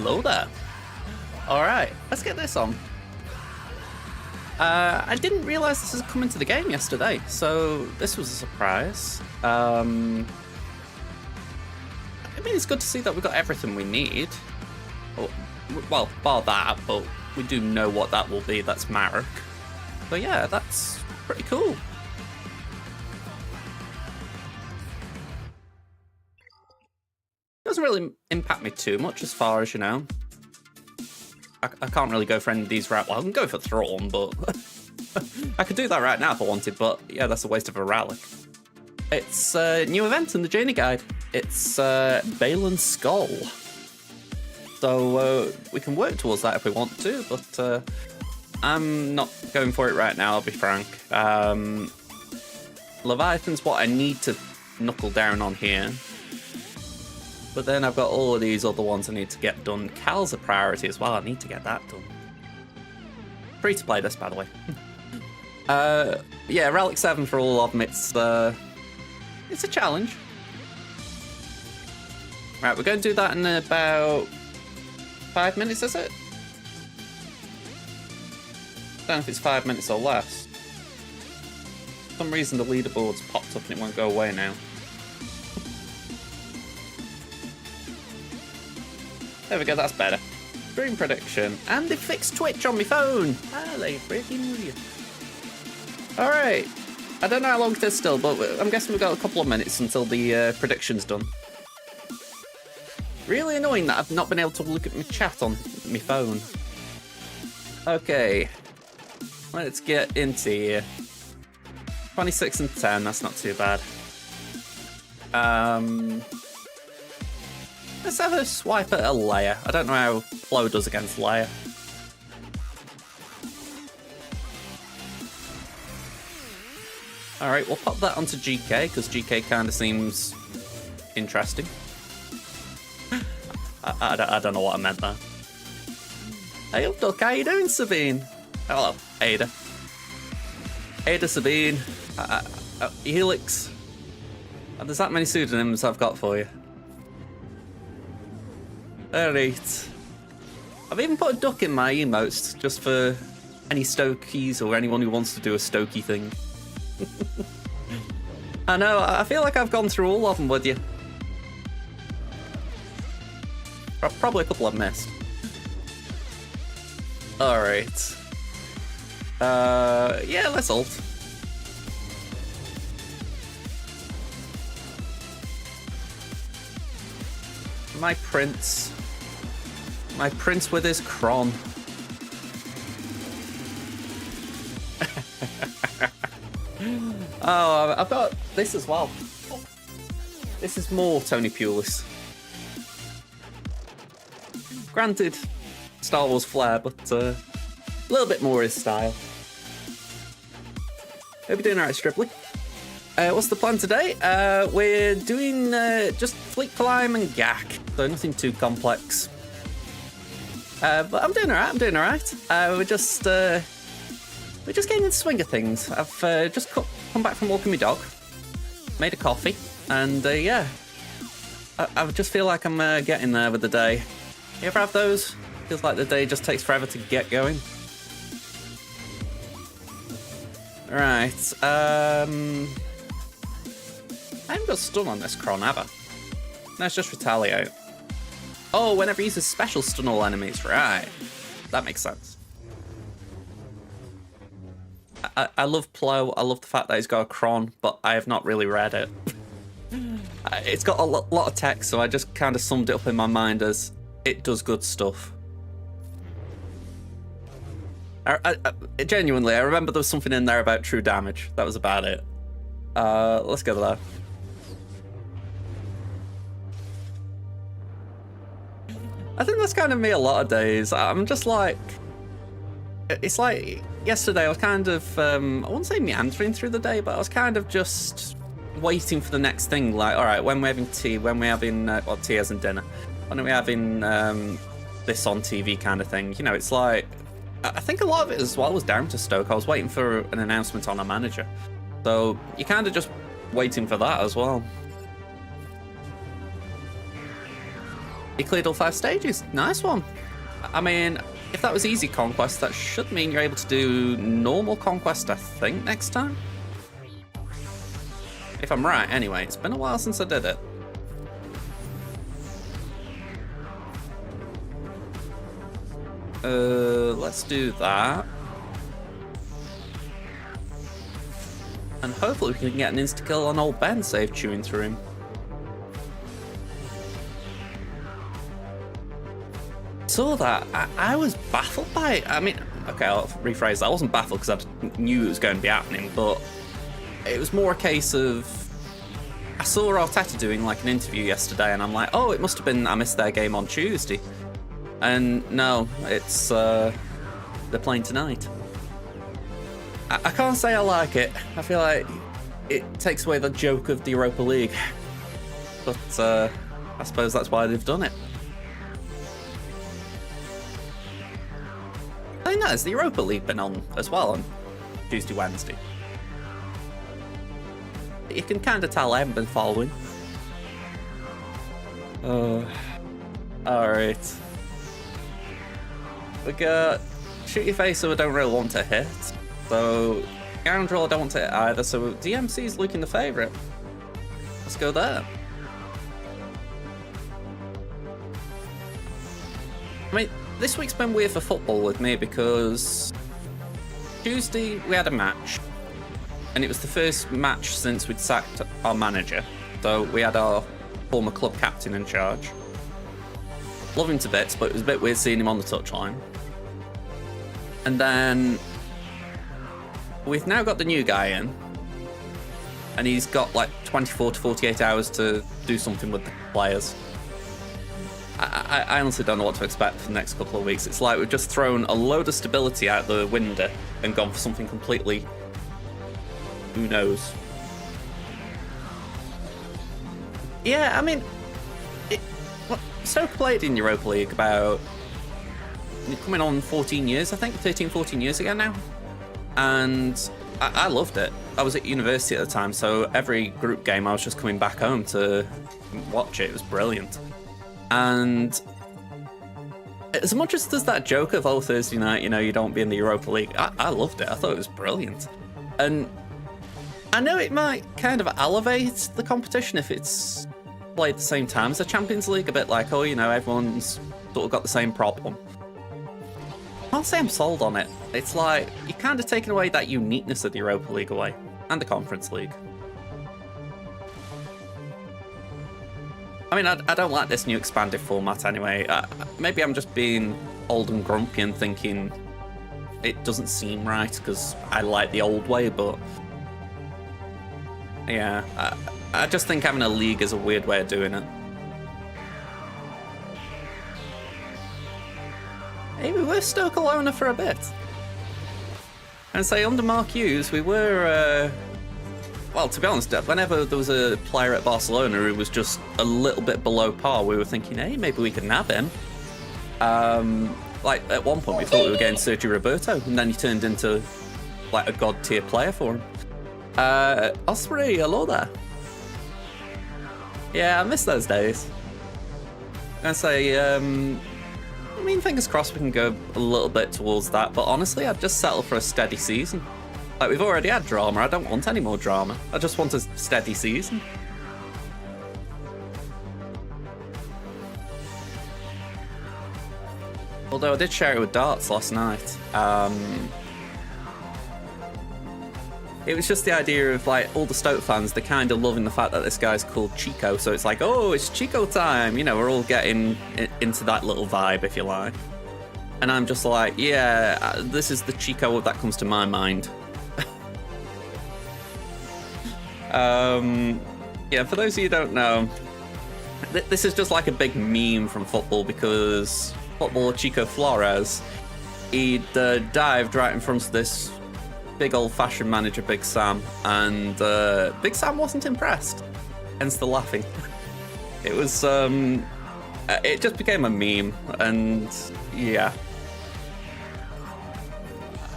Hello there. Alright, let's get this on. I didn't realise this was coming to the game yesterday, so this was a surprise. I mean, it's good to see that we've got everything we need. Well, bar that, but we do know what that will be. That's Marek. But yeah, that's pretty cool. Doesn't really impact me too much as far as, you know, I can't really go for any of these right. Well, I can go for Thrawn, but I could do that right now if I wanted, but yeah, that's a waste of a relic. It's a new event in the Journey Guide. It's Baylan's Skull. So we can work towards that if we want to, but I'm not going for it right now, I'll be frank. Leviathan's what I need to knuckle down on here. But then I've got all of these other ones I need to get done. Cal's a priority as well, I need to get that done. Free to play this, by the way. Yeah, Relic 7 for all of them, it's a challenge. Right, we're going to do that in about 5 minutes, is it? I don't know if it's 5 minutes or less. For some reason the leaderboard's popped up and it won't go away now. There we go, that's better. Stream prediction. And they fixed Twitch on my phone. Holy freaking weird. Alright. I don't know how long it is still, but I'm guessing we've got a couple of minutes until the prediction's done. Really annoying that I've not been able to look at my chat on my phone. Okay. Let's get into here. 26 and 10, that's not too bad. Let's have a swipe at a Leia. I don't know how Flo does against Leia. Alright, we'll pop that onto GK, because GK kind of seems interesting. I don't know what I meant there. Hey up, Duck, how you doing, Sabine? Hello, Ada. Ada, Sabine, Helix. There's that many pseudonyms I've got for you. Alright. I've even put a duck in my emotes, just for any Stokies or anyone who wants to do a Stokey thing. I know, I feel like I've gone through all of them with you. Probably a couple I've missed. Alright. Yeah, let's ult. My prince. My prince with his cron. Oh, I've got this as well. This is more Tony Pulis. Granted, Star Wars flair, but a little bit more his style. Hope you're doing alright, Stripley. What's the plan today? We're doing just Fleet Climb and GAC, so nothing too complex. But I'm doing alright, we're just getting into the swing of things. I've just come back from walking my dog, made a coffee, and yeah, I just feel like I'm getting there with the day. You ever have those? Feels like the day just takes forever to get going. Right, I haven't got stun on this Cron, have I? No, it's just retaliate. Oh, whenever he uses special stun all enemies, right. That makes sense. I love Plo, I love the fact that he's got a Cron, but I have not really read it. It's got a lot of text, so I just kind of summed it up in my mind as it does good stuff. Genuinely, I remember there was something in there about true damage. That was about it. Let's go there. I think that's kind of me a lot of days. I'm just like... It's like yesterday I was kind of, I wouldn't say meandering through the day, but I was kind of just waiting for the next thing. Like, all right, when we're having tea, when we're having, well, tea as in dinner, when are we having this on TV kind of thing. You know, it's like, I think a lot of it as well was down to Stoke. I was waiting for an announcement on a manager. So you're kind of just waiting for that as well. You cleared all 5 stages. Nice one. I mean, if that was easy conquest, that should mean you're able to do normal conquest, I think, next time. If I'm right, anyway. It's been a while since I did it. Let's do that. And hopefully we can get an insta-kill on old Ben, save chewing through him. Saw that. I was baffled by it. I mean, okay, I'll rephrase that. I wasn't baffled because I knew it was going to be happening, but it was more a case of I saw Arteta doing like an interview yesterday, and I'm like, oh, it must have been I missed their game on Tuesday. And no, it's they're playing tonight. I can't say I like it. I feel like it takes away the joke of the Europa League, but I suppose that's why they've done it. I think has the Europa League been on as well on Tuesday, Wednesday. You can kind of tell I haven't been following. Alright. We got Shoot Your Face, so I don't really want to hit. So Scoundrel I don't want to hit either, so DMC's looking the favourite. Let's go there. I mean, this week's been weird for football with me because Tuesday we had a match, and it was the first match since we'd sacked our manager. So we had our former club captain in charge. Love him to bits, but it was a bit weird seeing him on the touchline. And then we've now got the new guy in, and he's got like 24 to 48 hours to do something with the players. I honestly don't know what to expect for the next couple of weeks. It's like we've just thrown a load of stability out the window and gone for something completely... who knows? Yeah, I mean... Stoke played in Europa League about... coming on 14 years, I think. 13, 14 years ago now. And I loved it. I was at university at the time, so every group game I was just coming back home to watch it. It was brilliant. And as much as there's that joke of, oh, Thursday night, you know, you don't be in the Europa League, I loved it. I thought it was brilliant. And I know it might kind of elevate the competition if it's played at the same time as the Champions League, a bit like, oh, you know, everyone's sort of got the same problem. I can't say I'm sold on it. It's like, you're kind of taking away that uniqueness of the Europa League away, and the Conference League. I mean, I don't like this new expanded format anyway. Maybe I'm just being old and grumpy and thinking it doesn't seem right because I like the old way, but yeah, I just think having a league is a weird way of doing it. Hey, we were Stoke Alona for a bit. And say under Mark Hughes, we were... well, to be honest, whenever there was a player at Barcelona who was just a little bit below par, we were thinking, hey, maybe we can nab him. Like, at one point we thought we were getting Sergio Roberto, and then he turned into, like, a god-tier player for him. Osprey, hello there. Yeah, I miss those days. I say, I mean, fingers crossed we can go a little bit towards that, but honestly, I'd just settle for a steady season. Like, we've already had drama, I don't want any more drama. I just want a steady season. Although I did share it with Darts last night. It was just the idea of, like, all the Stoke fans, they're kind of loving the fact that this guy's called Chico, so it's like, oh, it's Chico time! You know, we're all getting into that little vibe, if you like. And I'm just like, yeah, this is the Chico that comes to my mind. Yeah, for those of you who don't know, this is just like a big meme from football because footballer Chico Flores, he'd dived right in front of this big old-fashioned manager, Big Sam, and Big Sam wasn't impressed, hence the laughing. It was, it just became a meme, and yeah.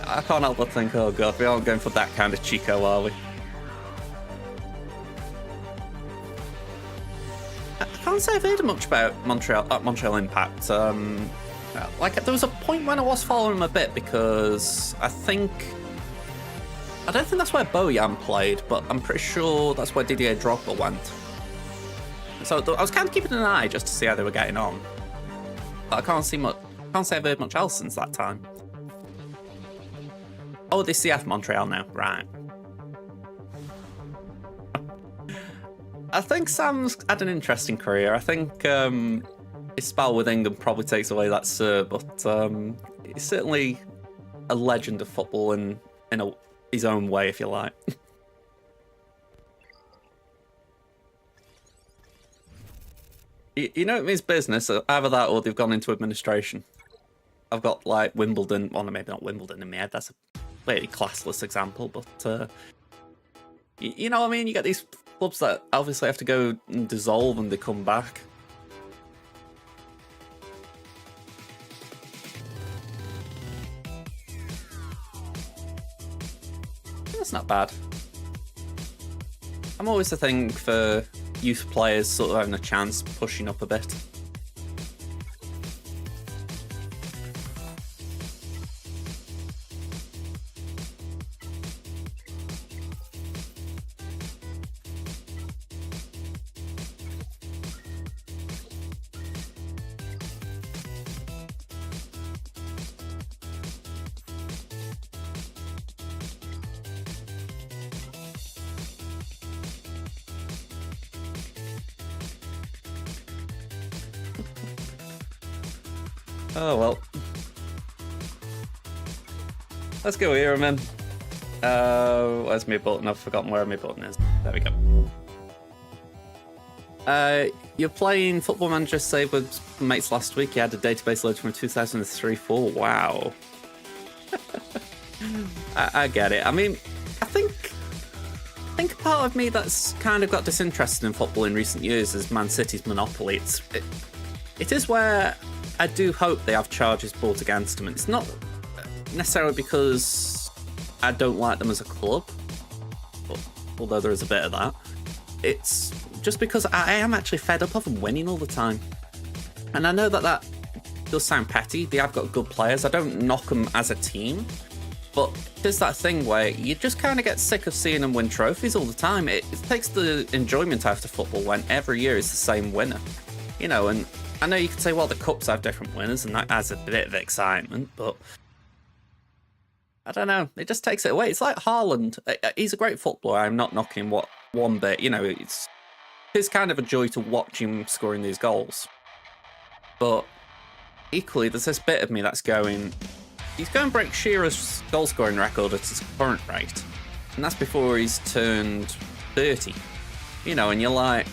I can't help but think, oh god, we aren't going for that kind of Chico, are we? I can't say I've heard much about Montreal Impact. Like, there was a point when I was following them a bit because I don't think that's where Bojan played, but I'm pretty sure that's where Didier Drogba went. So I was kind of keeping an eye just to see how they were getting on. But I can't say I've heard much else since that time. Oh, they CF Montreal now, right. I think Sam's had an interesting career. I think his spell with England probably takes away that Sir, but he's certainly a legend of football in his own way, if you like. You know it means business. Either that or they've gone into administration. I've got like Wimbledon, well, maybe not Wimbledon in my head. That's a pretty classless example, but you know what I mean? You get these clubs that obviously have to go and dissolve and they come back. That's not bad. I'm always a thing for youth players sort of having a chance pushing up a bit. Oh well. Let's go here, man. Where's my button? I've forgotten where my button is. There we go. You're playing Football Manager Save with mates last week. You had a database load from 2003-4. Wow. I get it. I mean, I think part of me that's kind of got disinterested in football in recent years is Man City's monopoly. It is where I do hope they have charges brought against them. And it's not necessarily because I don't like them as a club, although there is a bit of that. It's just because I am actually fed up of them winning all the time. And I know that does sound petty. They have got good players. I don't knock them as a team. But there's that thing where you just kind of get sick of seeing them win trophies all the time. It takes the enjoyment out of football when every year is the same winner. You know, and I know you could say, well, the Cups have different winners and that adds a bit of excitement, but I don't know. It just takes it away. It's like Haaland. He's a great footballer. I'm not knocking what one bit. You know, it's kind of a joy to watch him scoring these goals. But equally, there's this bit of me that's going, he's going to break Shearer's goal-scoring record at his current rate. And that's before he's turned 30. You know, and you're like,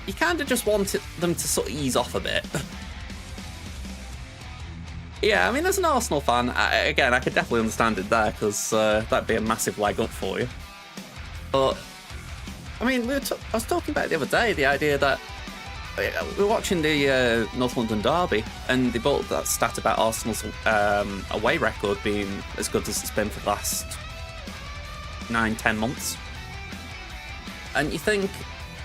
you kind of just want them to sort of ease off a bit. Yeah, I mean, as an Arsenal fan, I could definitely understand it there, because that'd be a massive leg up for you. But, I mean, I was talking about it the other day, the idea that we were watching the North London derby, and they brought that stat about Arsenal's away record being as good as it's been for the last 9-10 months. And you think,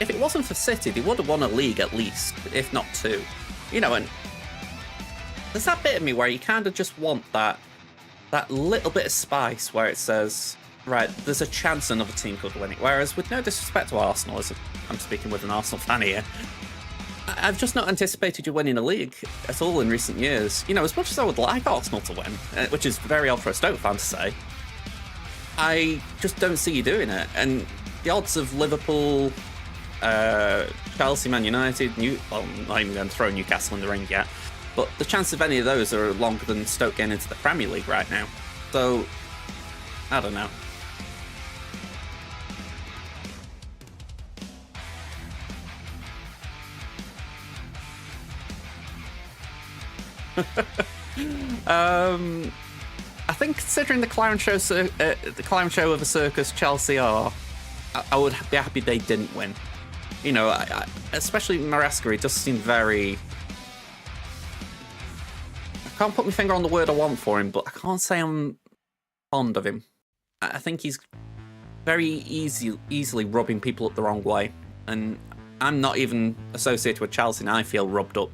if it wasn't for City, they would have won a league at least, if not two. You know, and there's that bit of me where you kind of just want that little bit of spice where it says, right, there's a chance another team could win it. Whereas, with no disrespect to Arsenal, as I'm speaking with an Arsenal fan here, I've just not anticipated you winning a league at all in recent years. You know, as much as I would like Arsenal to win, which is very odd for a Stoke fan to say, I just don't see you doing it. And the odds of Liverpool, Chelsea, Man United, well, I'm not even going to throw Newcastle in the ring yet, but the chance of any of those are longer than Stoke getting into the Premier League right now. So, I don't know. I think considering the clown show of a circus Chelsea are, I would be happy they didn't win. You know, especially Maresca, he just seemed very... I can't put my finger on the word I want for him, but I can't say I'm fond of him. I think he's very easily rubbing people up the wrong way, and I'm not even associated with Chelsea and I feel rubbed up.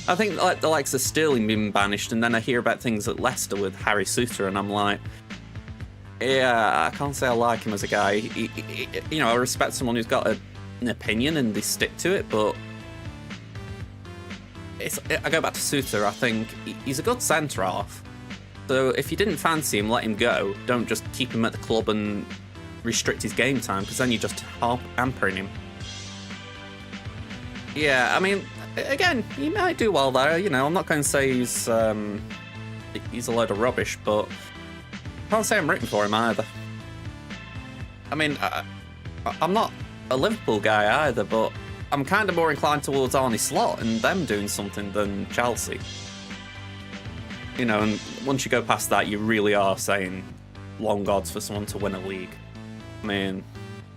I think like the likes of Sterling being banished, and then I hear about things at Leicester with Harry Souttar, and I'm like, yeah, I can't say I like him as a guy. You know, I respect someone who's got an opinion and they stick to it, but I go back to Souttar. I think he's a good centre-half. So if you didn't fancy him, let him go. Don't just keep him at the club and restrict his game time, because then you're just hampering him. Yeah, I mean, again, he might do well there. You know, I'm not going to say he's a load of rubbish, but I can't say I'm rooting for him either. I mean, I'm not a Liverpool guy either, but I'm kind of more inclined towards Arne Slot and them doing something than Chelsea. You know, and once you go past that, you really are saying long odds for someone to win a league. I mean,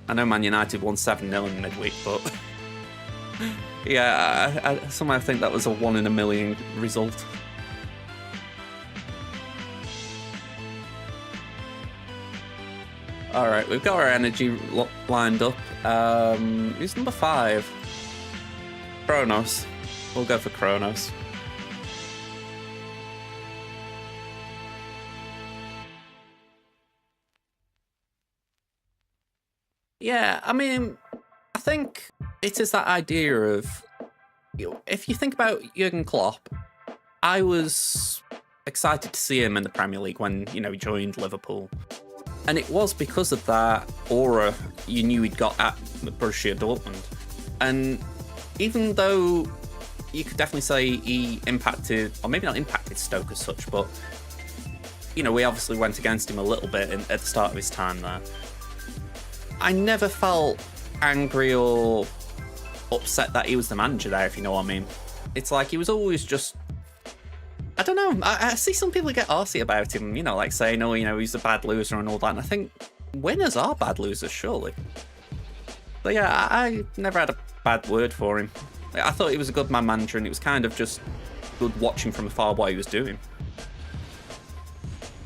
I know Man United won 7-0 in midweek, but yeah, I somehow think that was a 1 in a million result. All right, we've got our energy lined up. Who's number 5? Kronos. We'll go for Kronos. Yeah, I mean, I think it is that idea of, you know, if you think about Jurgen Klopp, I was excited to see him in the Premier League when, you know, he joined Liverpool. And it was because of that aura you knew he'd got at Borussia Dortmund. And even though you could definitely say he impacted, or maybe not impacted Stoke as such, but, you know, we obviously went against him a little bit at the start of his time there. I never felt angry or upset that he was the manager there, if you know what I mean. It's like he was always just, I don't know, I see some people get arsey about him, you know, like saying, oh, you know, he's a bad loser and all that, and I think winners are bad losers, surely. But yeah, I never had a bad word for him. I thought he was a good man manager, and it was kind of just good watching from afar what he was doing.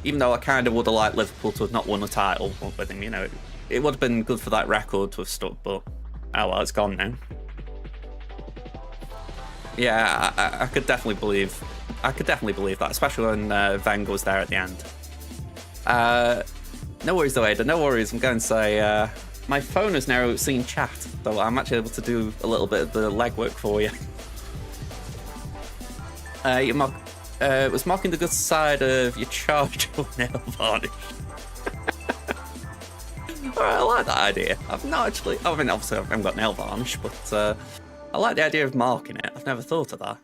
Even though I kind of would have liked Liverpool to have not won a title with him, you know. It would have been good for that record to have stuck, but oh well, it's gone now. Yeah, I could definitely believe that, especially when Wenger was there at the end. No worries though, Ada, no worries. I'm going to say my phone has now seen chat, so I'm actually able to do a little bit of the legwork for you. It was mocking the good side of your charger with nail varnish. Alright, I like that idea. I've not actually, I mean, obviously I haven't got nail varnish, but I like the idea of marking it. I've never thought of that.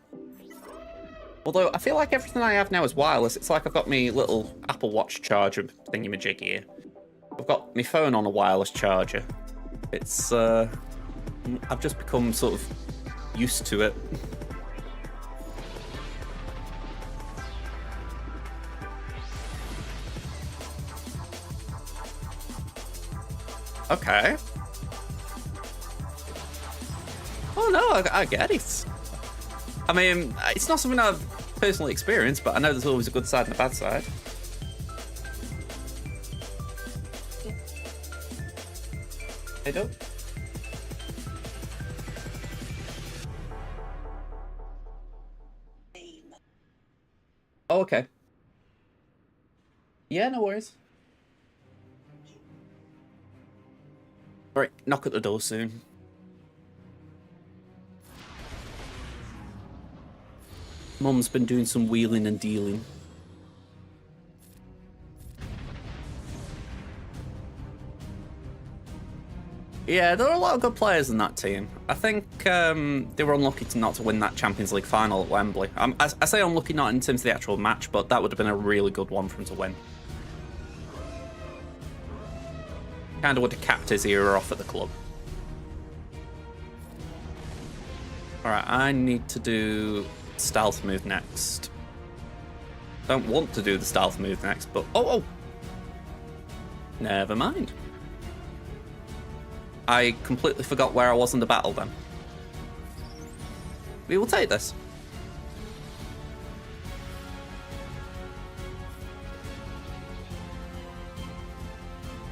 Although I feel like everything I have now is wireless. It's like I've got my little Apple Watch charger thingy-majig here. I've got my phone on a wireless charger. It's, I've just become sort of used to it. Okay. Oh no, I get it. I mean, it's not something I've personally experienced, but I know there's always a good side and a bad side. Hey, don't. Oh, okay. Yeah, no worries. Alright, knock at the door soon. Mum's been doing some wheeling and dealing. Yeah, there are a lot of good players in that team. I think they were unlucky not to win that Champions League final at Wembley. I say unlucky not in terms of the actual match, but that would have been a really good one for him to win. Kind of would have capped his era off at the club. Alright, I need to do stealth move next. Don't want to do the stealth move next, but oh! Never mind. I completely forgot where I was in the battle then. We will take this.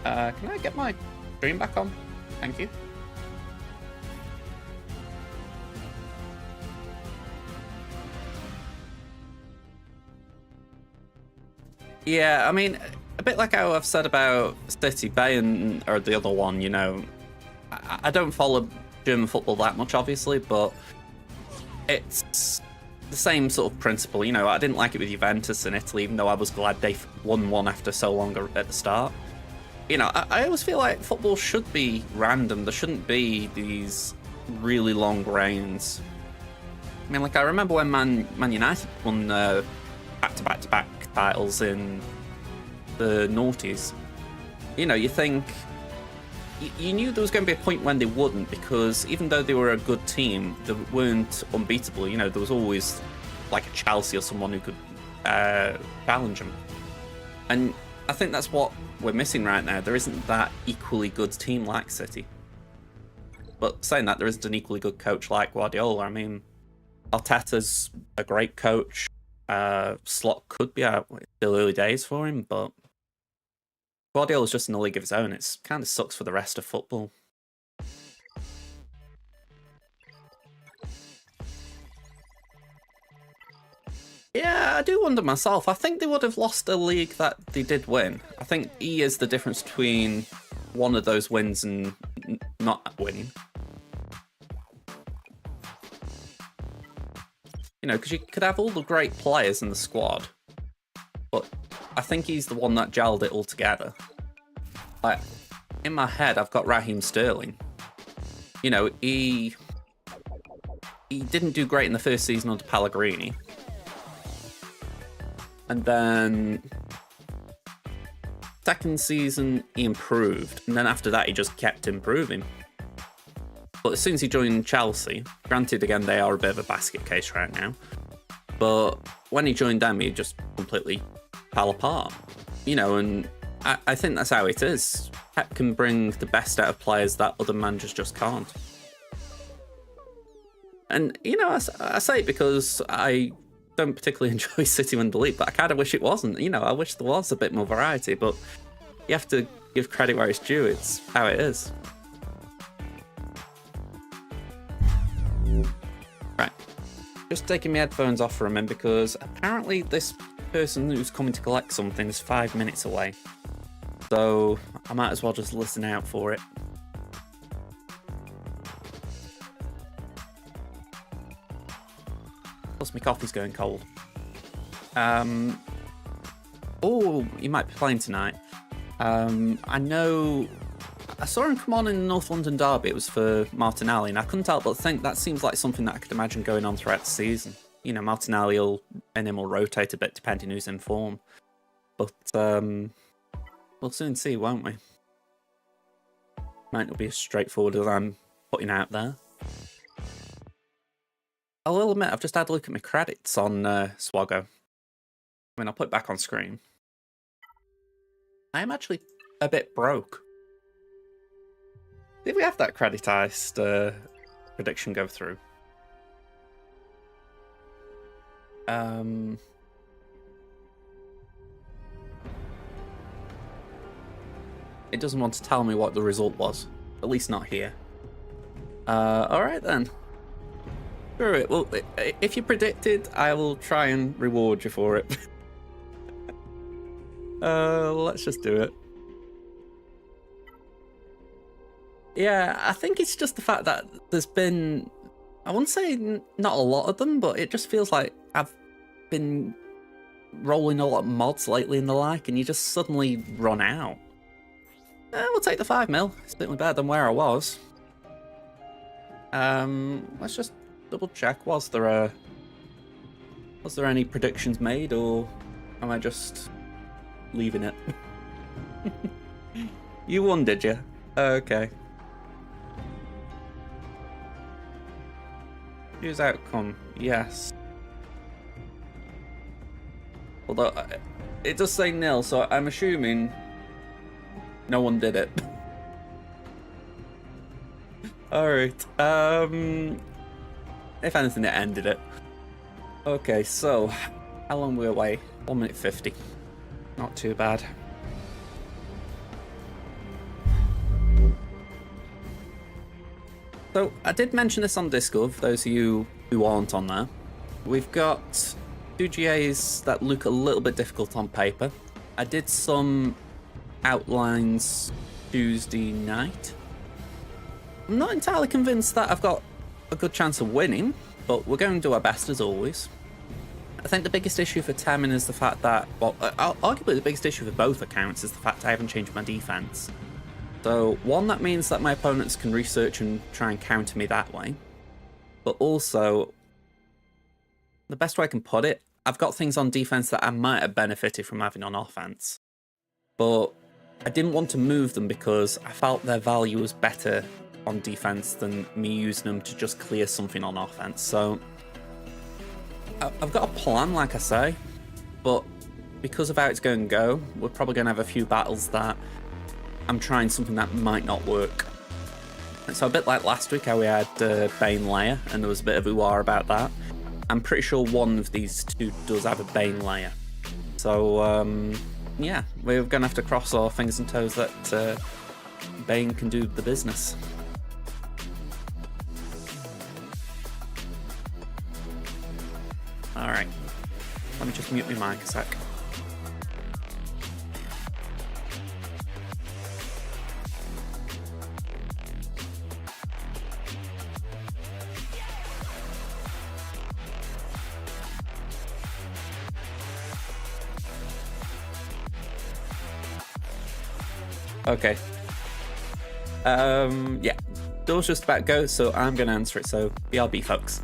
Can I get my stream back on? Thank you. Yeah, I mean, a bit like how I've said about City, Bayern, or the other one, you know, I don't follow German football that much, obviously, but it's the same sort of principle. You know, I didn't like it with Juventus in Italy, even though I was glad they won one after so long at the start. You know, I always feel like football should be random. There shouldn't be these really long reigns. I mean, like, I remember when Man United won back-to-back-to-back titles in the noughties. You know, you think... You knew there was going to be a point when they wouldn't, because even though they were a good team, they weren't unbeatable. You know, there was always like a Chelsea or someone who could challenge them. And I think that's what we're missing right now. There isn't that equally good team like City. But saying that, there isn't an equally good coach like Guardiola. I mean, Arteta's a great coach. Slot could be out. It's still early days for him, but Guardiola's just in a league of his own. It kind of sucks for the rest of football. Yeah, I do wonder myself. I think they would have lost a league that they did win. I think E is the difference between one of those wins and not winning. You know, because you could have all the great players in the squad, but I think he's the one that gelled it all together. Like, in my head, I've got Raheem Sterling. You know, he didn't do great in the first season under Pellegrini. And then second season, he improved. And then after that, he just kept improving. But as soon as he joined Chelsea, granted, again, they are a bit of a basket case right now. But when he joined them, he just completely fell apart. You know, and I think that's how it is. Pep can bring the best out of players that other managers just can't. And, you know, I say it because I don't particularly enjoy City when they lead, but I kind of wish it wasn't. You know, I wish there was a bit more variety, but you have to give credit where it's due. It's how it is. Right. Just taking my headphones off for a minute because apparently this person who's coming to collect something is 5 minutes away. So I might as well just listen out for it. Plus my coffee's going cold. Oh, you might be playing tonight. I know I saw him come on in the North London derby. It was for Martinelli, and I couldn't help but think that seems like something that I could imagine going on throughout the season. You know, Martinelli and him will rotate a bit depending who's in form. But we'll soon see, won't we? Might not be as straightforward as I'm putting out there. I will admit, I've just had a look at my credits on Swaggo. I mean, I'll put it back on screen. I am actually a bit broke. Did we have that creditized prediction go through? It doesn't want to tell me what the result was. At least not here. Alright then. Screw it. Well, if you predicted, I will try and reward you for it. Let's just do it. Yeah, I think it's just the fact that there's been, I wouldn't say not a lot of them, but it just feels like I've been rolling a lot of mods lately and the like, and you just suddenly run out. We'll take the 5 mil. It's certainly better than where I was. Let's just double check. Was there any predictions made, or am I just leaving it? You won, did you? Okay. Choose outcome. Yes. Although it does say nil, so I'm assuming no one did it. Alright. If anything, it ended it. Okay, so how long were we away? 1 minute 50. Not too bad. So I did mention this on Discord, for those of you who aren't on there. We've got 2 GAs that look a little bit difficult on paper. I did some outlines Tuesday night. I'm not entirely convinced that I've got a good chance of winning, but we're going to do our best as always. I think the biggest issue for Temin is the fact that, well, arguably the biggest issue for both accounts is the fact I haven't changed my defense. So, one, that means that my opponents can research and try and counter me that way. But also, the best way I can put it, I've got things on defense that I might have benefited from having on offense. But I didn't want to move them because I felt their value was better on defense than me using them to just clear something on offense. So I've got a plan, like I say, but because of how it's going to go, we're probably going to have a few battles that I'm trying something that might not work. So a bit like last week how we had Bane Layer, and there was a bit of ooh-ah about that. I'm pretty sure one of these two does have a Bane Layer. So yeah, we're going to have to cross our fingers and toes that Bane can do the business. Alright, let me just mute my mic a sec. Okay. Yeah, door's just about to go, so I'm going to answer it, so BRB, folks.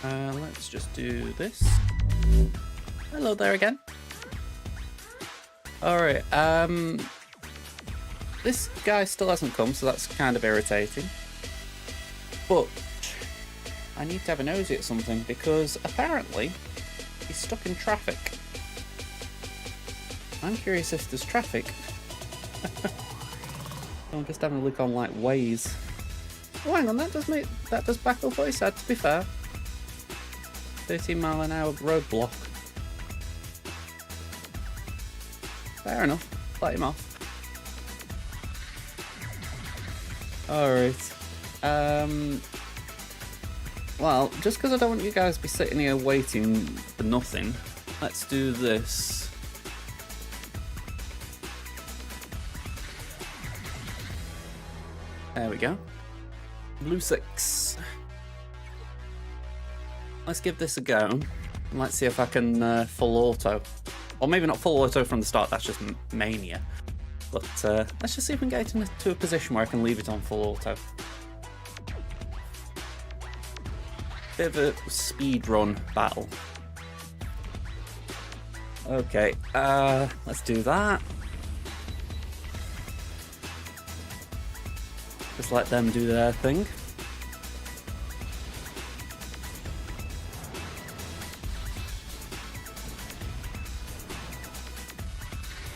Let's just do this. Hello there again. Alright, this guy still hasn't come, so that's kind of irritating. But I need to have a nosy at something, because apparently he's stuck in traffic. I'm curious if there's traffic. I'm just having a look on like Waze. Oh, hang on, that does back up what he said, to be fair. 13-mile-an-hour roadblock. Fair enough. Let him off. Alright. Well, just because I don't want you guys to be sitting here waiting for nothing, let's do this. There we go. Blue 6. Let's give this a go. And let's see if I can full auto. Or maybe not full auto from the start, that's just mania. But let's just see if we can get into a position where I can leave it on full auto. Bit of a speed run battle. Okay, let's do that. Just let them do their thing.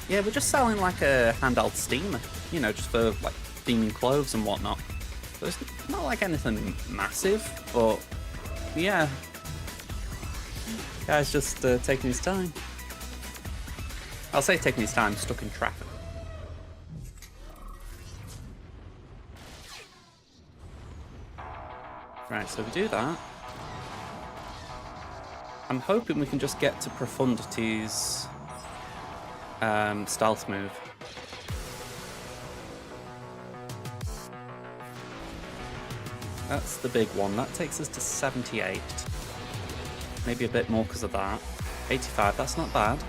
Yeah, we're just selling like a handheld steamer, you know, just for like steaming clothes and whatnot. So it's not like anything massive, but yeah. Guy's just taking his time. I'll say taking his time, stuck in traffic. Right, so we do that. I'm hoping we can just get to Profundity's stealth move. That's the big one. That takes us to 78. Maybe a bit more because of that. 85, that's not bad.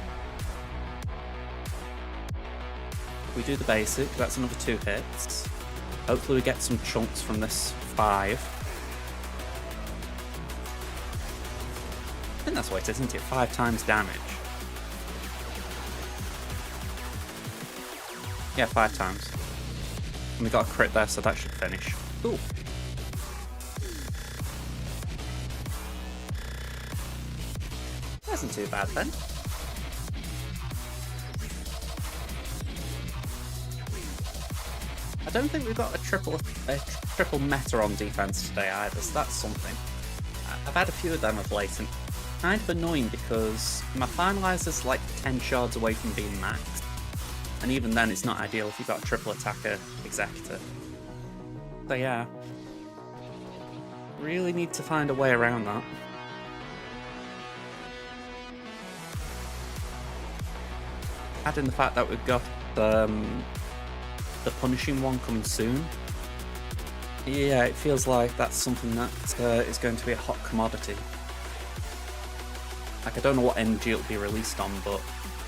We do the basic, that's another 2 hits. Hopefully we get some chunks from this 5. I think that's what it is, isn't it? 5 times damage. Yeah, 5 times. And we got a crit there, so that should finish. Cool. That isn't too bad then. I don't think we've got a triple meta on defense today either, so that's something. I've had a few of them of late, and kind of annoying because my finalizer's like 10 shards away from being maxed, and even then it's not ideal if you've got a triple attacker executor. So yeah, really need to find a way around that. Add in the fact that we've got the punishing one coming soon. Yeah, it feels like that's something that is going to be a hot commodity. Like, I don't know what energy it'll be released on, but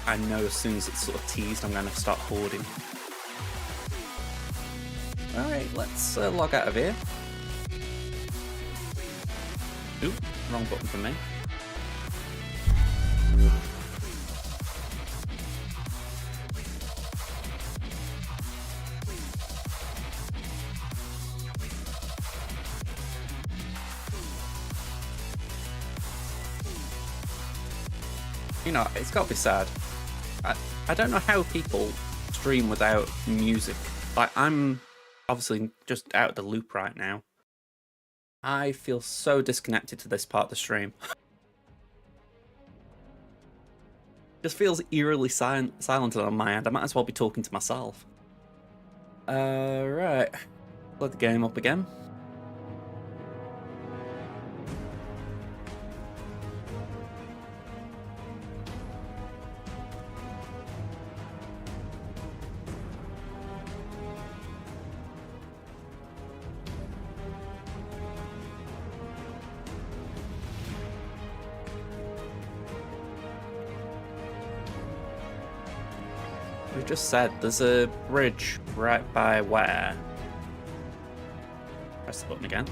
I know as soon as it's sort of teased, I'm going to start hoarding. Alright, let's log out of here. Oop, wrong button for me. You know, it's got to be sad. I don't know how people stream without music. Like, I'm obviously just out of the loop right now. I feel so disconnected to this part of the stream. Just feels eerily silent on my end. I might as well be talking to myself. Right. Load the game up again. We've just said there's a bridge right by where? Press the button again.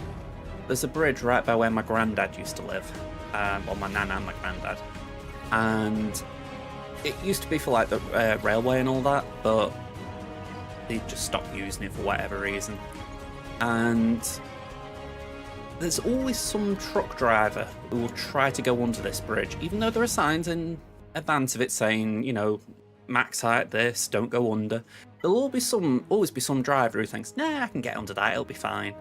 there's a bridge right by where my granddad used to live, or my nan and my granddad, and it used to be for like the railway and all that, but they just stopped using it for whatever reason. And there's always some truck driver who will try to go under this bridge, even though there are signs in advance of it saying, you know, max height this, don't go under. There'll always be some driver who thinks, nah, I can get under that, it'll be fine.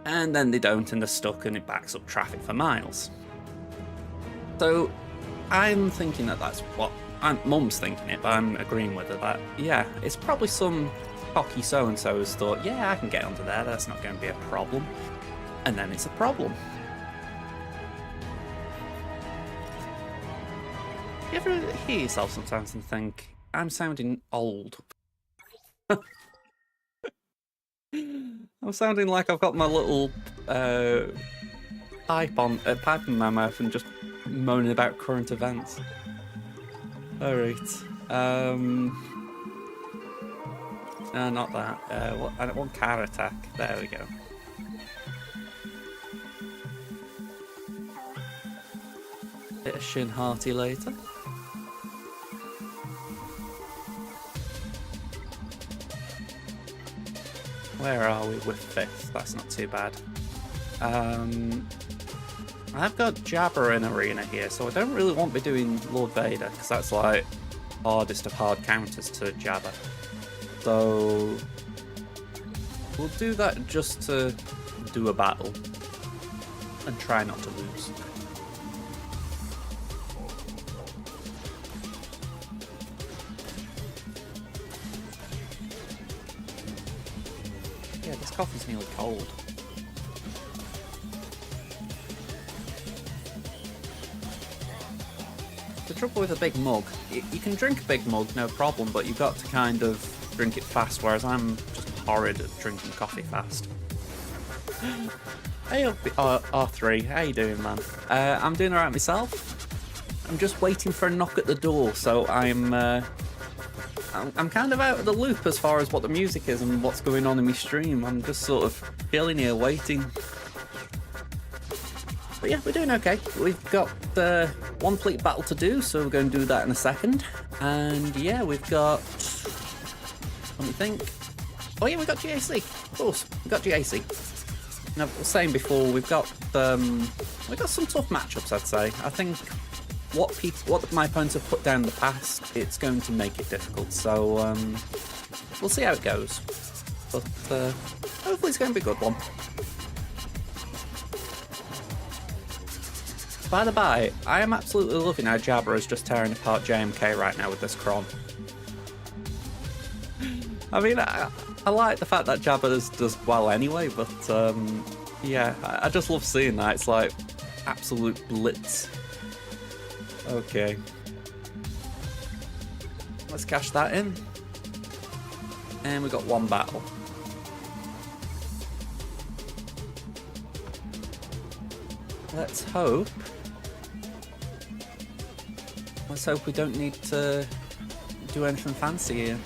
And then they don't, and they're stuck, and it backs up traffic for miles. So I'm thinking that's what Mum's thinking it, but I'm agreeing with her that, yeah, it's probably some cocky so-and-so who's thought, yeah, I can get under there, that's not going to be a problem. And then it's a problem. You ever hear yourself sometimes and think, I'm sounding old? I'm sounding like I've got my little pipe in my mouth and just moaning about current events. Alright. No, not that. I don't want car attack. There we go. Bit of Shin Hearty later. Where are we with 5th? That's not too bad. I've got Jabba in arena here, so I don't really want to be doing Lord Vader, because that's like hardest of hard counters to Jabba. So we'll do that just to do a battle and try not to lose. Yeah, this coffee's nearly cold. The trouble with a big mug, you can drink a big mug, no problem, but you've got to kind of drink it fast, whereas I'm just horrid at drinking coffee fast. Hey, R3, how you doing, man? I'm doing alright myself. I'm just waiting for a knock at the door, so I'm kind of out of the loop as far as what the music is and what's going on in my stream. I'm just sort of chilling here, waiting. But yeah, we're doing okay. We've got one fleet battle to do, so we're going to do that in a second. And yeah, we've got... let me think. Oh yeah, we've got GAC. Of course, we've got GAC. And I was saying before, we've got some tough matchups, I'd say. I think what my opponents have put down in the past, it's going to make it difficult. So we'll see how it goes. But hopefully it's going to be a good one. By the by, I am absolutely loving how Jabba is just tearing apart JMK right now with this Kron. I mean, I like the fact that Jabba does well anyway, but yeah, I just love seeing that. It's like absolute blitz. Okay. Let's cash that in. And we got one battle. Let's hope we don't need to do anything fancy here.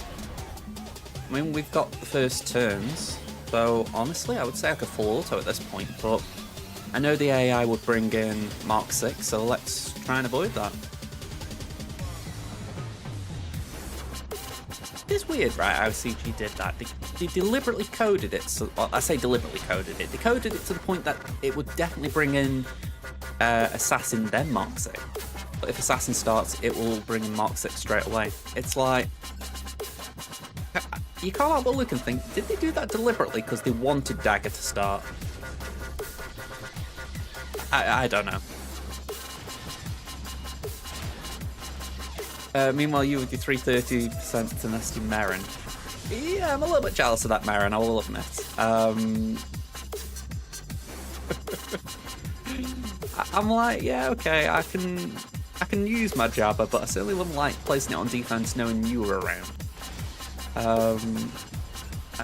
I mean, we've got the first turns, so honestly, I would say I could full auto at this point, but I know the AI would bring in Mark 6, so let's try and avoid that. It's weird, right, how CG did that. They deliberately coded it, so, well, I say deliberately coded it. They coded it to the point that it would definitely bring in Assassin, then Mark 6. But if Assassin starts, it will bring in Mark 6 straight away. It's like... you can't help but look and think, did they do that deliberately because they wanted Dagger to start? I don't know. Meanwhile, you with your 330% Tenacity Merrin. Yeah, I'm a little bit jealous of that Merrin, I will admit. I'm like, yeah, okay, I can use my Jabba, but I certainly wouldn't like placing it on defense knowing you were around.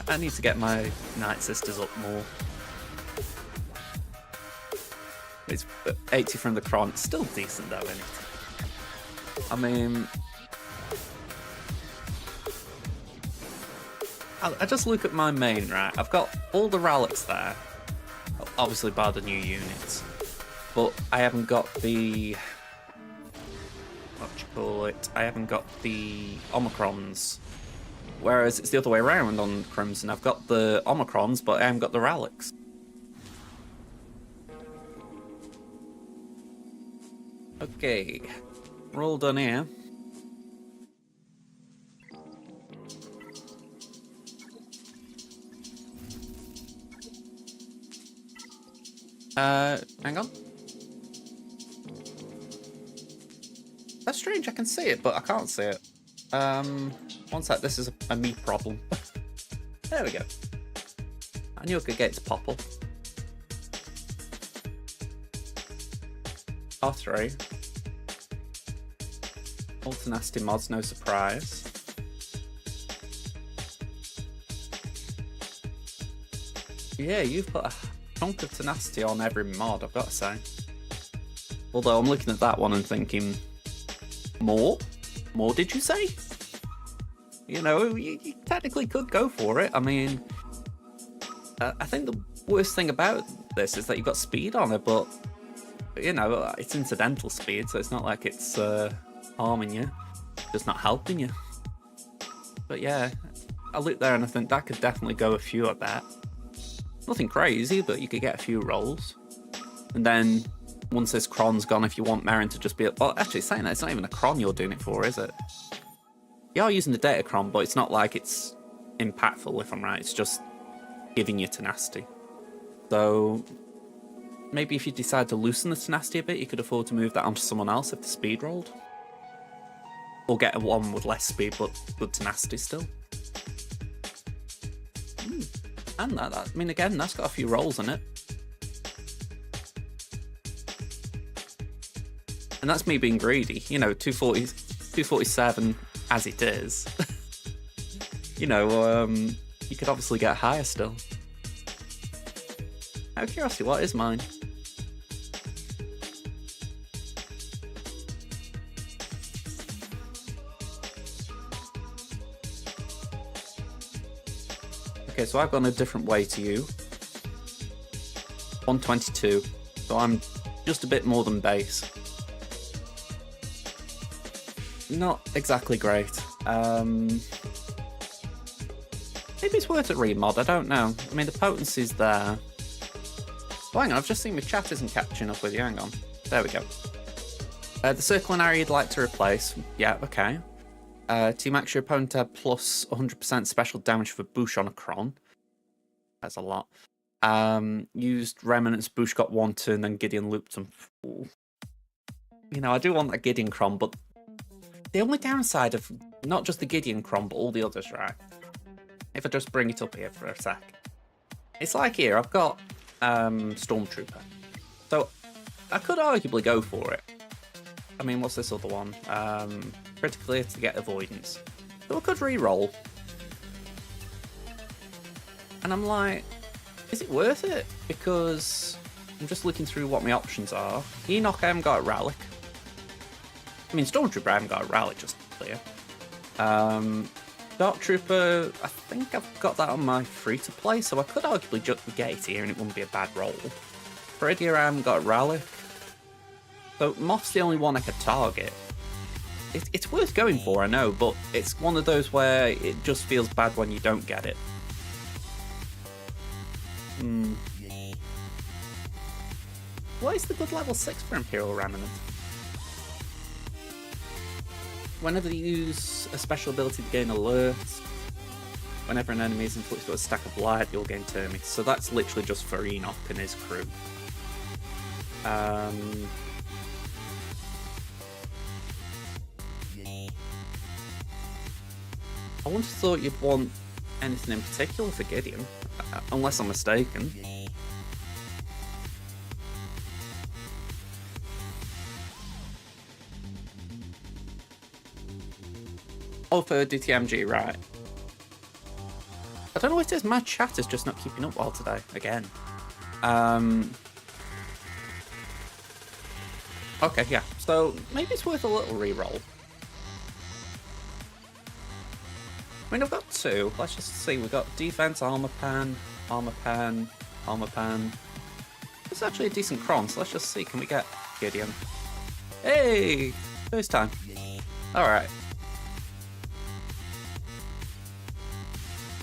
I need to get my Night Sisters up more. It's 80 from the Kron. It's still decent though, isn't it? I mean... I just look at my main, right? I've got all the relics there. obviously bar the new units. But I haven't got the... what do you call it? I haven't got the Omicrons. Whereas it's the other way around on Crimson. I've got the Omicrons, but I haven't got the Relics. Okay, we're all done here. Hang on. That's strange, I can see it, but I can't see it. One sec, this is a me problem. There we go. I knew I could get it to pop up. R3. All Tenacity mods, no surprise. Yeah, you've put a chunk of Tenacity on every mod, I've got to say. Although I'm looking at that one and thinking, more? More, did you say? You know, you technically could go for it. I mean, I think the worst thing about this is that you've got speed on it, but, you know, it's incidental speed, so it's not like it's harming you, just not helping you. But yeah, I look there and I think that could definitely go a few, I bet. Nothing crazy, but you could get a few rolls. And then, once this cron's gone, if you want Merrin to just be... well, actually, saying that, it's not even a cron you're doing it for, is it? You are using the data cron, but it's not like it's impactful, if I'm right. It's just giving you tenacity. So, maybe if you decide to loosen the tenacity a bit, you could afford to move that onto someone else if the speed rolled. Or get a one with less speed, but good tenacity still. And that, I mean, again, that's got a few rolls in it. And that's me being greedy. You know, 247 as it is. You know, you could obviously get higher still. Out of curiosity, what is mine? Okay, so I've gone a different way to you. 122. So I'm just a bit more than base. Not exactly great. Maybe it's worth a remod, I don't know. I mean, the potency's there. Oh, hang on, I've just seen my chat isn't catching up with you. Hang on. There we go. The circling area you'd like to replace. Yeah, okay. To max your opponent to have plus 100% special damage for Boosh on a Cron. That's a lot. Used Remnants, Boosh got 1 turn, then Gideon looped him. Ooh. You know, I do want that Gideon Cron, but the only downside of not just the Gideon Cron, but all the others, right? If I just bring it up here for a sec. It's like here, I've got Stormtrooper. So I could arguably go for it. I mean, what's this other one? Critically to get avoidance. So I could re-roll. And I'm like, is it worth it? Because I'm just looking through what my options are. Enoch, I haven't got a Relic. I mean, Stormtrooper, I haven't got a Relic, just to be clear. Dark Trooper, I think I've got that on my free-to-play, so I could arguably just get it here and it wouldn't be a bad roll. For Idia, I haven't got a Relic. So Moth's the only one I could target. It's worth going for, I know, but it's one of those where it just feels bad when you don't get it. What is the good level 6 for Imperial Remnant? Whenever you use a special ability to gain alerts, whenever an enemy is inflicted with a stack of light, you'll gain Termite. So that's literally just for Enoch and his crew. I wouldn't have thought you'd want anything in particular for Gideon, unless I'm mistaken. Oh, for DTMG, right. I don't know what it is, my chat is just not keeping up well today, again. Okay, yeah, so maybe it's worth a little re-roll. I mean, I've got 2. Let's just see. We've got defense, armor pan, armor pan, armor pan. It's actually a decent cron, so let's just see. Can we get Gideon? Hey! First time. Alright.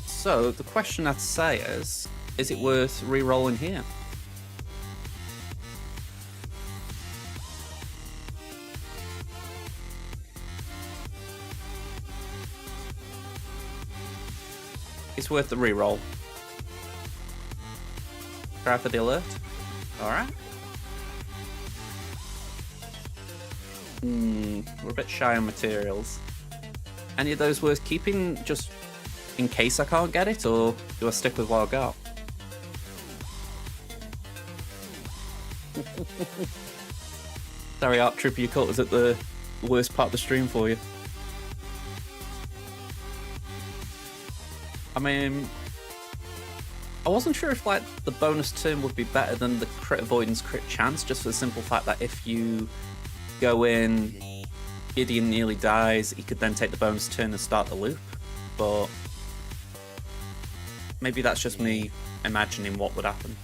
So, the question I'd say is it worth re-rolling here? It's worth the re-roll. Try for the alert. Alright. We're a bit shy on materials. Any of those worth keeping just in case I can't get it, or do I stick with what I got? Sorry, Art Trooper, you caught us at the worst part of the stream for you. I mean, I wasn't sure if like the bonus turn would be better than the crit avoidance crit chance, just for the simple fact that if you go in, Gideon nearly dies, he could then take the bonus turn and start the loop. But maybe that's just me imagining what would happen.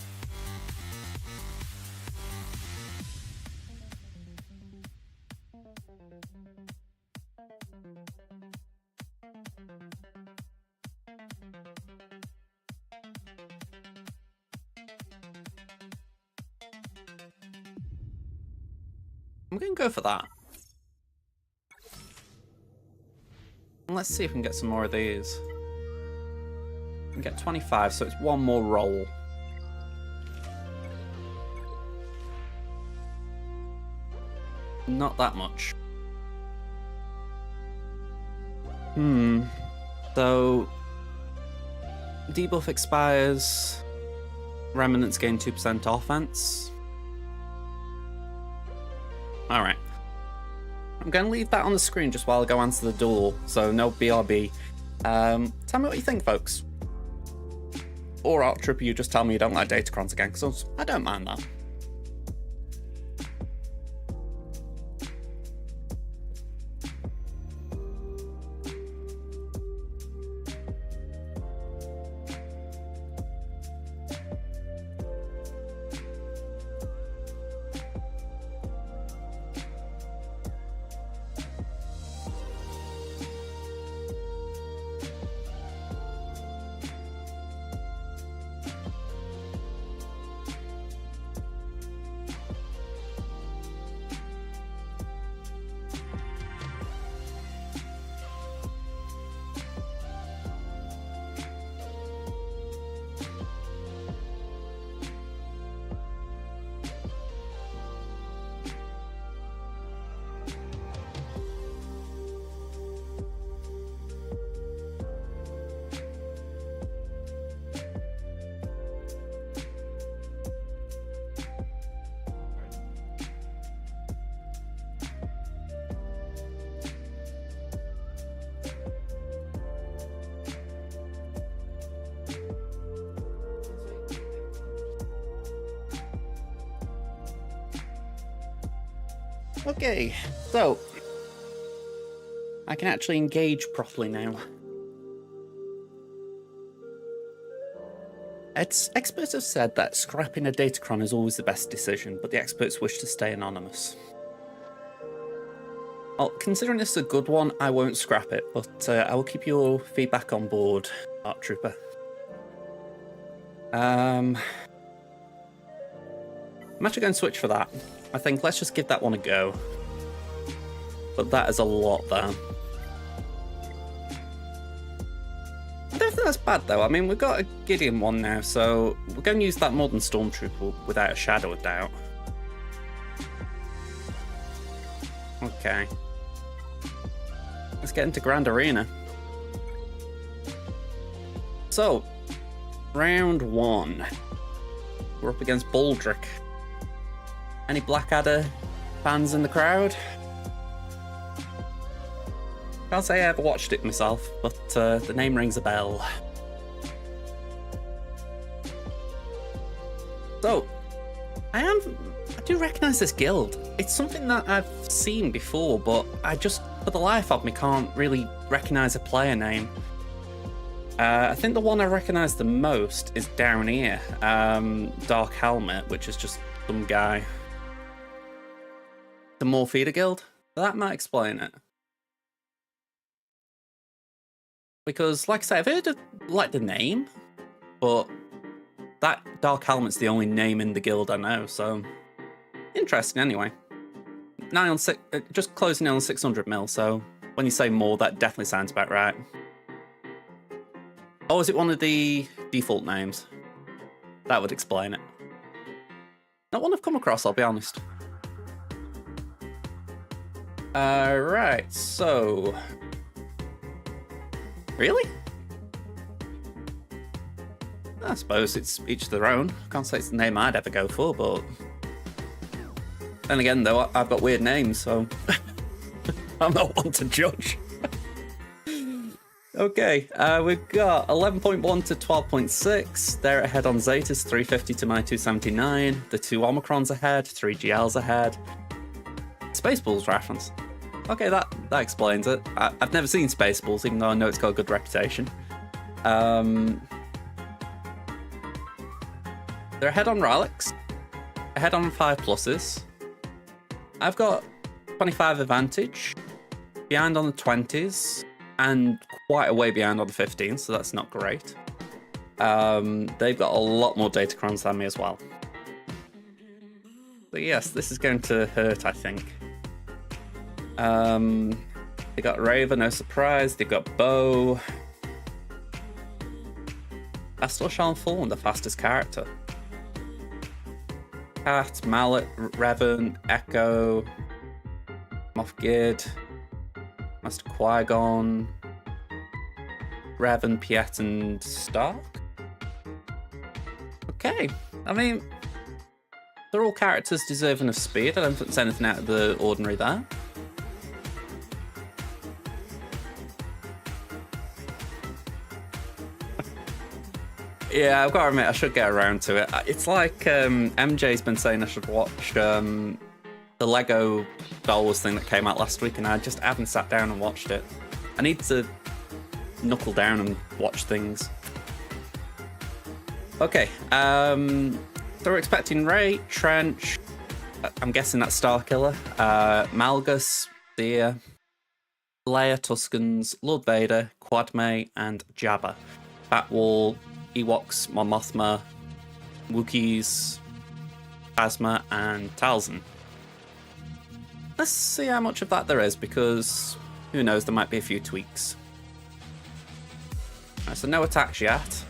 I'm going to go for that. And let's see if we can get some more of these. We can get 25, so it's one more roll. Not that much. So debuff expires. Remnants gain 2% offense. Alright. I'm going to leave that on the screen just while I go answer the door, so no BRB. Tell me what you think, folks. Or Art Trooper, you just tell me you don't like Datacrons again, because I don't mind that. Okay, so I can actually engage properly now. Experts have said that scrapping a Datacron is always the best decision, but the experts wish to stay anonymous. Well, considering this is a good one, I won't scrap it, but I will keep your feedback on board, Art Trooper. I'm actually going to switch for that. I think let's just give that one a go. But that is a lot there. I don't think that's bad though. I mean, we've got a Gideon one now, so we're going to use that Modern Stormtrooper without a shadow of doubt. Okay. Let's get into Grand Arena. So, round one. We're up against Baldric. Any Blackadder fans in the crowd? Can't say I ever watched it myself, but the name rings a bell. So, I do recognise this guild. It's something that I've seen before, but I just, for the life of me, can't really recognise a player name. I think the one I recognise the most is down here. Dark Helmet, which is just some guy. The Morphida Guild? That might explain it. Because, like I said, I've heard of, like, the name, but that Dark Helmet's the only name in the guild I know, so interesting anyway. 9 on 6, just closing in on 600 mil, so when you say more, that definitely sounds about right. Oh, is it one of the default names? That would explain it. Not one I've come across, I'll be honest. Right, so... Really? I suppose it's each their own. Can't say it's the name I'd ever go for, but... Then again, though, I've got weird names, so... I'm not one to judge. Okay, we've got 11.1 to 12.6. They're ahead on Zetas, 350 to my 279. The 2 Omicrons ahead, 3 GLs ahead. Spaceballs reference. Okay, that explains it. I've never seen Spaceballs, even though I know it's got a good reputation. They're ahead on Relics, ahead on 5 pluses. I've got 25 advantage, behind on the 20s, and quite a way behind on the 15s, so that's not great. They've got a lot more Datacrons than me as well. But yes, this is going to hurt, I think. They got Raver, no surprise. They've got Bow. Astor Shalfall, the fastest character. Cat, Mallet, Revan, Echo, Moff Gideon, Master Qui-Gon, Revan, Piet, and Stark. Okay, I mean, they're all characters deserving of speed. I don't think there's anything out of the ordinary there. Yeah, I've got to admit, I should get around to it. It's like MJ's been saying I should watch the Lego Star Wars thing that came out last week, and I just haven't sat down and watched it. I need to knuckle down and watch things. Okay, so we're expecting Rey, Trench, I'm guessing that's Starkiller, Malgus, Thea, Leia, Tuskens, Lord Vader, Quadme, and Jabba. Batwall, Ewoks, Mon Mothma, Wookiees, Phasma, and Talzin. Let's see how much of that there is, because who knows, there might be a few tweaks. Right, so no attacks yet.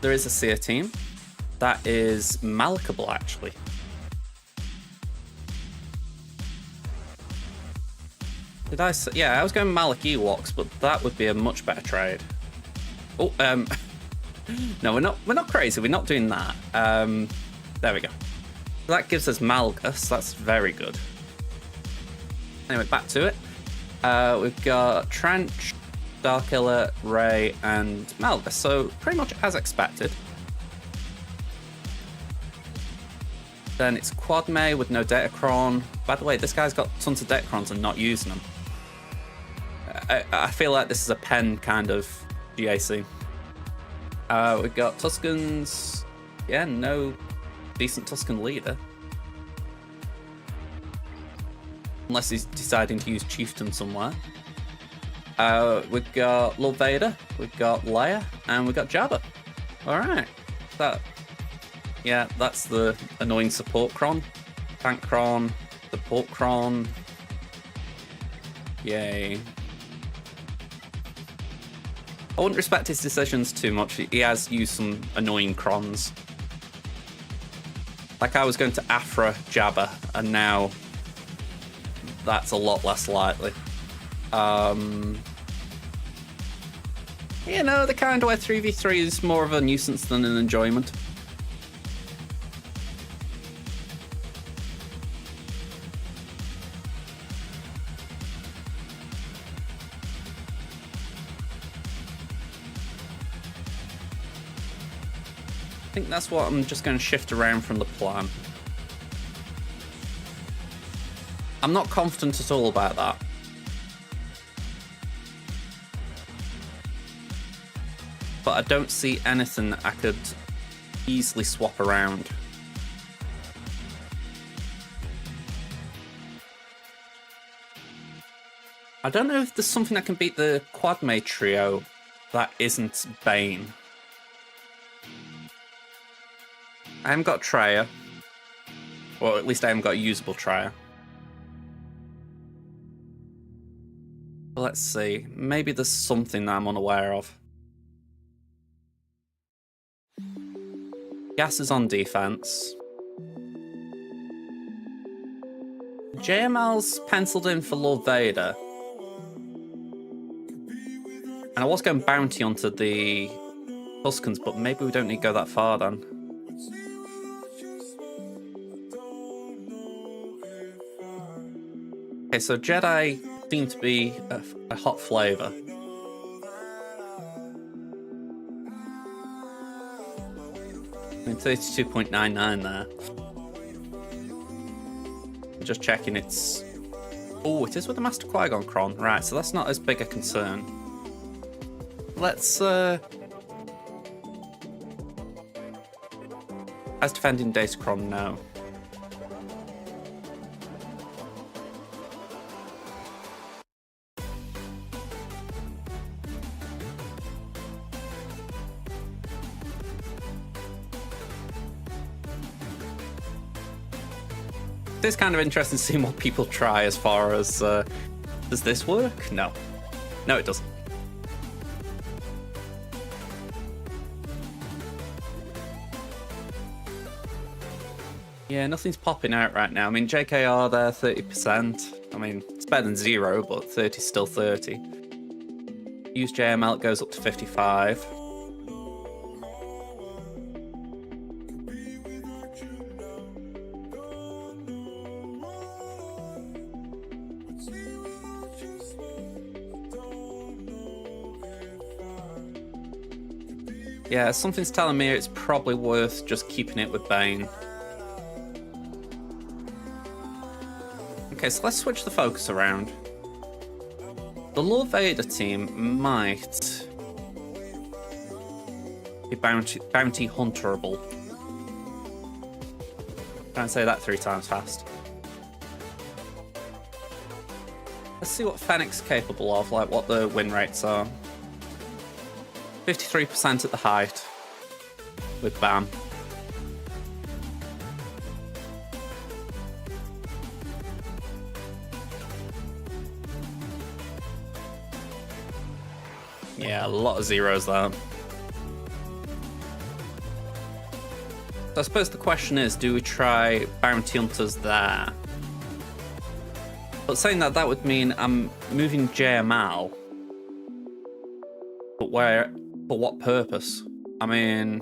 There is a Seer team. That is Malakable, actually. Did I say? Yeah, I was going Malak Ewoks, but that would be a much better trade. Oh, no, we're not crazy. We're not doing that. There we go. So that gives us Malgus. That's very good. Anyway, back to it. We've got Trench, Starkiller, Rey, and Malgus. So pretty much as expected. Then it's Quadme with no Datacron. By the way, this guy's got tons of Datacrons and not using them. I feel like this is a pen kind of GAC. We've got Tuskens. Yeah, no decent Tusken leader. Unless he's deciding to use Chieftain somewhere. We've got Lord Vader, we've got Leia, and we've got Jabba. Alright. Yeah, that's the annoying support Cron. Tank Cron, support Cron. Yay. I wouldn't respect his decisions too much. He has used some annoying Crons. Like I was going to Afra Jabba, and now that's a lot less likely. You know, the kind where 3v3 is more of a nuisance than an enjoyment. I think that's what I'm just going to shift around from the plan. I'm not confident at all about that. but I don't see anything that I could easily swap around. I don't know if there's something that can beat the Quadmay trio that isn't Bane. I haven't got Traya. Or at least I haven't got a usable Traya. Let's see. Maybe there's something that I'm unaware of. Gas is on defense. JML's penciled in for Lord Vader. And I was going bounty onto the Tuskens, but maybe we don't need to go that far then. Okay, so Jedi seem to be a hot flavour. I mean, 32.99 there. Just checking it's... Oh, it is with the Master Qui-Gon Cron. Right, so that's not as big a concern. Let's... As defending Datacron, no. It's kind of interesting seeing what people try as far as, does this work? No. No, it doesn't. Yeah, nothing's popping out right now. I mean, JKR there, 30%. I mean, it's better than 0, but 30's still 30. Use JML, it goes up to 55. Yeah, something's telling me it's probably worth just keeping it with Bane. Okay, so let's switch the focus around. The Lord Vader team might be bounty hunterable. Try and say that 3 times fast. Let's see what Fennec's capable of, like what the win rates are. 53% at the height with BAM. Yeah, a lot of zeros there. So I suppose the question is, do we try Bounty Hunters there? But saying that, that would mean I'm moving JML. But where? For what purpose? I mean...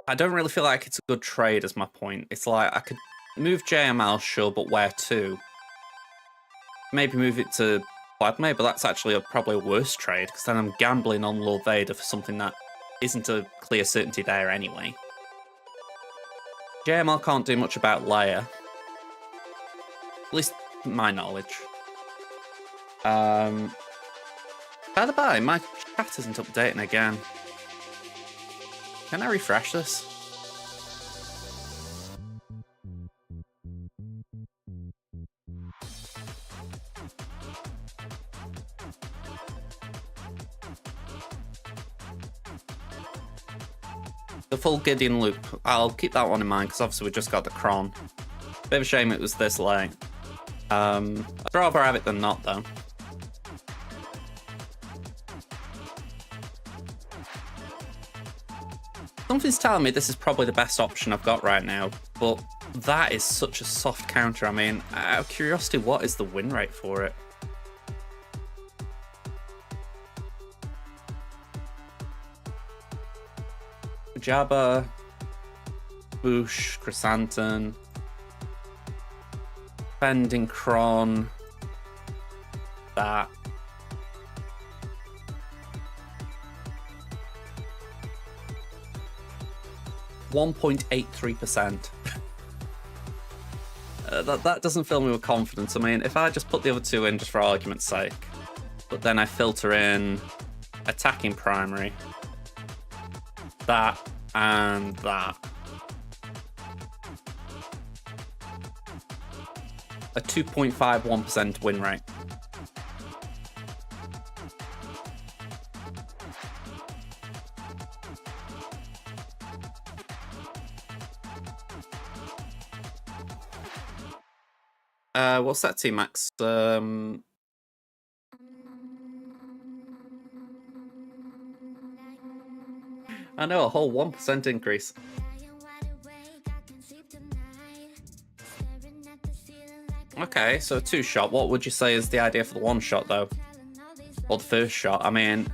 I don't really feel like it's a good trade, is my point. It's like, I could move JML, sure, but where to? Maybe move it to Quadmay, but that's actually probably a worse trade, because then I'm gambling on Lord Vader for something that isn't a clear certainty there anyway. JML can't do much about Leia. At least, my knowledge. By the by, my chat isn't updating again. Can I refresh this? The full Gideon loop. I'll keep that one in mind because obviously we just got the Cron. Bit of a shame it was this late. I'd rather have it than not though. Something's telling me this is probably the best option I've got right now, but that is such a soft counter. I mean, out of curiosity, what is the win rate for it? Jabba, Boosh, Chrysanthemum, Bending Cron, that. .83%. That doesn't fill me with confidence. I mean, if I just put the other two in just for argument's sake, but then I filter in attacking primary, that, and that. A 2.51% win rate. What's that, T-Max? I know, a whole 1% increase. Okay, so 2-shot. What would you say is the idea for the 1-shot, though? Or the first shot? I mean,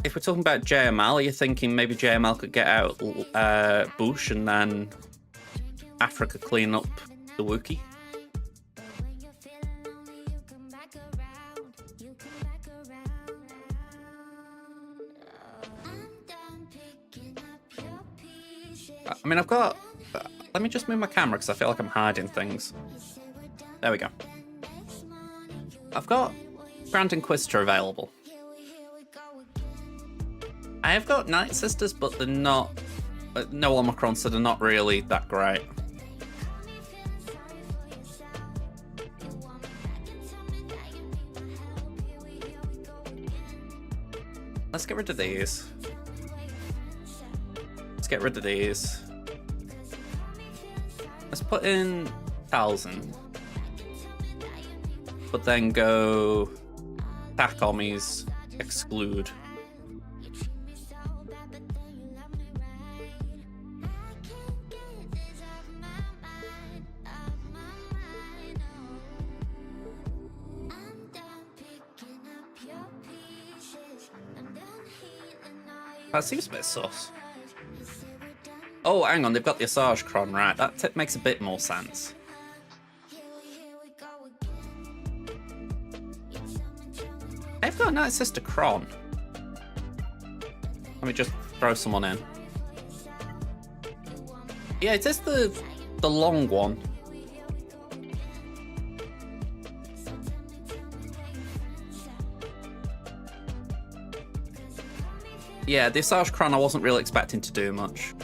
if we're talking about JML, are you thinking maybe JML could get out Boosh and then Africa clean up the Wookiee? I mean, I've got... Let me just move my camera because I feel like I'm hiding things. There we go. I've got Grand Inquisitor available. I have got Night Sisters, but they're not... no Omicron, so they're not really that great. Let's get rid of these. Let's get rid of these. Let's put in 1,000. But then go Tacomies, exclude. That seems a bit sus. Oh, hang on, they've got the Asajj Kron, right. That makes a bit more sense. They've got a Night Sister Kron. Let me just throw someone in. Yeah, it is the long one. Yeah, the Asajj Kron I wasn't really expecting to do much.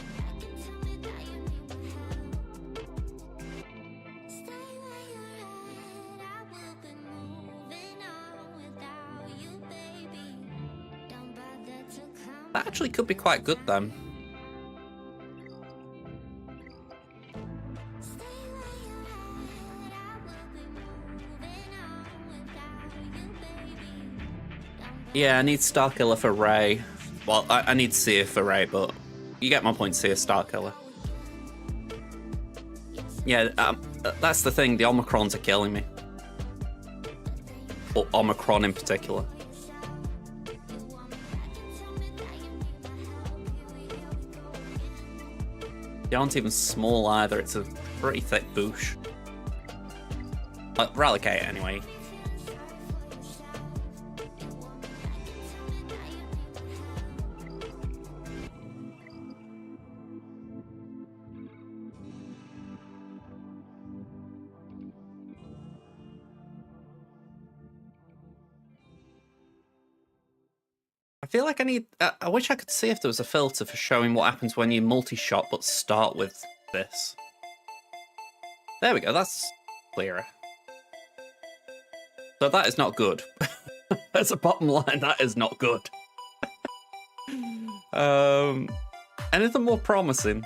That actually could be quite good then. Yeah, I need Starkiller for Rey. Well, I need Seer for Rey, but you get my point, Seer, Starkiller. Yeah, that's the thing, the Omicrons are killing me. Or Omicron in particular. They aren't even small either, it's a pretty thick Boosh. Relic 8 anyway. I feel like I need... I wish I could see if there was a filter for showing what happens when you multi-shot but start with this. There we go, that's clearer. So that is not good. That's a bottom line, that is not good. Anything more promising?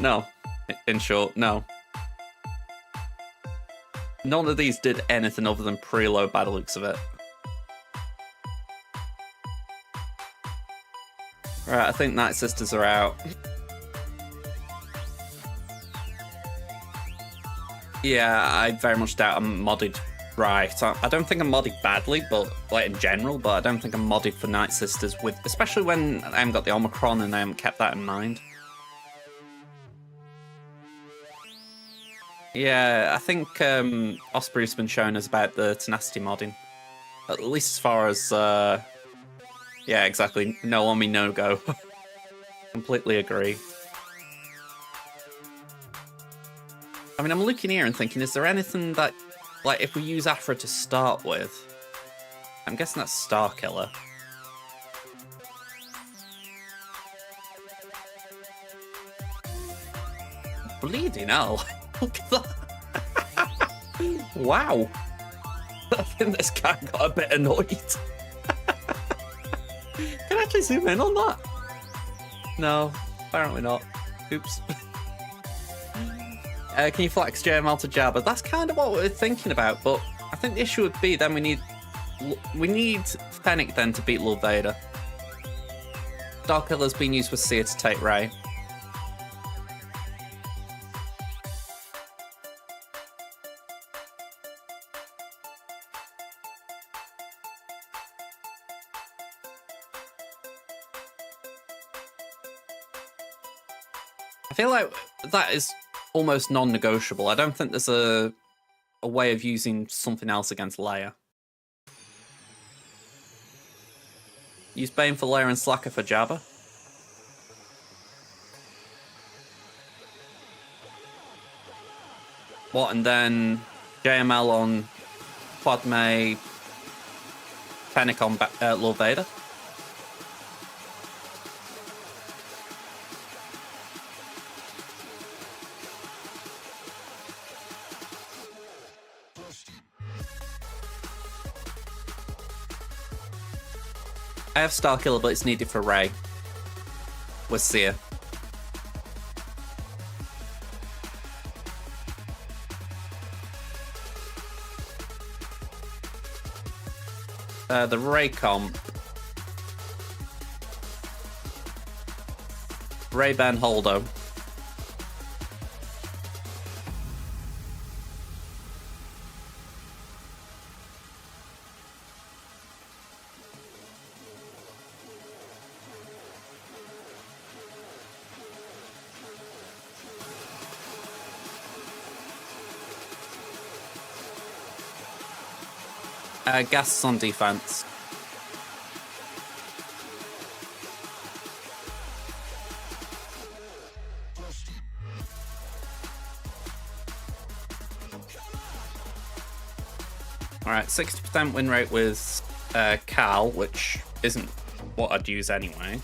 No. In short, no. None of these did anything other than preload by the looks of it. Right, I think Night Sisters are out. Yeah, I very much doubt I'm modded right. I don't think I'm modded badly, but like in general, but I don't think I'm modded for Night Sisters with, especially when I haven't got the Omicron and I haven't kept that in mind. Yeah, I think Osprey's been showing us about the tenacity modding. At least as far as yeah, exactly. No on me, no go. Completely agree. I mean, I'm looking here and thinking, is there anything that Like, if we use Aphra to start with, I'm guessing that's Star Killer. Bleeding hell. Look at that. Wow. I think this guy got a bit annoyed. Can I actually zoom in on that? No, apparently not. Oops. Can you flex JML to Jabba? That's kind of what we're thinking about, but I think the issue would be then we need Fennec then to beat Lord Vader. Star Killer's been used with Seer to take Rey. I feel like that is almost non-negotiable. I don't think there's a way of using something else against Leia. Use Bane for Leia and Slacker for Jabba. What, and then JML on Padme, Fennec on Lord Vader? I have Star Killer, but it's needed for Rey. With Seer. The Rey comp. Rey Ben Holdo. Gas is on defense. Alright, 60% win rate with Cal, which isn't what I'd use anyway.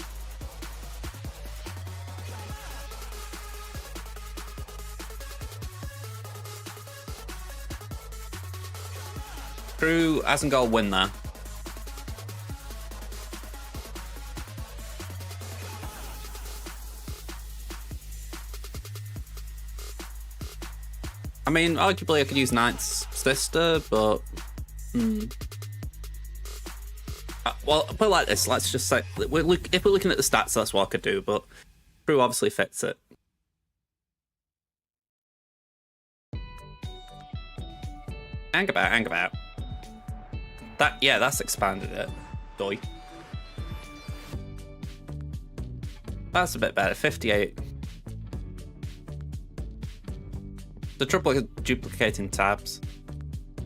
Crew hasn't got a win there. I mean, arguably I could use Knight's sister, but... well, put it like this, let's just say... if we're looking at the stats, that's what I could do, but Crew obviously fits it. Hang about. Yeah, that's expanded it. Doy. That's a bit better. 58. The trouble with duplicating tabs.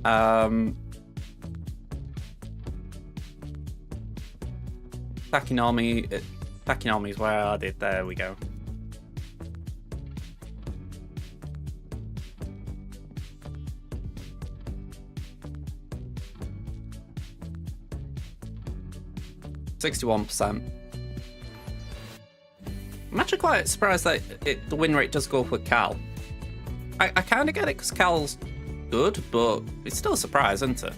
Attacking armies, where are they? There we go. %61%. I'm actually quite surprised that the win rate does go up with Cal. I kind of get it because Cal's good, but it's still a surprise, isn't it?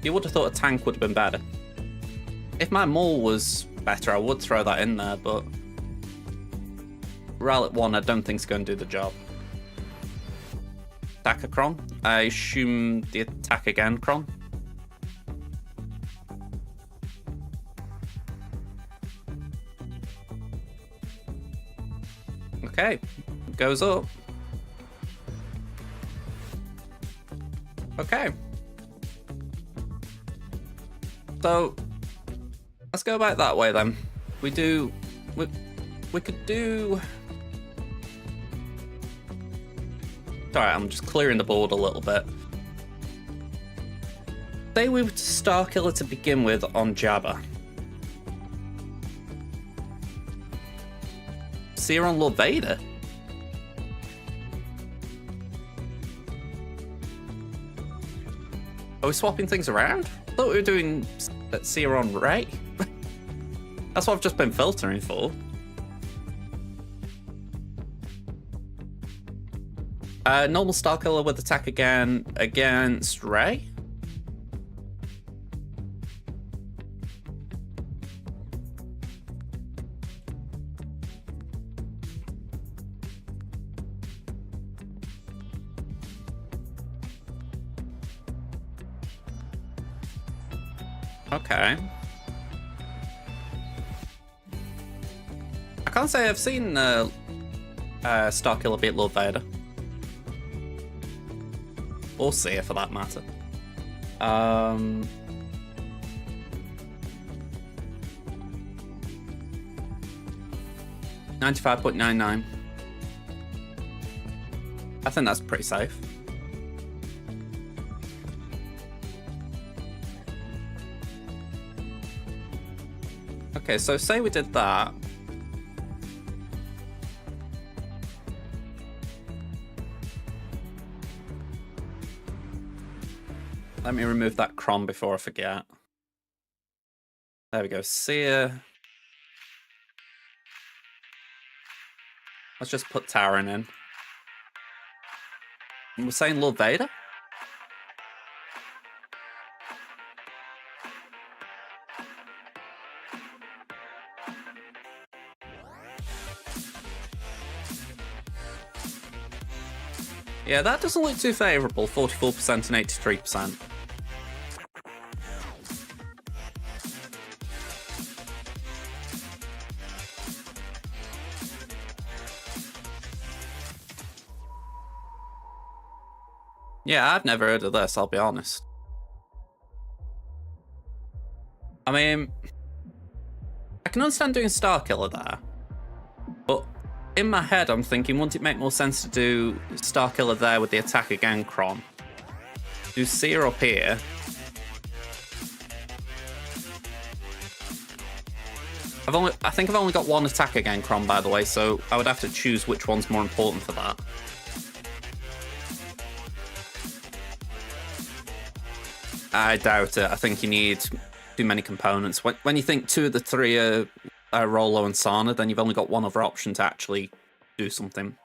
You would have thought a tank would have been better. If my Maul was better, I would throw that in there, but Relic 1 I don't think is going to do the job. Attack a Kron. I assume the attack again, Kron. Okay, goes up. Okay. So let's go back that way then. We could do. Alright, I'm just clearing the board a little bit. Say we were to Star Killer to begin with on Jabba. Seer on Lord Vader. Are we swapping things around? I thought we were doing Seer on Ray. That's what I've just been filtering for. Normal Starkiller with attack again against Ray. Okay. I can't say I've seen Starkiller beat Lord Vader. Or Seer, for that matter. 95.99. I think that's pretty safe. Okay, so say we did that. Let me remove that Crom before I forget. There we go. Seer. Let's just put Taran in. And we're saying Lord Vader? Yeah, that doesn't look too favourable. 44% and 83%. Yeah, I've never heard of this, I'll be honest. I mean, I can understand doing Starkiller there, but in my head I'm thinking, wouldn't it make more sense to do Starkiller there with the attack again Cron? Do Seer up here. I think I've only got one attack again Cron, by the way, so I would have to choose which one's more important for that. I doubt it. I think you need too many components. When you think two of the three are Rolo and Sana, then you've only got one other option to actually do something.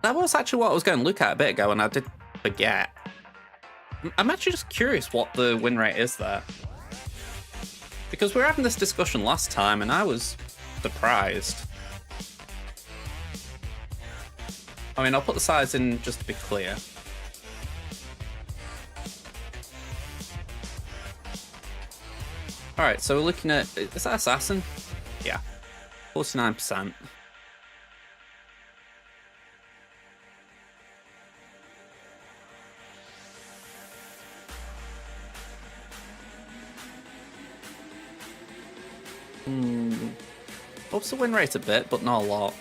That was actually what I was going to look at a bit ago, and I did forget. I'm actually just curious what the win rate is there. Because we were having this discussion last time, and I was surprised. I mean, I'll put the size in just to be clear. Alright, so we're looking at... Is that Assassin? Yeah. 49%. Ups the win rate a bit, but not a lot.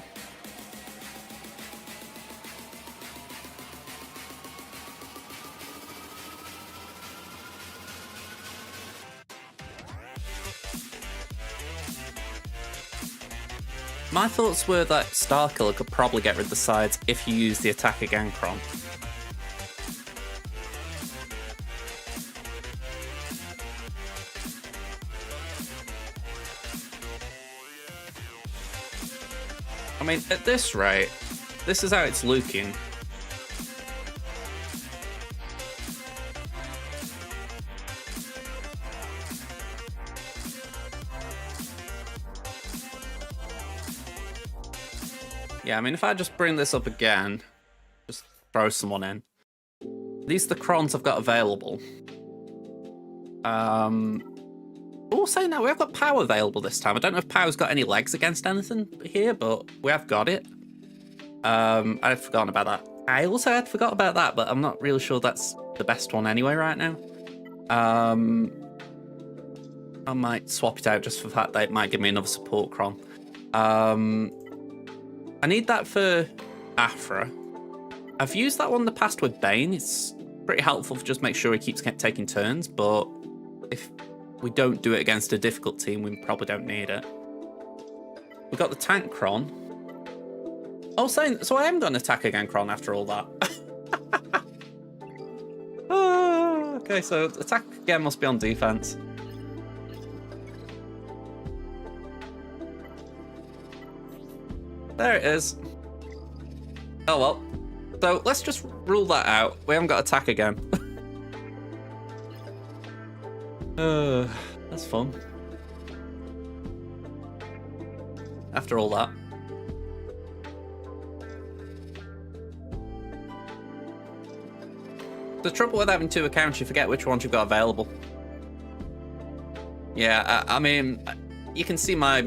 My thoughts were that Starkiller could probably get rid of the sides if you use the attack again Cron. I mean, at this rate, this is how it's looking. Yeah, I mean, if I just bring this up again, just throw someone in. These are the Crons I've got available. Oh, saying that, we have got Power available this time. I don't know if Power's got any legs against anything here, but we have got it. I'd forgotten about that. I also had forgot about that, but I'm not really sure that's the best one anyway right now. I might swap it out just for the fact that it might give me another support Cron. I need that for Aphra. I've used that one in the past with Bane. It's pretty helpful to just make sure he keeps taking turns, but if we don't do it against a difficult team, we probably don't need it. We've got the tank Cron. Oh, so I am going to attack again Cron after all that. Okay, so attack again must be on defense. There it is. Oh well. So let's just rule that out. We haven't got attack again. That's fun. After all that. The trouble with having two accounts, you forget which ones you've got available. Yeah, I mean, you can see my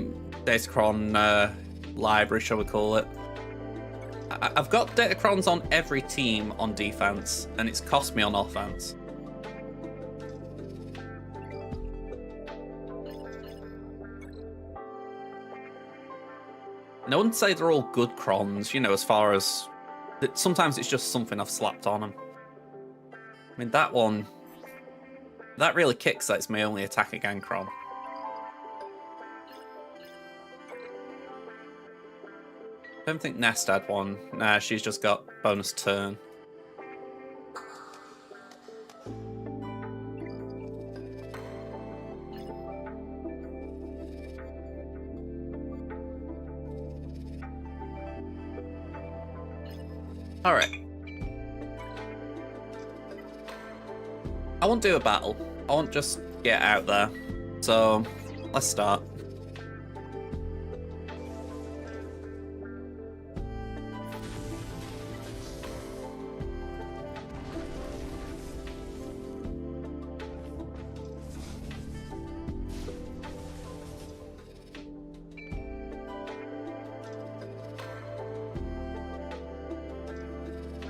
Datacron library, shall we call it. I've got Datacrons on every team on defense, and it's cost me on offense. And I wouldn't say they're all good crons, you know, as far as... Sometimes it's just something I've slapped on them. I mean, that one... That really kicks that it's my only attack again cron. I don't think Nest had one. Nah, she's just got bonus turn. Alright. I won't do a battle. I won't just get out there. So, let's start.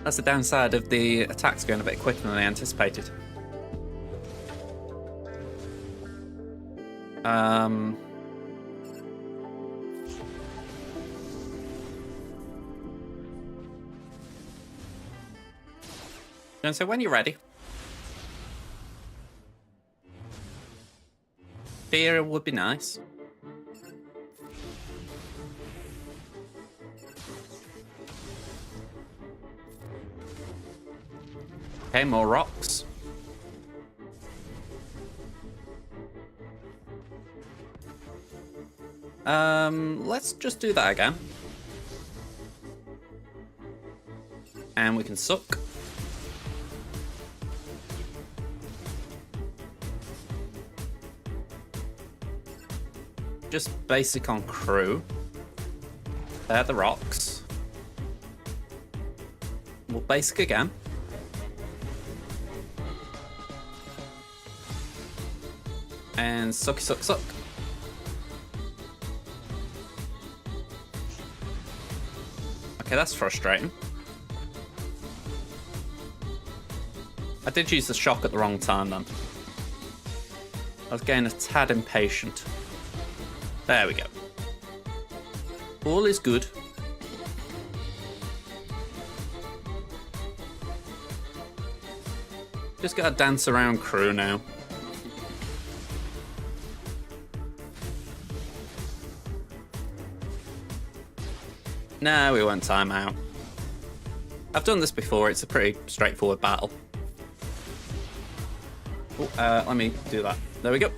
That's the downside of the attacks going a bit quicker than I anticipated. And so when you're ready. Fear would be nice. Okay, more rocks. Let's just do that again. And we can suck. Just basic on crew. They're the rocks. We'll basic again. And sucky suck suck. Okay, that's frustrating. I did use the shock at the wrong time then. I was getting a tad impatient. There we go. All is good. Just gotta dance around crew now. No, we won't time out. I've done this before, it's a pretty straightforward battle. Oh, let me do that. There we go.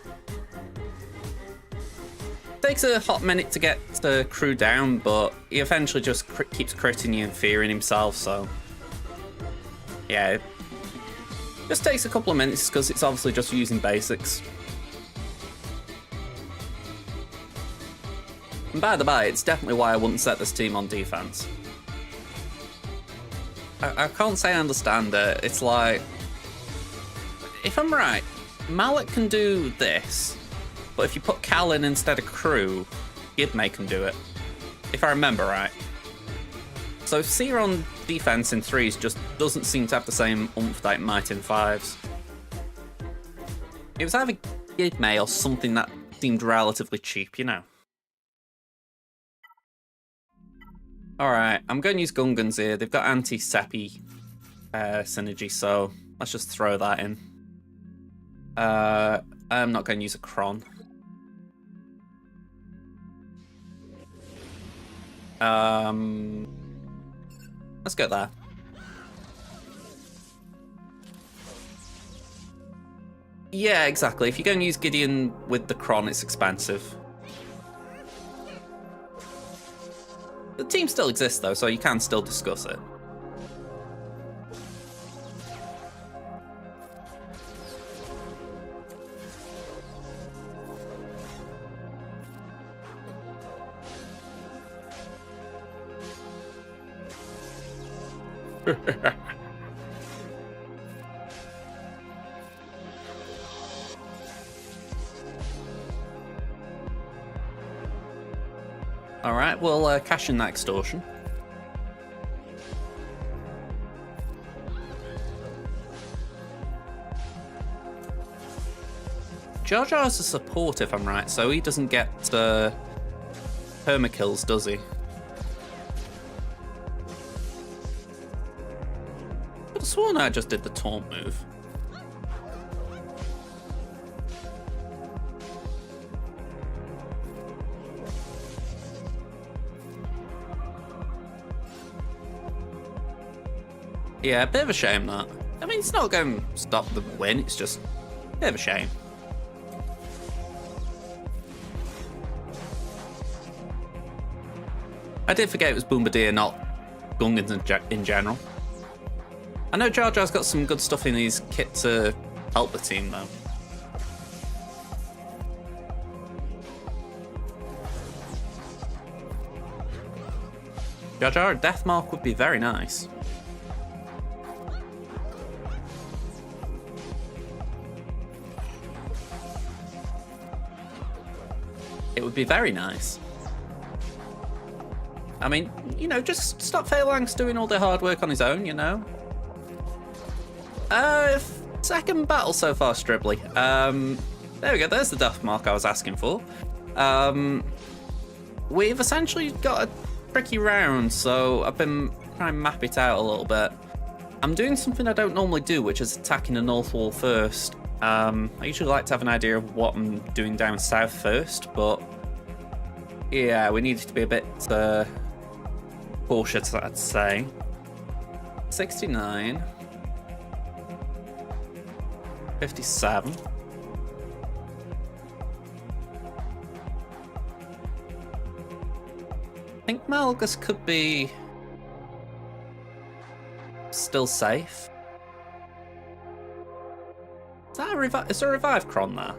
Takes a hot minute to get the crew down, but he eventually just keeps critting you and fearing himself, so... Yeah. It just takes a couple of minutes, because it's obviously just using basics. And by the by, it's definitely why I wouldn't set this team on defense. I can't say I understand it. It's like... If I'm right, Mallet can do this, but if you put Cal in instead of crew, Gidme can do it. If I remember right. So Seer on defense in 3s just doesn't seem to have the same oomph that it might in 5s. It was either Gidme or something that seemed relatively cheap, you know. Alright, I'm going to use Gungans here. They've got anti-Seppi synergy, so let's just throw that in. I'm not going to use a Cron. Let's go there. Yeah, exactly. If you're going to use Gideon with the Kron, it's expensive. The team still exists, though, so you can still discuss it. Alright, we'll cash in that extortion. Jar Jar's a support, if I'm right, so he doesn't get permakills, does he? I could have sworn I just did the taunt move. Yeah, a bit of a shame that. I mean, it's not going to stop the win, it's just a bit of a shame. I did forget it was Bombadil, not Gungans in general. I know Jar Jar's got some good stuff in his kit to help the team, though. Jar Jar, a Deathmark would be very nice. It would be very nice. I mean, you know, just stop Phalanx doing all the hard work on his own, you know? Second battle so far, Stribbly. There we go, there's the Deathmark I was asking for. We've essentially got a tricky round, so I've been trying to map it out a little bit. I'm doing something I don't normally do, which is attacking the North Wall first. I usually like to have an idea of what I'm doing down south first, but yeah, we need to be a bit cautious, I'd say. 69. 57. I think Malgus could be still safe. Is that is there a revive Kron there?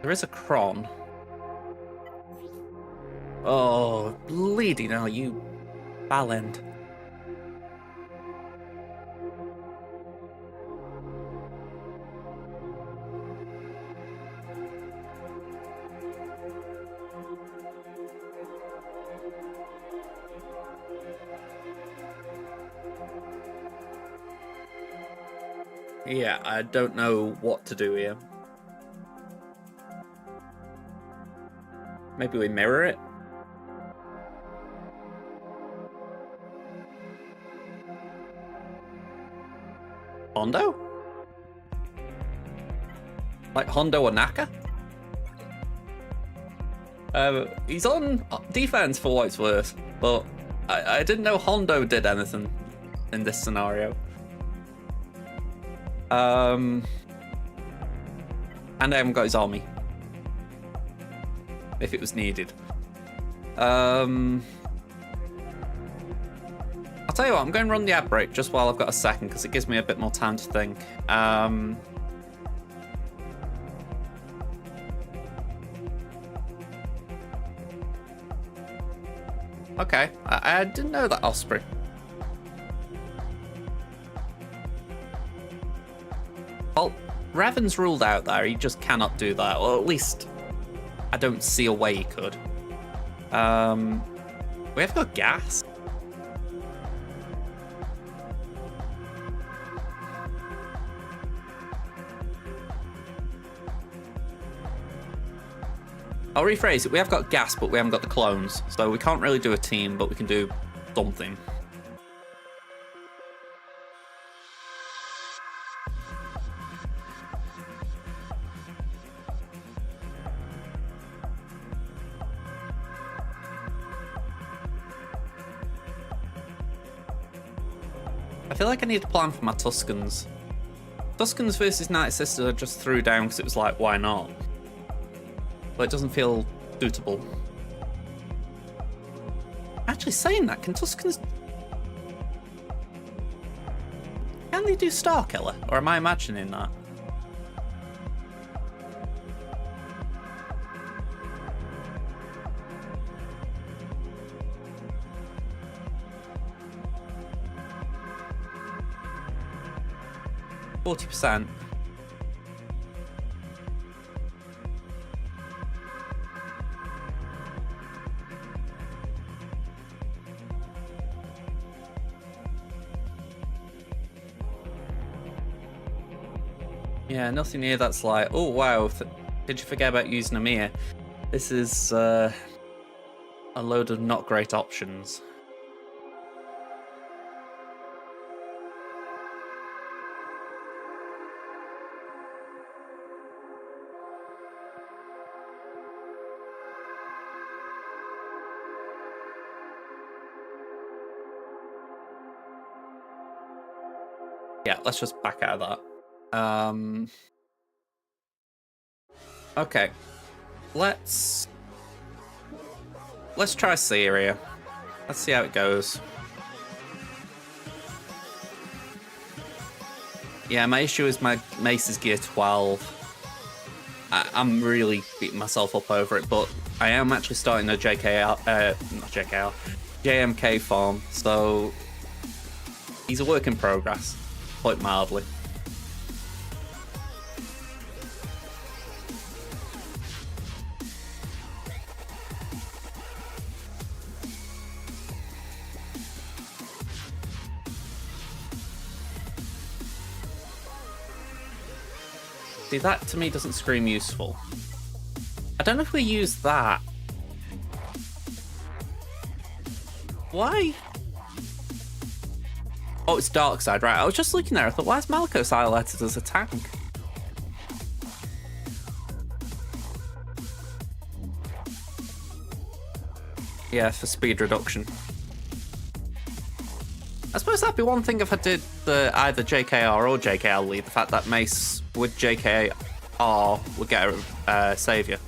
There is a Kron. Oh, bleeding hell, you ballend. Yeah, I don't know what to do here. Maybe we mirror it? Hondo? Like Hondo or Naka? He's on defense for what it's worth, but I didn't know Hondo did anything in this scenario. And I haven't got his army. If it was needed. I'll tell you what, I'm going to run the ad break just while I've got a second, because it gives me a bit more time to think. Okay, I didn't know that Osprey. Well, Revan's ruled out there. He just cannot do that, or at least I don't see a way he could. We have got gas. I'll rephrase it. We have got gas, but we haven't got the clones. So we can't really do a team, but we can do something. I feel like I need a plan for my Tuscans. Duskins versus Night Sister I just threw down because it was like, why not? But it doesn't feel suitable. Actually, saying that, can Duskins... Can they do Starkiller? Or am I imagining that? %. Yeah, nothing here that's like, oh wow, did you forget about using Amir? This is a load of not great options. Yeah, let's just back out of that. Okay. Let's try Syria. Let's see how it goes. Yeah, my issue is my mace is gear 12. I'm really beating myself up over it, but I am actually starting a JMK farm, so he's a work in progress, quite mildly. See, that to me doesn't scream useful. I don't know if we use that. Why? Oh, it's Darkside, right. I was just looking there. I thought, why is Malicos highlighted as a tank? Yeah, for speed reduction. I suppose that'd be one thing if I did the either JKR or JKL lead, the fact that Mace with JKR would get a saviour.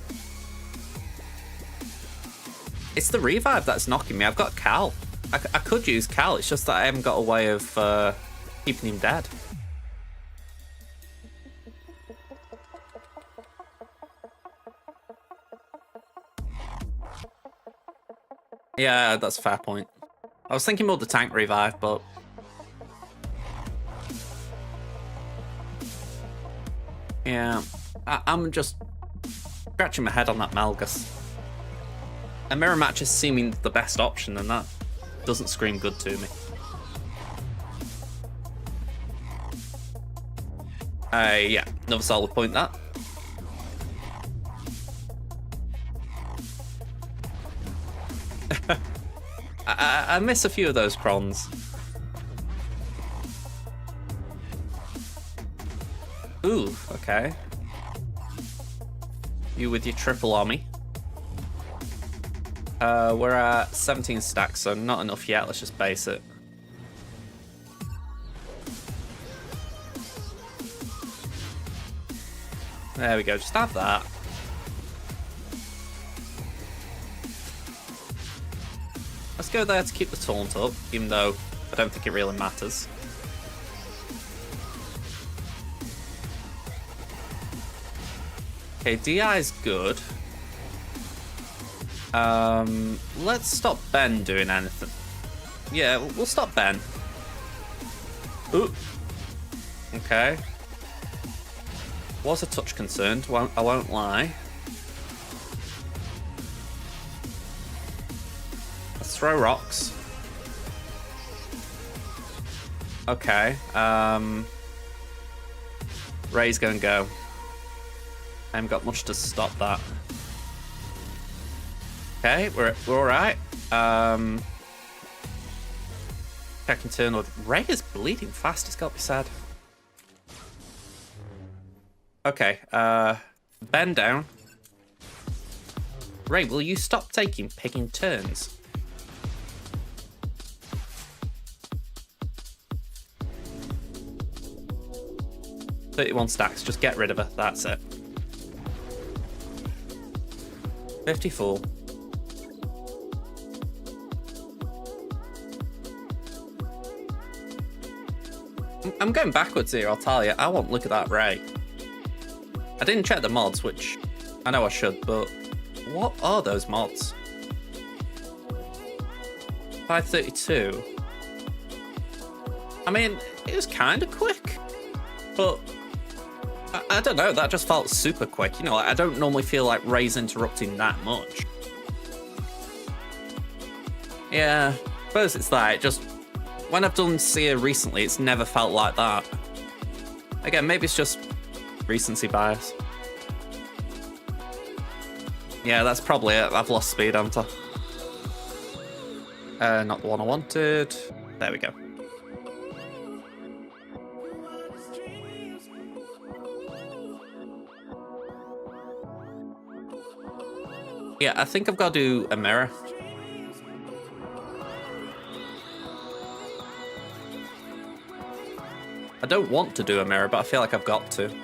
It's the revive that's knocking me. I've got Cal. I could use Cal, it's just that I haven't got a way of keeping him dead. Yeah, that's a fair point. I was thinking more the tank revive, but... yeah, I'm just scratching my head on that Malgus. A mirror match is seeming the best option, and that doesn't scream good to me. Yeah, another solid point, that. I miss a few of those crons. Ooh, okay. You with your triple army. We're at 17 stacks, so not enough yet. Let's just base it. There we go, just have that. Let's go there to keep the taunt up, even though I don't think it really matters. Okay, DI's good. Let's stop Ben doing anything. Yeah, we'll stop Ben. Ooh. Okay. Was a touch concerned, I won't lie. Let's throw rocks. Okay. Ray's gonna go. I haven't got much to stop that. Okay, we're alright. Checking turn order. Ray is bleeding fast, he's got to be sad. Okay, Ben down. Ray, will you stop picking turns? 31 stacks. Just get rid of her. That's it. 54. I'm going backwards here, I'll tell you. I won't look at that rate. I didn't check the mods, which I know I should, but what are those mods? 532. I mean, it was kind of quick, but I don't know, that just felt super quick. You know, I don't normally feel like Ray's interrupting that much. Yeah, I suppose it's that. It just, when I've done Seer recently, it's never felt like that. Again, maybe it's just recency bias. Yeah, that's probably it. I've lost speed, haven't I? Not the one I wanted. There we go. Yeah, I think I've got to do a mirror. I don't want to do a mirror, but I feel like I've got to.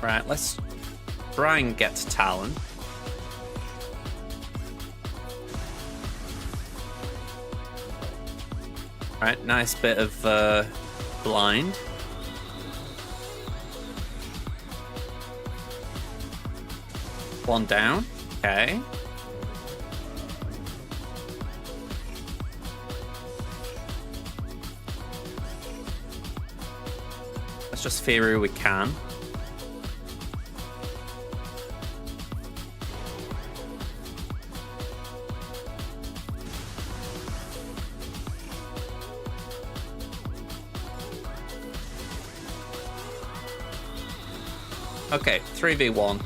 Right, let's try and get to Talon. Right, nice bit of blind. One down, okay. Let's just fear who we can. Okay, 3v1.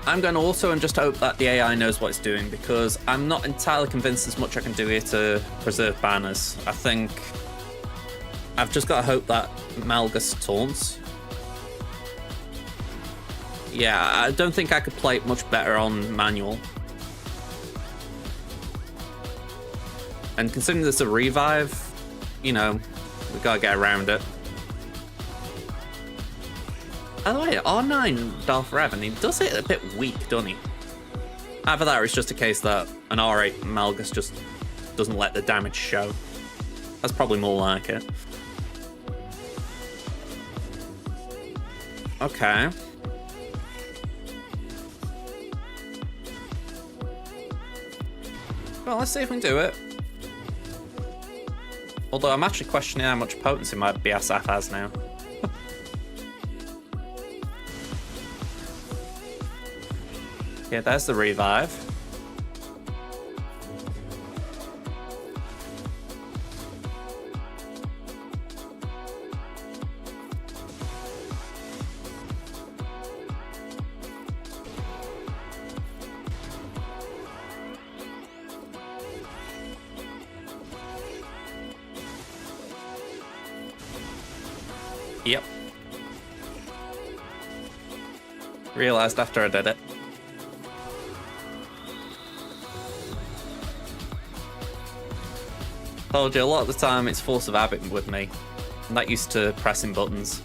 I'm going to also and just hope that the AI knows what it's doing, because I'm not entirely convinced there's much I can do here to preserve banners. I think I've just got to hope that Malgus taunts. Yeah, I don't think I could play it much better on manual. And considering there's a revive, you know, we gotta get around it. By the way, R9 Darth Revan, he does it a bit weak, doesn't he? Either that or it's just a case that an R8 Malgus just doesn't let the damage show. That's probably more like it. Okay. Well, let's see if we can do it. Although I'm actually questioning how much potency my BSF has now. Yeah, there's the revive. Yep. Realized after I did it. Told you, a lot of the time it's force of habit with me. I'm not used to pressing buttons.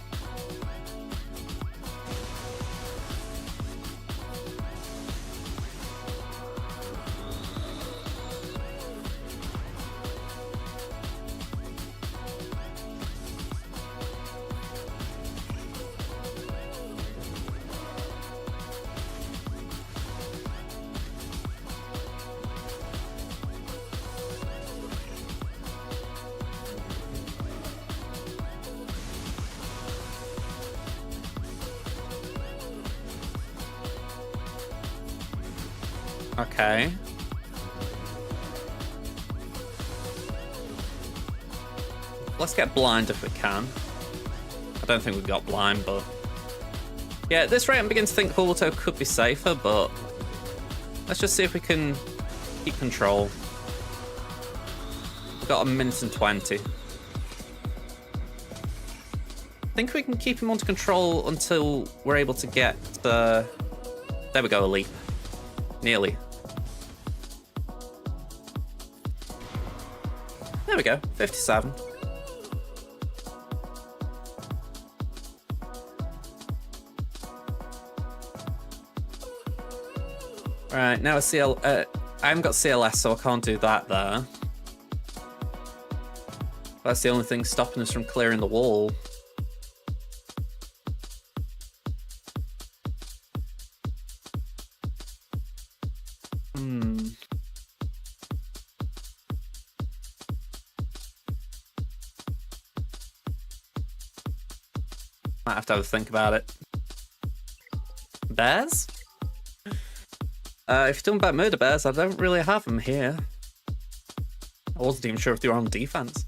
Okay. Let's get blind if we can. I don't think we've got blind, but Yeah, at this rate, I'm beginning to think Hulto could be safer, but let's just see if we can keep control. We've got 1:20. I think we can keep him under control until we're able to get the... There we go, a leap. Nearly. There we go, 57. Right, now I haven't got CLS, so I can't do that there. That's the only thing stopping us from clearing the wall. Might have to have a think about it. Bears? If you're talking about murder bears, I don't really have them here. I wasn't even sure if they were on defense.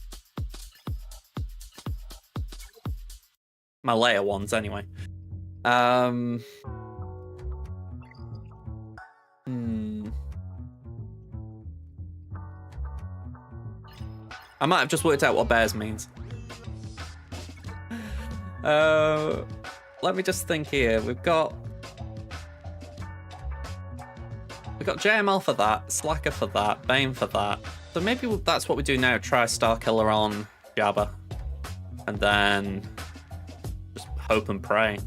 My layer ones, anyway. I might have just worked out what bears means. Let me just think here. We've got JML for that, Slacker for that, Bane for that. So maybe that's what we do now. Try Starkiller on Jabba. And then just hope and pray.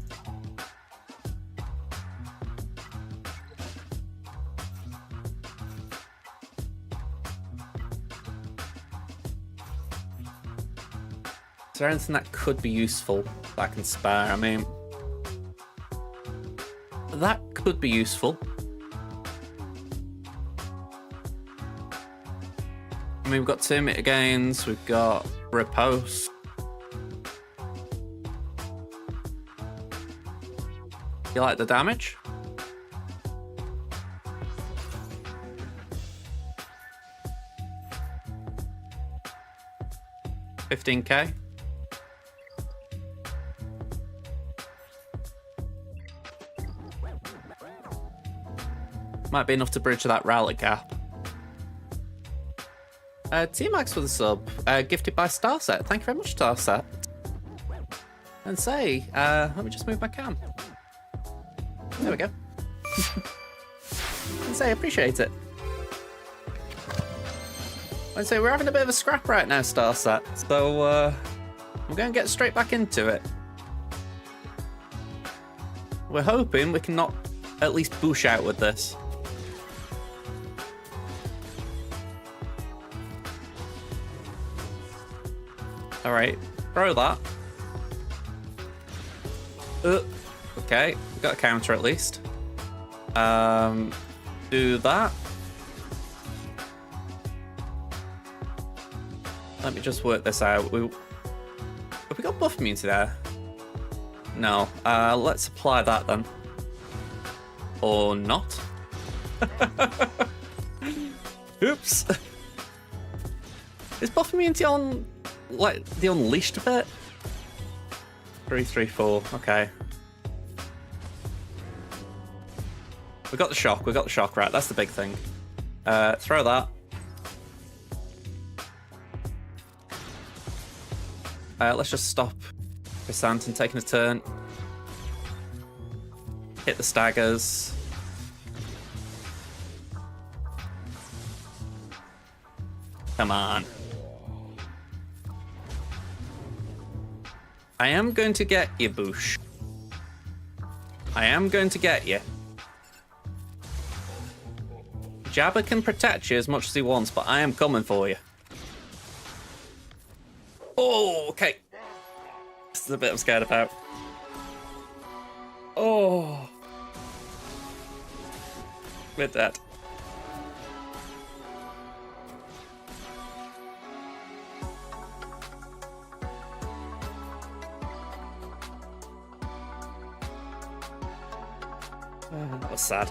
Is there anything that could be useful that I can spare? I mean, that could be useful. I mean, we've got 2 mitigains, we've got Riposte. You like the damage? $15K. Might be enough to bridge that rally gap. T-Max with a sub, gifted by Starset. Thank you very much, Starset. And say, let me just move my cam. There we go. And say, appreciate it. And say, we're having a bit of a scrap right now, Starset. So, I'm going to get straight back into it. We're hoping we can knock at least Boosh out with this. Alright, throw that. Okay, we've got a counter at least. Do that. Let me just work this out. Have we got buff immunity there? No. Let's apply that then. Or not. Oops. Is buff immunity on, like, the unleashed bit? 3, 3, 4. Okay. We got the shock, right? That's the big thing. Throw that. Let's just stop Chrysanthemum taking a turn. Hit the staggers. Come on. I am going to get you, Boosh. I am going to get you. Jabba can protect you as much as he wants, but I am coming for you. Oh, okay. This is a bit I'm scared about. Oh. We're dead. That was sad.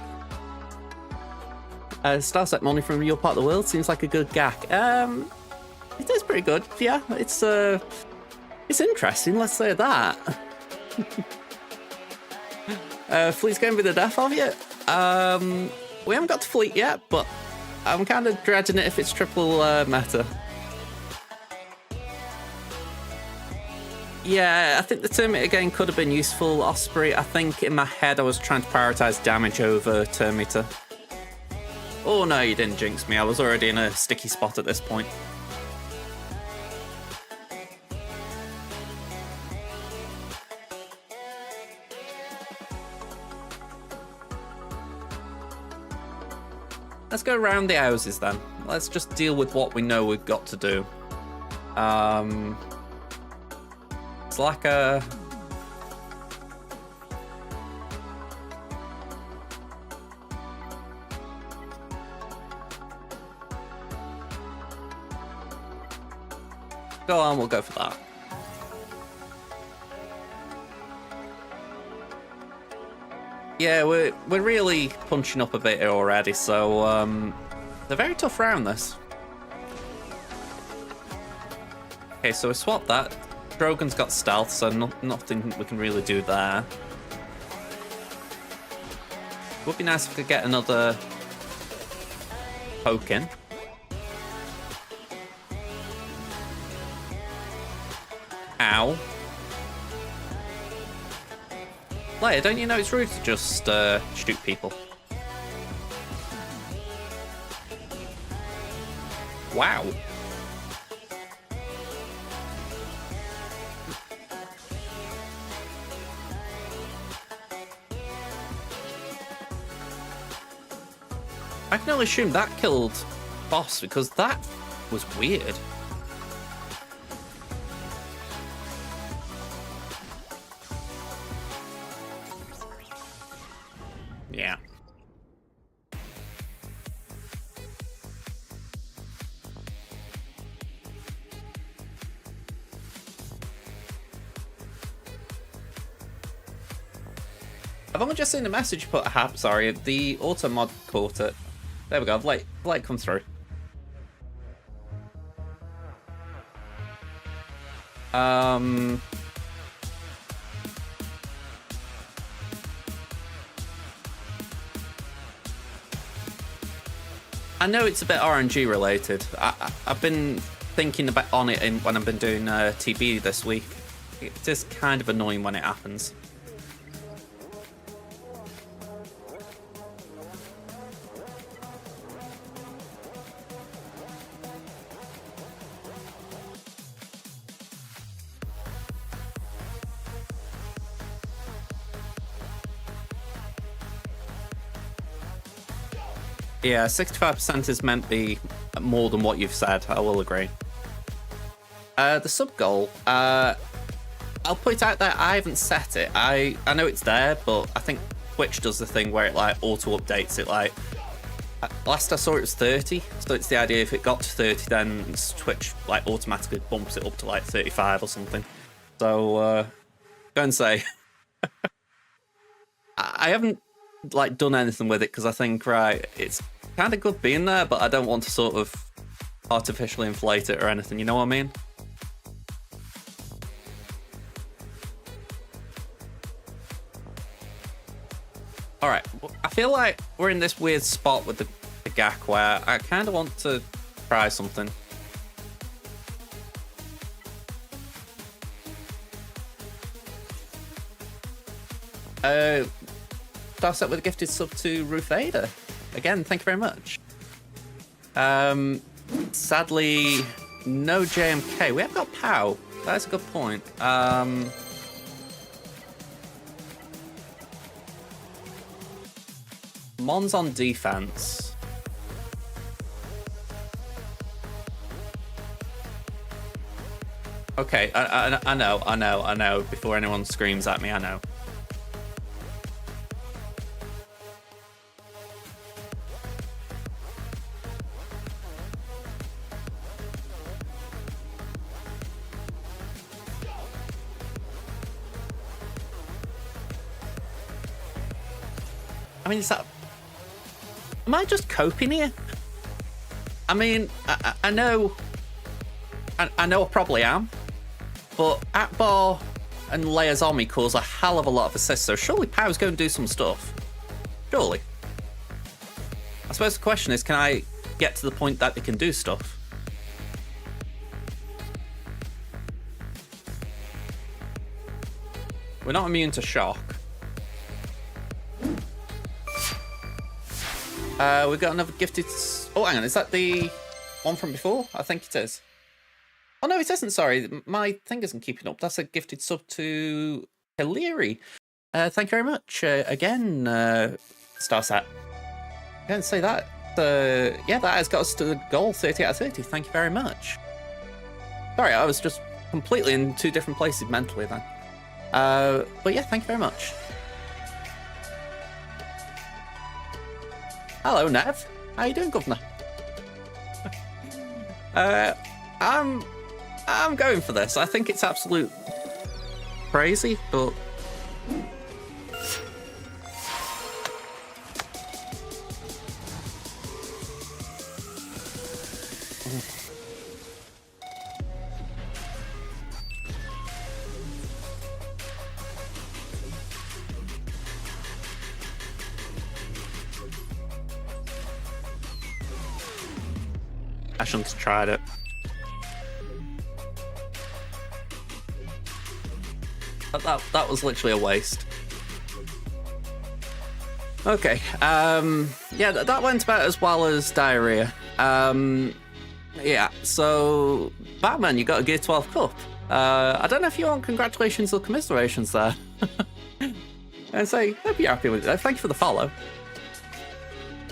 Starset money from your part of the world seems like a good gack. It is pretty good. Yeah, it's interesting. Let's say that. Fleet's going to be the death of you. We haven't got to Fleet yet, but I'm kind of dreading it if it's triple meta. Yeah, I think the turn meter again could have been useful. Osprey, I think in my head I was trying to prioritize damage over turn meter. Oh no, you didn't jinx me. I was already in a sticky spot at this point. Let's go around the houses then. Let's just deal with what we know we've got to do. It's like a... Go on, we'll go for that. Yeah, we're really punching up a bit here already, so it's a very tough round, this. Okay, so we swapped that. Drogon's got stealth, so nothing we can really do there. Would be nice if we could get another poke in. Ow. Leia, don't you know it's rude to just shoot people? Wow. I can only assume that killed Boss because that was weird. Yeah. I've only just seen the message put sorry, the auto mod caught it. There we go, I've let it come through. I know it's a bit RNG related. I've been thinking about on it when I've been doing TB this week. It is kind of annoying when it happens. Yeah, 65% is meant to be more than what you've said. I will agree. The sub goal. I'll put it out there. I haven't set it. I know it's there, but I think Twitch does the thing where it like auto updates it. Like last I saw it was 30, so it's the idea if it got to 30, then Twitch like automatically bumps it up to like 35 or something. So go and say. I haven't like done anything with it because I think it's kind of good being there, but I don't want to sort of artificially inflate it or anything, you know what I mean? Alright, I feel like we're in this weird spot with the GAC where I kind of want to try something. Start set with a gifted sub to Ruth Ada. Again, thank you very much. Sadly, no JMK. We have got POW. That's a good point. Mon's on defense. Okay, I know. Before anyone screams at me, I know. I mean, am I just coping here? I mean, I know I probably am, but Akbar and Leia's army cause a hell of a lot of assists, so surely Pow's going to do some stuff. Surely. I suppose the question is, can I get to the point that they can do stuff? We're not immune to shock. We've got another gifted... Oh, hang on, is that the one from before? I think it is. Oh, no, it isn't, sorry. My thing isn't keeping up. That's a gifted sub to Hilary. Thank you very much. Again, Starsat. I didn't say that. Yeah, that has got us to the goal, 30 out of 30. Thank you very much. Sorry, I was just completely in two different places mentally then. But yeah, thank you very much. Hello, Nev. How you doing, Governor? I'm going for this. I think it's absolute crazy, but I shouldn't have tried it. That was literally a waste. Okay, yeah, that went about as well as diarrhea. Yeah, so Batman, you got a Gear 12 Cup. I don't know if you want congratulations or commiserations there. And say, hope you're happy with it. Thank you for the follow.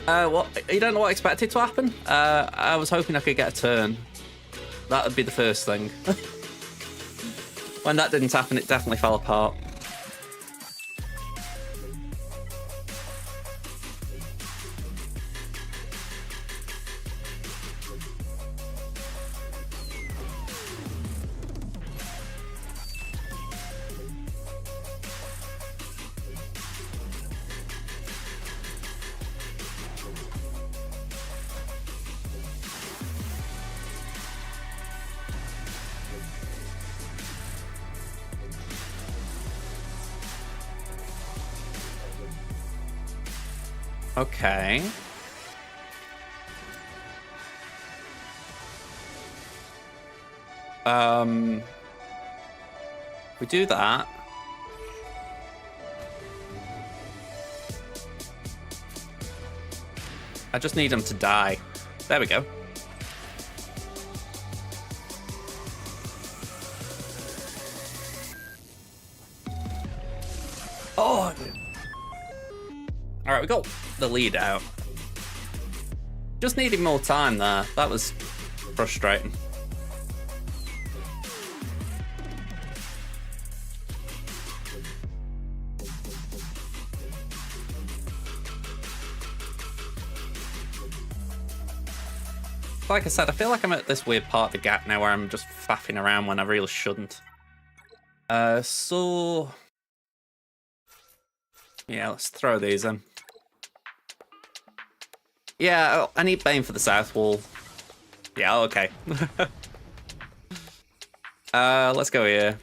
What, you don't know what I expected to happen? I was hoping I could get a turn. That would be the first thing. When that didn't happen, it definitely fell apart. Okay. We do that. I just need him to die. There we go. Oh! Alright, we got the lead out. Just needed more time there. That was frustrating. Like I said, I feel like I'm at this weird part of the gap now where I'm just faffing around when I really shouldn't. So... yeah, let's throw these in. Yeah, I need Bane for the south wall. Yeah, okay. Let's go here.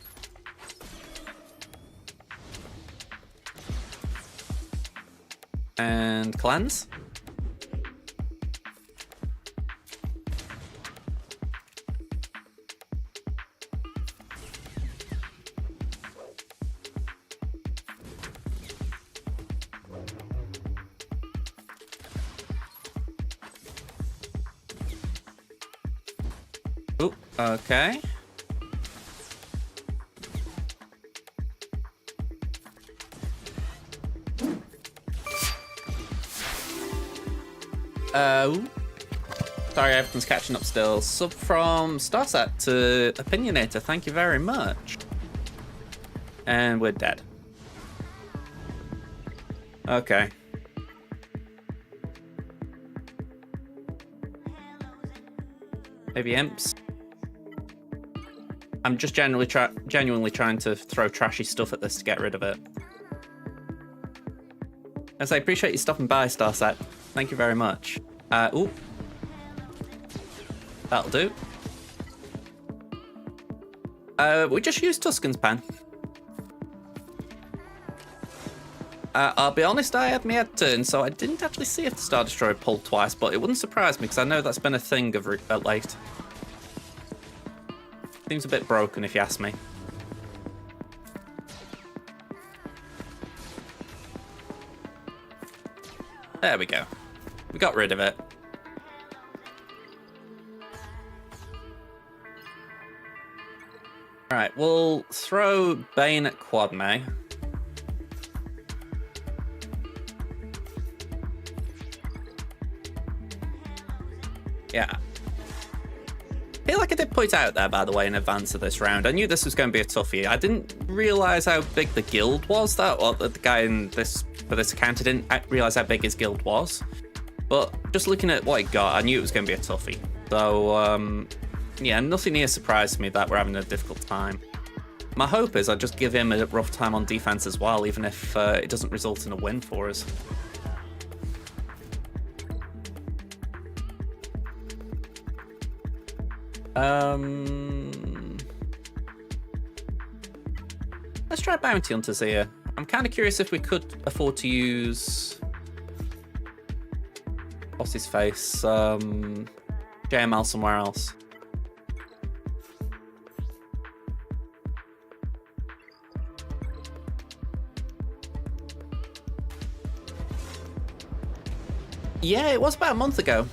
And cleanse. Oh, okay. Sorry, everything's catching up still. Sub from Starset to Opinionator, thank you very much. And we're dead. Okay. Maybe imps. I'm just genuinely trying to throw trashy stuff at this to get rid of it. As I appreciate you stopping by, Starset. Thank you very much. Ooh. That'll do. We just used Tuscan's pen. I'll be honest, I had my head turned, so I didn't actually see if the Star Destroyer pulled twice, but it wouldn't surprise me because I know that's been a thing of late. Seems a bit broken, if you ask me. There we go. We got rid of it. Alright, we'll throw Bane at Quadme. Yeah. I feel like I did point out there, by the way, in advance of this round. I knew this was going to be a toughie. I didn't realise how big the guild was. The guy in this for this account, I didn't realise how big his guild was. But just looking at what he got, I knew it was going to be a toughie. So, yeah, nothing here surprised me that we're having a difficult time. My hope is I just give him a rough time on defense as well, even if it doesn't result in a win for us. Let's try Bounty Hunters here. I'm kind of curious if we could afford to use... What's his face? JML somewhere else. Yeah, it was about a month ago.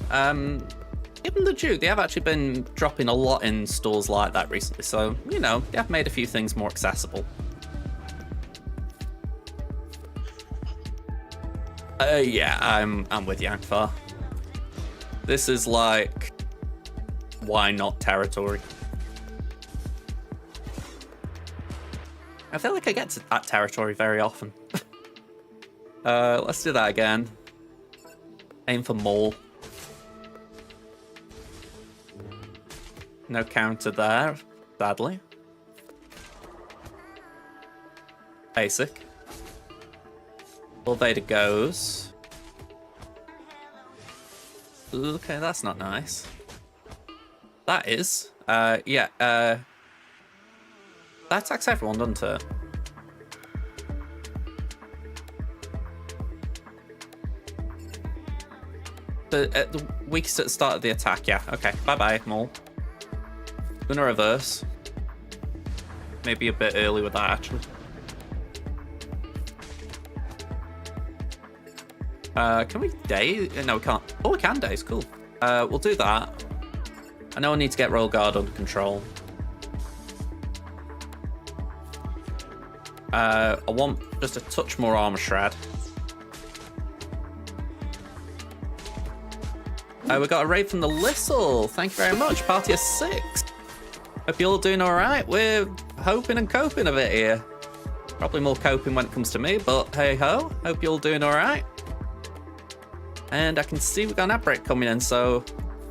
Given the Duke, they have actually been dropping a lot in stores like that recently, so, you know, they have made a few things more accessible. Yeah, I'm with Yankfar. This is like, why not territory? I feel like I get to that territory very often. Let's do that again. Aim for Maul. No counter there, sadly. Basic. Full Vader goes. Okay, that's not nice. That is. Yeah, that attacks everyone, doesn't it? The weakest at the start of the attack, yeah. Okay, bye-bye, Maul. Gonna reverse. Maybe a bit early with that, actually. Can we daze? No, we can't. Oh, we can daze, cool. We'll do that. I know I need to get Royal Guard under control. I want just a touch more Armor Shred. We got a raid from the Lissel. Thank you very much. Party of 6. Hope you're all doing all right. We're hoping and coping a bit here. Probably more coping when it comes to me, but hey ho. Hope you're all doing all right. And I can see we've got an outbreak coming in, so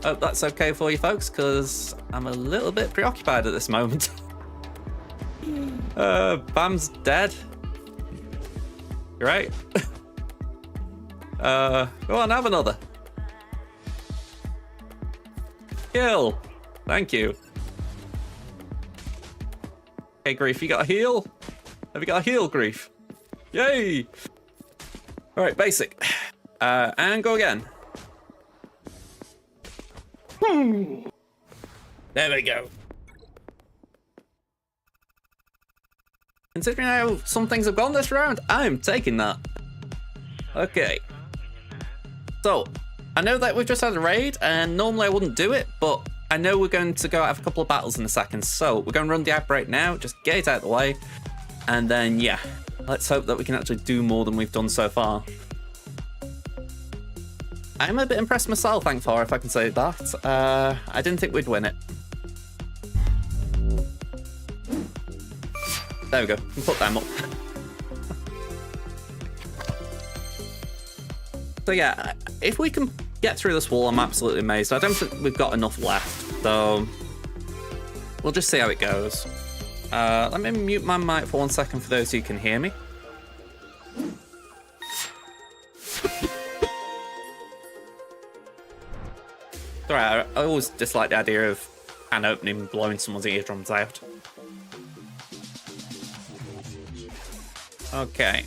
hope that's okay for you folks, because I'm a little bit preoccupied at this moment. Bam's dead. Great. Go on, have another. Kill. Thank you. Okay, Grief, you got a heal? Have you got a heal, Grief? Yay! Alright, basic. And go again. There we go. Considering how some things have gone this round, I'm taking that. Okay. So, I know that we've just had a raid, and normally I wouldn't do it, but I know we're going to go have a couple of battles in a second, so we're going to run the outbreak now, just get it out of the way, and then, yeah, let's hope that we can actually do more than we've done so far. I'm a bit impressed myself, Yankfar, if I can say that. I didn't think we'd win it. There we go, we can put them up. So yeah, if we can get through this wall, I'm absolutely amazed. I don't think we've got enough left, so we'll just see how it goes. Let me mute my mic for 1 second for those who can hear me. Sorry, I always dislike the idea of an opening and blowing someone's eardrums out. Okay.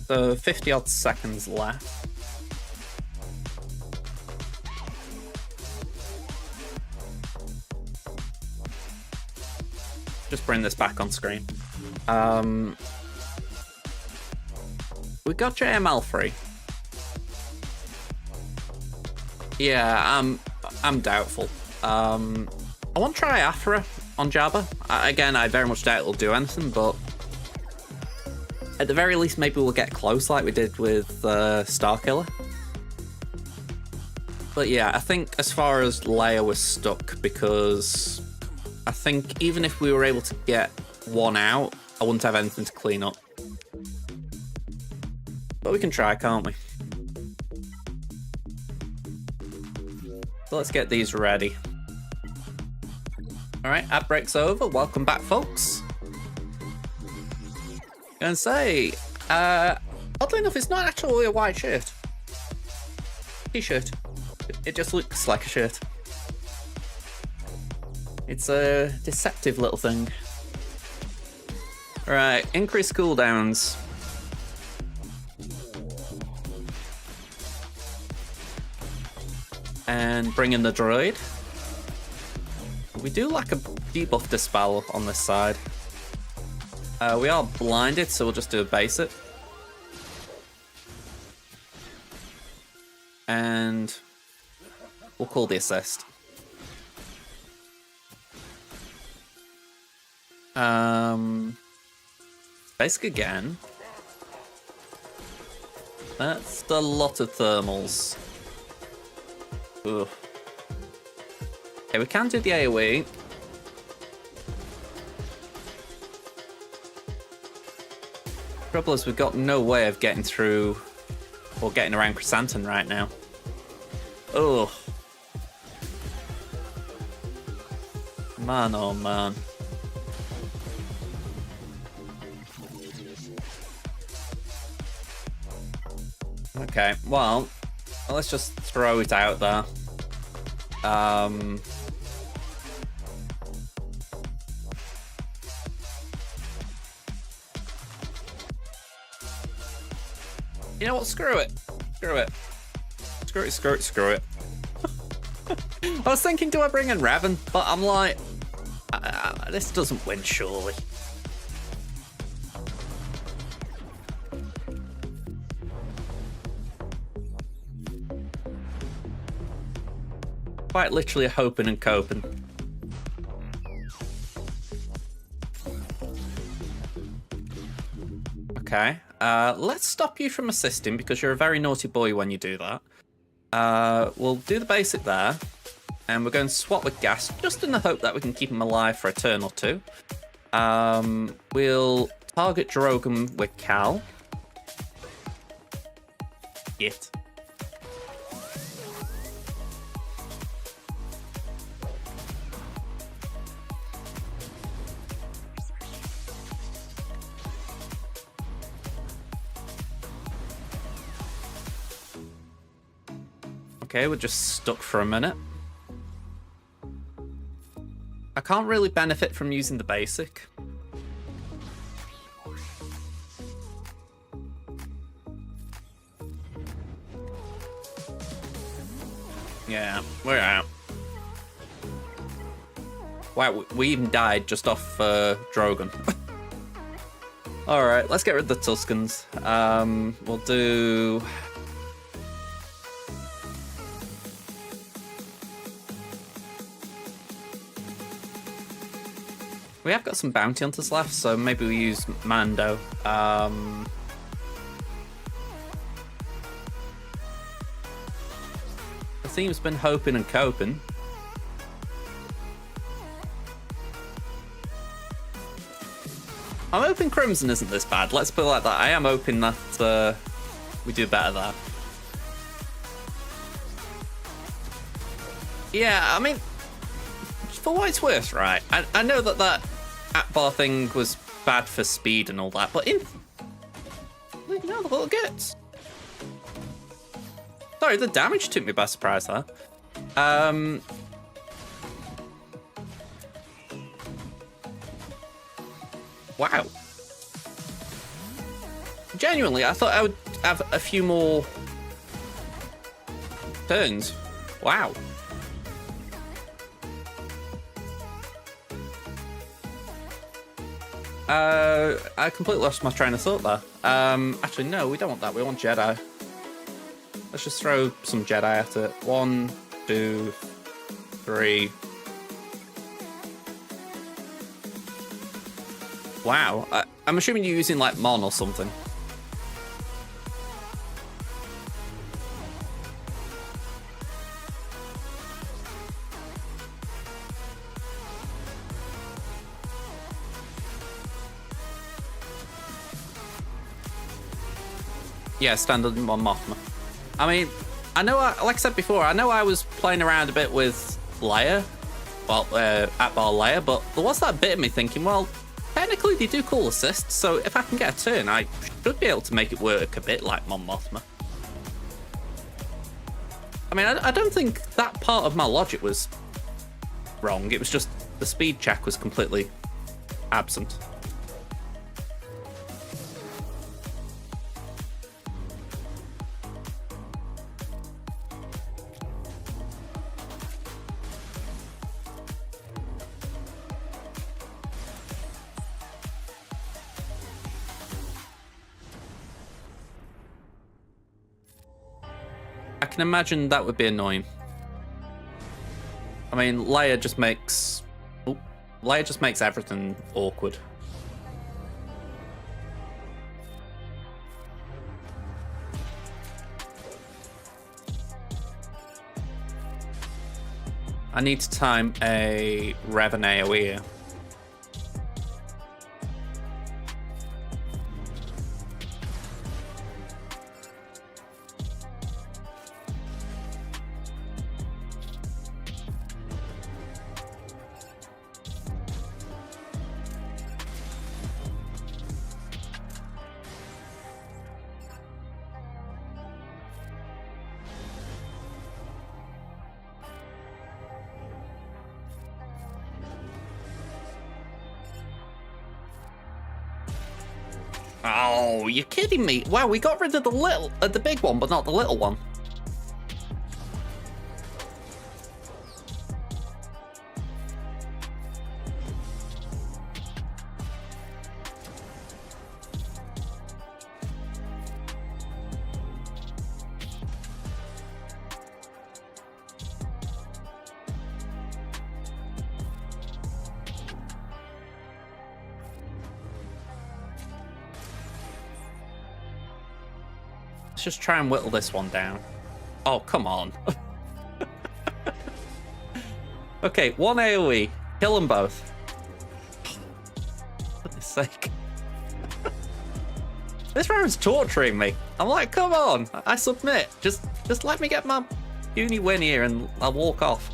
So 50 odd seconds left. Just bring this back on screen. We got JML free. Yeah, I'm doubtful. I want to try Aphra on Jabba. Again, I very much doubt it'll do anything, but at the very least, maybe we'll get close like we did with Starkiller. But yeah, I think as far as Leia was stuck, because I think even if we were able to get one out, I wouldn't have anything to clean up. But we can try, can't we? So let's get these ready. Alright, ad break's over. Welcome back, folks. Gonna say, oddly enough, it's not actually a white shirt. T-shirt. It just looks like a shirt. It's a deceptive little thing. Alright, increase cooldowns. And bring in the droid. We do lack a debuff dispel on this side. We are blinded, so we'll just do a basic. And we'll call the assist. Basic again. That's a lot of thermals. Ugh. Okay, we can do the AoE. Trouble is, we've got no way of getting through or getting around Chrysanthemum right now. Oh. Man, oh man. Okay, well, let's just throw it out there. You know what? Screw it. Screw it. Screw it, screw it, screw it. I was thinking, do I bring in Revan? But I'm like, this doesn't win, surely. Quite literally hoping and coping. Okay, let's stop you from assisting because you're a very naughty boy when you do that. We'll do the basic there, and we're going to swap with Gas just in the hope that we can keep him alive for a turn or two. We'll target Drogon with Cal. It. Okay, we're just stuck for a minute. I can't really benefit from using the basic. Yeah, we're out. Wow, we even died just off Drogon. Alright, let's get rid of the Tuskens. We'll do... We have got some bounty hunters left, so maybe we use Mando. The team's been hoping and coping. I'm hoping Crimson isn't this bad. Let's put it like that. I am hoping that we do better there. Yeah, I mean, for what it's worth, right? I know that Atbar thing was bad for speed and all that, but in... Look at all the little gets. Sorry, the damage took me by surprise there. Wow. Genuinely, I thought I would have a few more turns. Wow. I completely lost my train of thought there. Actually, no, we don't want that. We want Jedi. Let's just throw some Jedi at it. 1, 2, 3. Wow. I'm assuming you're using, like, Mon or something. Yeah, standard Mon Mothma. I mean, I know, like I said before, I know I was playing around a bit with Leia, well, at-bar Leia, but there was that bit of me thinking, well, technically they do cool assists, so if I can get a turn, I should be able to make it work a bit like Mon Mothma. I mean, I don't think that part of my logic was wrong, it was just the speed check was completely absent. I can imagine that would be annoying. I mean, Leia just makes everything awkward. I need to time a Revan AoE here. Oh, you're kidding me. Wow, we got rid of the big one, but not the little one. Let's just try and whittle this one down. Oh, come on. Okay, 1 AoE. Kill them both. For goodness sake. This round's torturing me. I'm like, come on. I submit. Just let me get my uni win here and I'll walk off.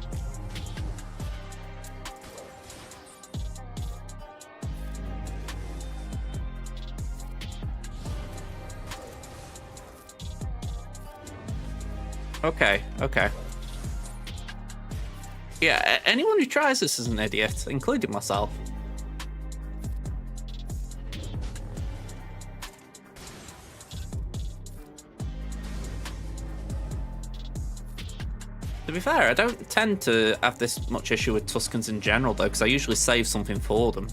Okay. Yeah, anyone who tries this is an idiot, including myself. To be fair, I don't tend to have this much issue with Tuskens in general, though, because I usually save something for them.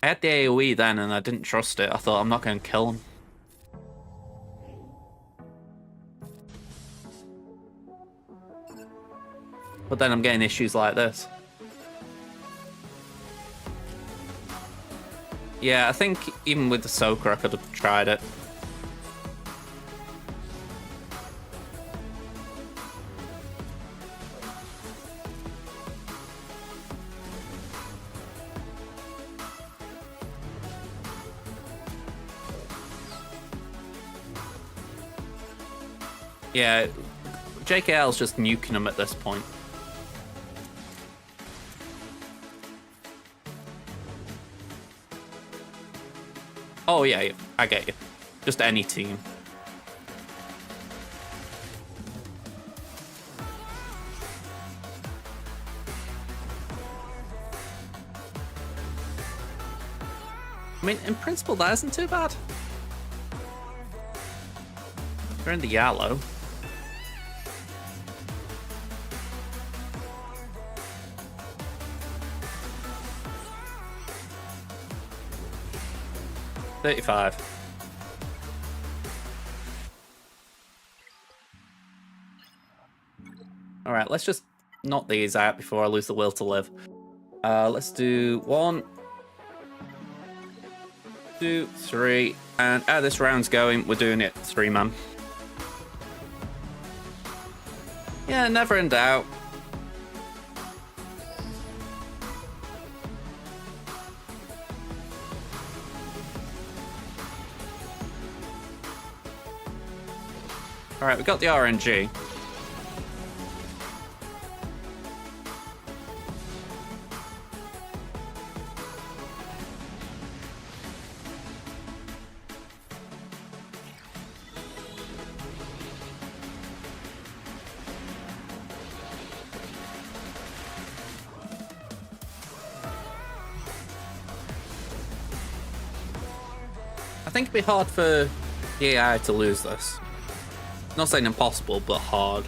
I had the AoE then and I didn't trust it. I thought, I'm not going to kill him. But then I'm getting issues like this. Yeah, I think even with the Soaker I could have tried it. Yeah, JKL's just nuking them at this point. Oh yeah, I get you. Just any team. I mean, in principle, that isn't too bad. They're in the yellow. $35. All right, let's just knock these out before I lose the will to live. Let's do 1, 2, 3, and as this round's going, we're doing it 3-man. Yeah, never in doubt. All right, we got the RNG. I think it'd be hard for the AI to lose this. Not saying impossible, but hard.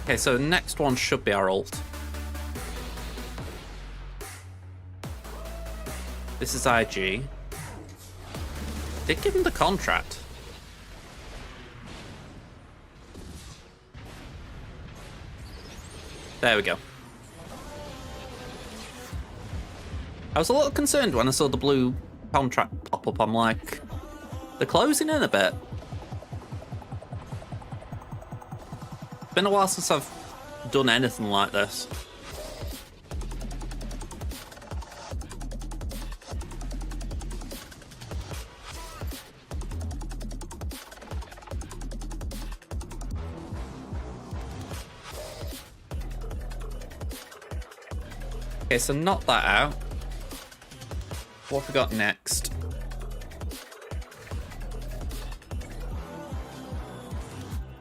Okay, so the next one should be our ult. This is IG. Did give him the contract. There we go. I was a little concerned when I saw the blue contract pop up. I'm like, they're closing in a bit. Been a while since I've done anything like this. Okay, so knock that out. What have we got next?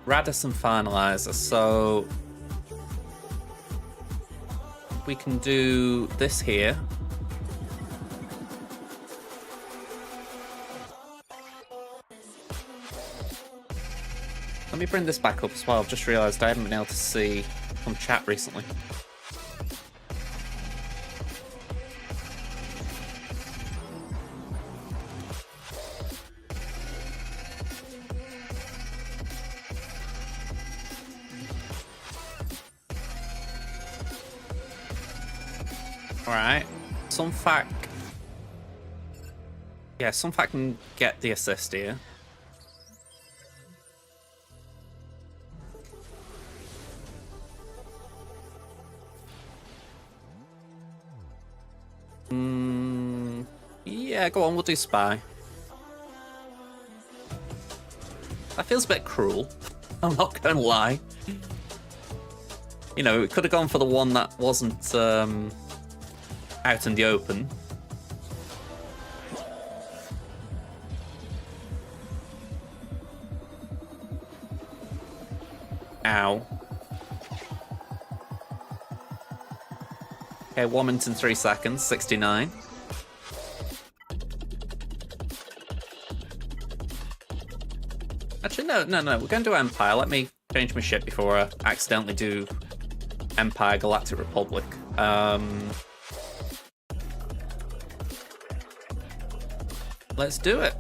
Radisson Finalizer. So we can do this here. Let me bring this back up as well. I've just realised I haven't been able to see from chat recently. Alright, Sunfac. Yeah, Sunfac can get the assist here. Yeah, go on, we'll do Spy. That feels a bit cruel. I'm not gonna lie. You know, we could have gone for the one that wasn't out in the open. Ow. Okay, 1 minute and 3 seconds, 69. Actually, no, we're going to do Empire. Let me change my shit before I accidentally do Empire Galactic Republic. Let's do it.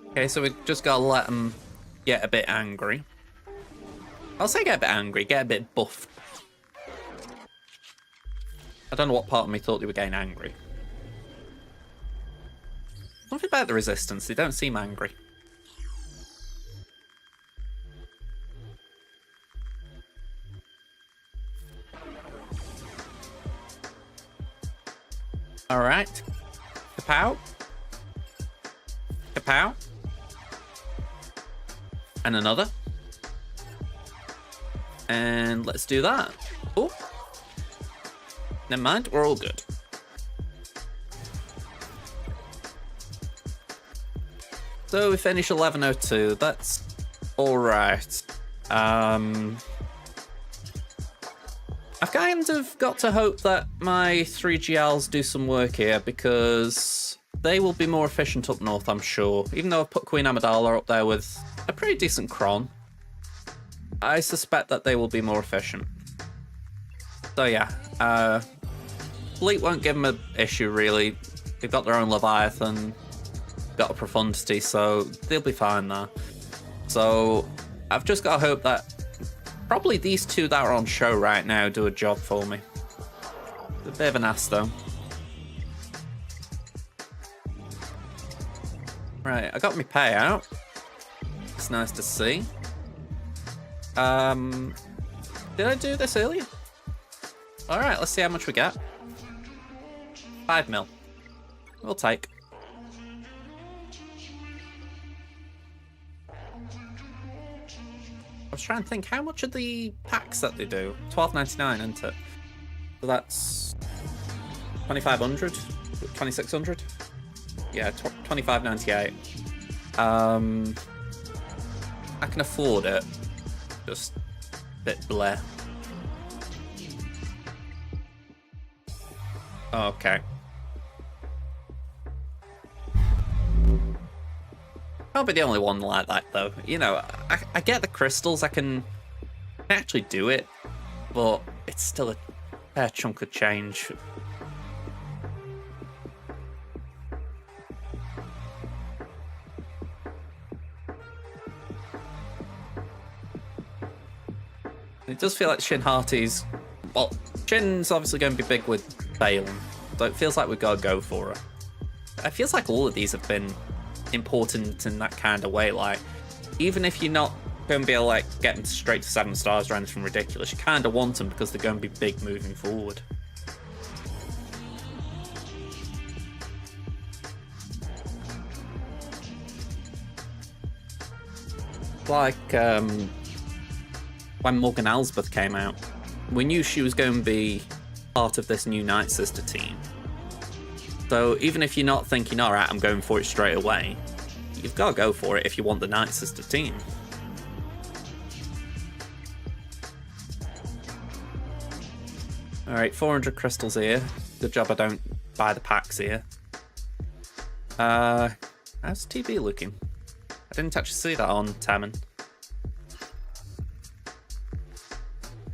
Okay, so we just gotta let them get a bit angry. I'll say get a bit angry, get a bit buffed. I don't know what part of me thought they were getting angry. Something about the Resistance, they don't seem angry. All right. Kapow. Kapow. And another. And let's do that. Oh. Never mind, we're all good. So we finish 11:02. That's all right. I've kind of got to hope that my 3GLs do some work here because they will be more efficient up north, I'm sure. Even though I've put Queen Amidala up there with a pretty decent cron, I suspect that they will be more efficient. So yeah, Fleet won't give them an issue really. They've got their own Leviathan, got a Profundity, so they'll be fine there. So I've just got to hope that probably these two that are on show right now do a job for me. A bit of an ass though. Right, I got my payout. It's nice to see. Did I do this earlier? Alright, let's see how much we get. 5 mil. We'll take. I was trying to think, how much are the packs that they do? $12.99, isn't it? So that's 2,500, 2,600. Yeah, 25.98. I can afford it. Just a bit bleh. Okay. I'll be the only one like that, though. You know, I get the crystals. I can actually do it, but it's still a fair chunk of change. It does feel like Shin Harty's... Well, Shin's obviously going to be big with Bale, so it feels like we've got to go for it. It feels like all of these have been important in that kind of way. Like, even if you're not going to be able to like get them straight to 7 stars or anything ridiculous, you kind of want them because they're going to be big moving forward. Like when Morgan Elsbeth came out, we knew she was going to be part of this new Night Sister team. So even if you're not thinking, alright, I'm going for it straight away, you've got to go for it if you want the Night Sister team. Alright, 400 crystals here. Good job I don't buy the packs here. How's TB looking? I didn't actually see that on Tammin.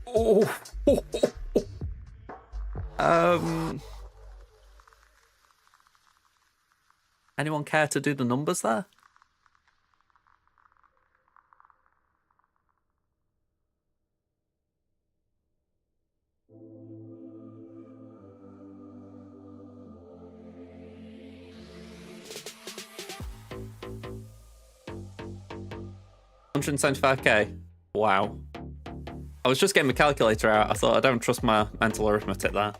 Oh. Anyone care to do the numbers there? $175k. Wow. I was just getting my calculator out. I thought, I don't trust my mental arithmetic there.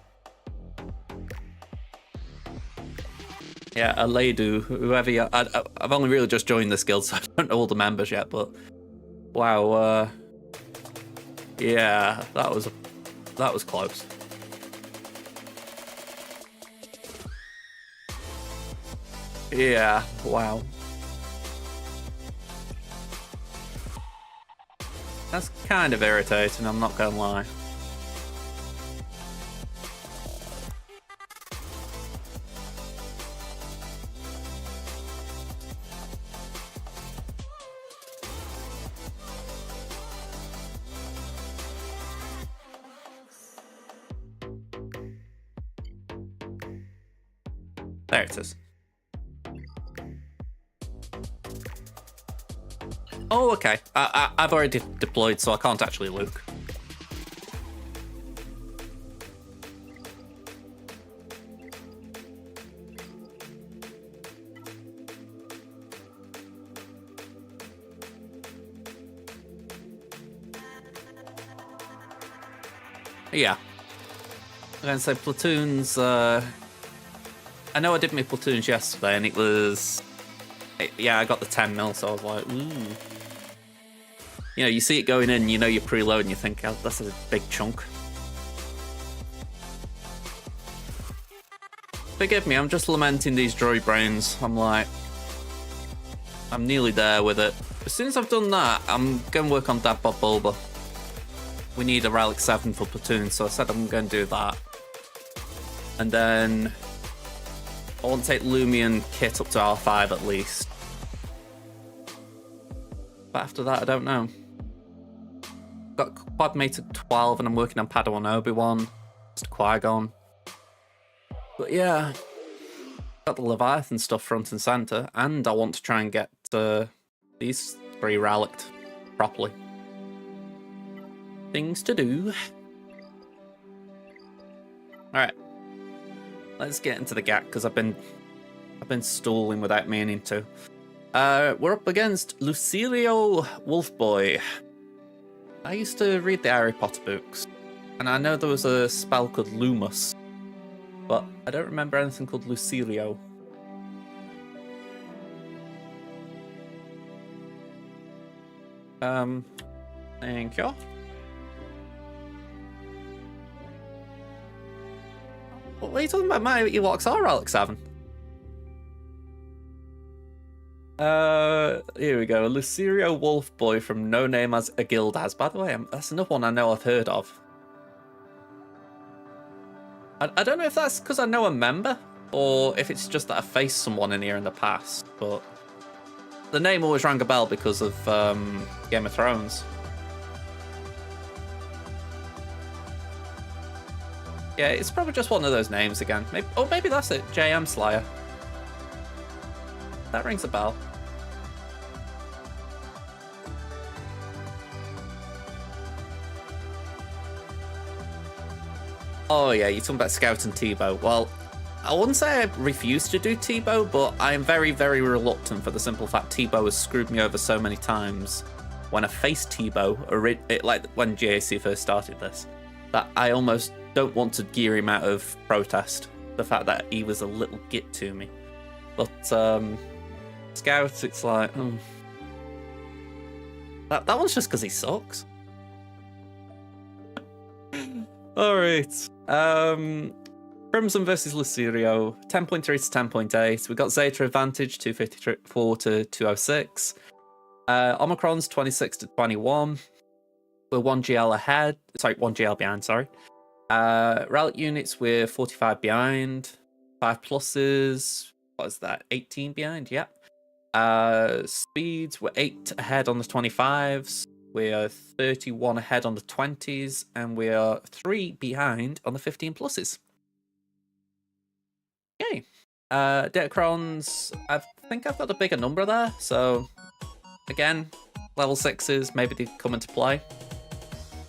Yeah, Aledu, whoever you... I've only really just joined this guild, so I don't know all the members yet, but... Wow, yeah, that was close. Yeah, wow. That's kind of irritating, I'm not gonna lie. There it is. Oh, okay. I've already deployed, so I can't actually Luke. Yeah. I'm going to say platoons, I know I did my platoons yesterday, and it was... yeah, I got the 10 mil, so I was like, ooh. You know, you see it going in, you know you're preloading, you think, oh, that's a big chunk. Forgive me, I'm just lamenting these droid brains. I'm like... I'm nearly there with it. As soon as I've done that, I'm going to work on Dad Bob Bulba. We need a Relic 7 for platoon, so I said I'm going to do that. And then... I want to take Lumion kit up to R5 at least. But after that, I don't know. Got Quad Mate at 12 and I'm working on Padawan Obi-Wan. Just Qui-Gon. But yeah. Got the Leviathan stuff front and centre. And I want to try and get these 3 relicked properly. Things to do. Alright. Let's get into the gap because I've been stalling without meaning to. We're up against Lucirio Wolfboy. I used to read the Harry Potter books, and I know there was a spell called Lumus, but I don't remember anything called Lucirio. Thank you. What are you talking about? My Ewoks are Relic 7. Here we go. Lucirio Wolfboy from No Name as a Guild As. By the way, that's another one I know I've heard of. I don't know if that's because I know a member, or if it's just that I faced someone in here in the past, but the name always rang a bell because of Game of Thrones. Yeah, it's probably just one of those names again. Maybe that's it. JM Slayer. That rings a bell. Oh yeah, you're talking about Scout and Tebow. Well, I wouldn't say I refuse to do Tebow, but I am very, very reluctant for the simple fact Tebow has screwed me over so many times when I faced Tebow, like when JAC first started this, that I almost don't want to gear him out of protest. The fact that he was a little git to me. But Scout, it's like, that one's just because he sucks. Alright. Crimson versus Lucirio, 10.3 to 10.8. We got Zeta advantage, 254 to 206. Omicron's 26 to 21. We're 1 GL ahead. Sorry, 1 GL behind, sorry. Relic units, we're 45 behind. 5 pluses. What is that? 18 behind, yeah. Speeds, we're 8 ahead on the 25s. We are 31 ahead on the 20s. And we are 3 behind on the 15 pluses. Yay. Datacrons, I think I've got a bigger number there. So, again, level 6s, maybe they come into play.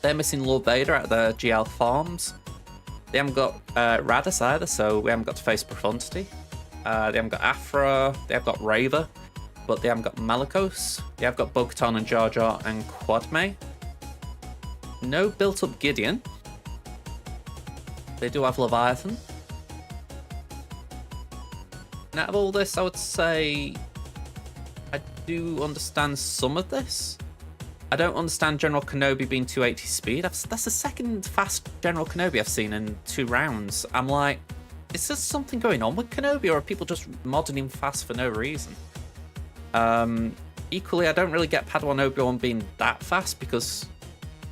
They're missing Lord Vader at their GL farms. They haven't got Radis either, so we haven't got to face Profundity. They haven't got Afra, they have got Raver, but they haven't got Malicos. They have got Bo-Katan and Jar Jar and Quadme. No built-up Gideon. They do have Leviathan. And out of all this, I would say I do understand some of this. I don't understand General Kenobi being 280 speed. That's the second fast General Kenobi I've seen in 2 rounds. I'm like, is there something going on with Kenobi, or are people just modding him fast for no reason? Equally, I don't really get Padawan Obi-Wan being that fast, because,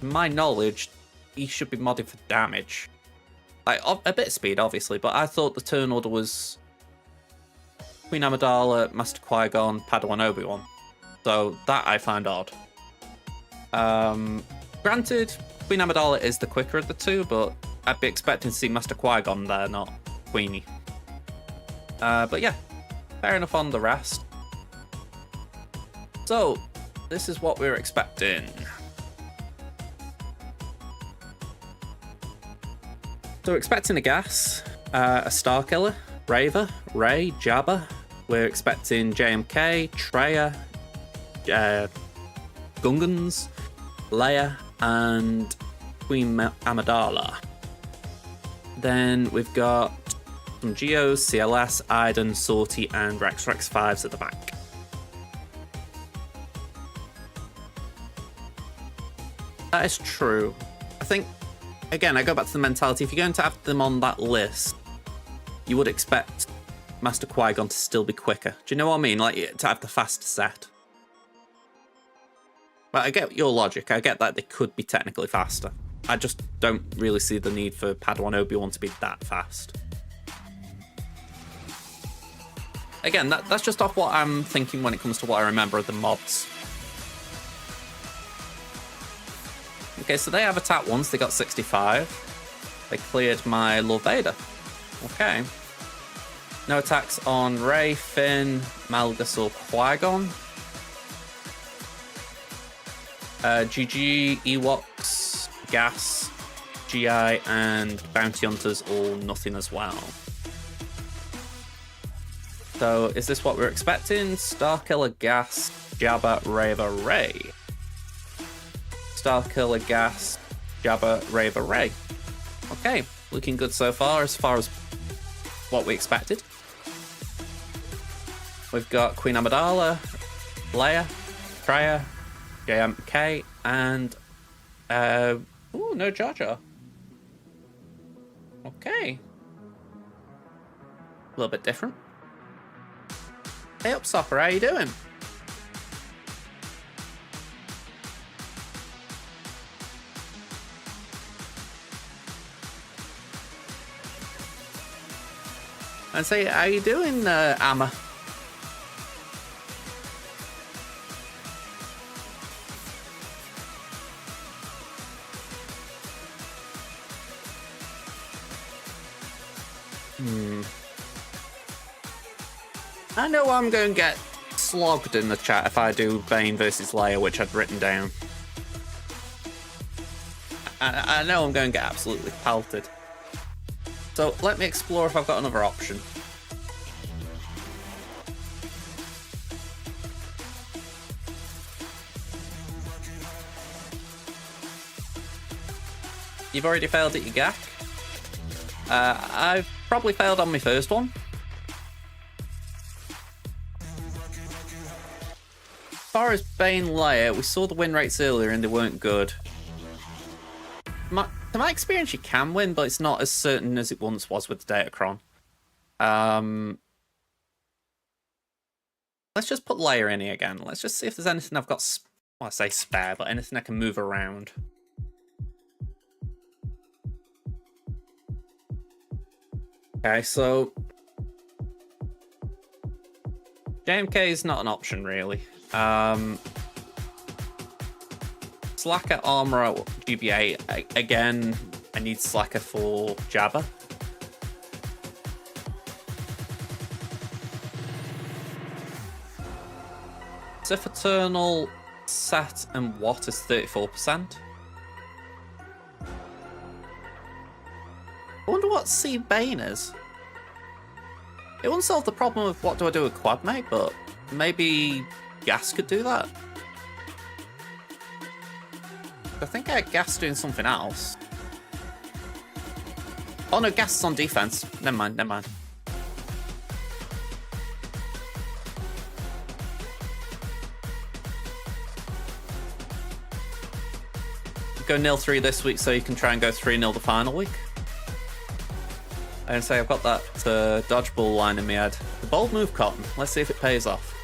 to my knowledge, he should be modded for damage. Like, a bit of speed, obviously, but I thought the turn order was Queen Amidala, Master Qui-Gon, Padawan Obi-Wan. So, that I find odd. Granted, Queen Amidala is the quicker of the two, but I'd be expecting to see Master Qui-Gon there, not Queenie. But yeah, fair enough on the rest. So, this is what we were expecting. So we're expecting a Gas, a Starkiller, Raver, Rey, Jabba. We're expecting JMK, Traya, Gungans, Leia, and Queen Amidala. Then we've got some Geos, CLS, Iden, Sortie, and Rex 5s at the back. That is true. I think, again, I go back to the mentality. If you're going to have them on that list, you would expect Master Qui-Gon to still be quicker. Do you know what I mean? Like, to have the faster set. But I get your logic. I get that they could be technically faster. I just don't really see the need for Padawan Obi-Wan to be that fast. Again, that's just off what I'm thinking when it comes to what I remember of the mods. Okay, so they have attacked once. They got 65. They cleared my Lord Vader. Okay. No attacks on Rey, Finn, Malgus, or Qui-Gon. GG, Ewoks, Gas, GI, and Bounty Hunters all nothing as well. So, is this what we're expecting? Starkiller, Gas, Jabba, Reva, Rey. Starkiller, Gas, Jabba, Reva, Rey. Okay, looking good so far as what we expected. We've got Queen Amidala, Leia, Freya, JMK, and ooh, no Jar Jar. Okay. A little bit different. Hey up, Sopper, how you doing? And say, how you doing, Amma? I know I'm going to get slogged in the chat if I do Bane versus Leia, which I'd written down. I know I'm going to get absolutely pelted. So let me explore if I've got another option. You've already failed at your GAC. I've probably failed on my first one. As far as Bane Leia, we saw the win rates earlier and they weren't good. To my experience, you can win, but it's not as certain as it once was with the Datacron. Let's just put Leia in here again. Let's just see if there's anything I've got, well, I say spare, but anything I can move around. Okay, so JMK is not an option, really. Slacker, Armorer, GBA. Again, I need Slacker for Jabba. Sith Eternal, Sat, and Watt is 34%. I wonder what C Bane is. It won't solve the problem of what do I do with Quadmate, but maybe Gas could do that. I think I had Gas doing something else. Oh no, Gas is on defense. Never mind, never mind. Go 0-3 this week so you can try and go 3-0 the final week. And say I've got that dodgeball line in my head. The bold move, Cotton. Let's see if it pays off.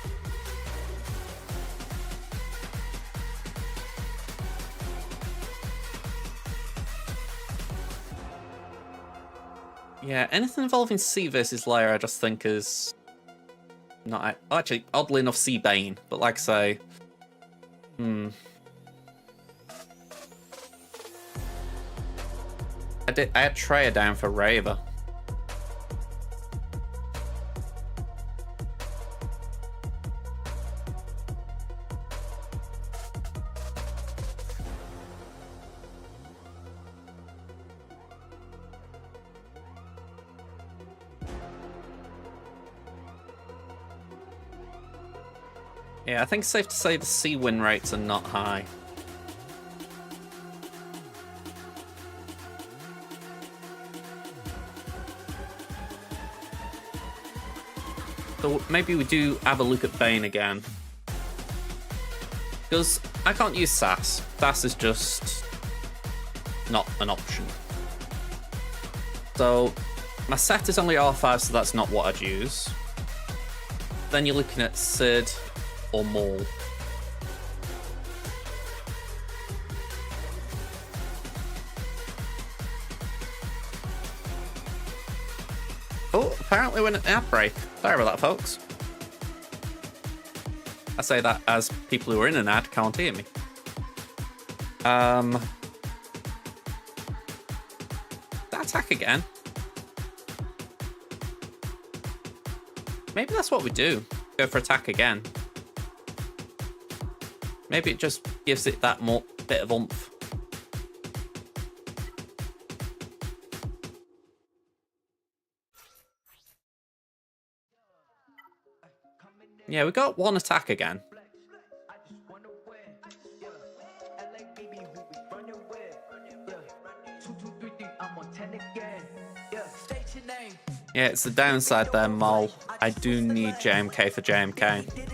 Yeah, anything involving C versus Leia, I just think is not actually oddly enough C Bane, but like I say, I had Treya down for Reva. Yeah, I think it's safe to say the C win rates are not high. So maybe we do have a look at Bane again. Because I can't use Sass. Sass is just not an option. So my set is only R5, so that's not what I'd use. Then you're looking at Sid or Maul. Oh, apparently we're in an ad break. Sorry about that, folks. I say that as people who are in an ad can't hear me. That attack again. Maybe that's what we do. Go for attack again. Maybe it just gives it that more bit of oomph. Yeah, we got one attack again. Yeah, it's the downside there, Mol. I do need JMK for JMK.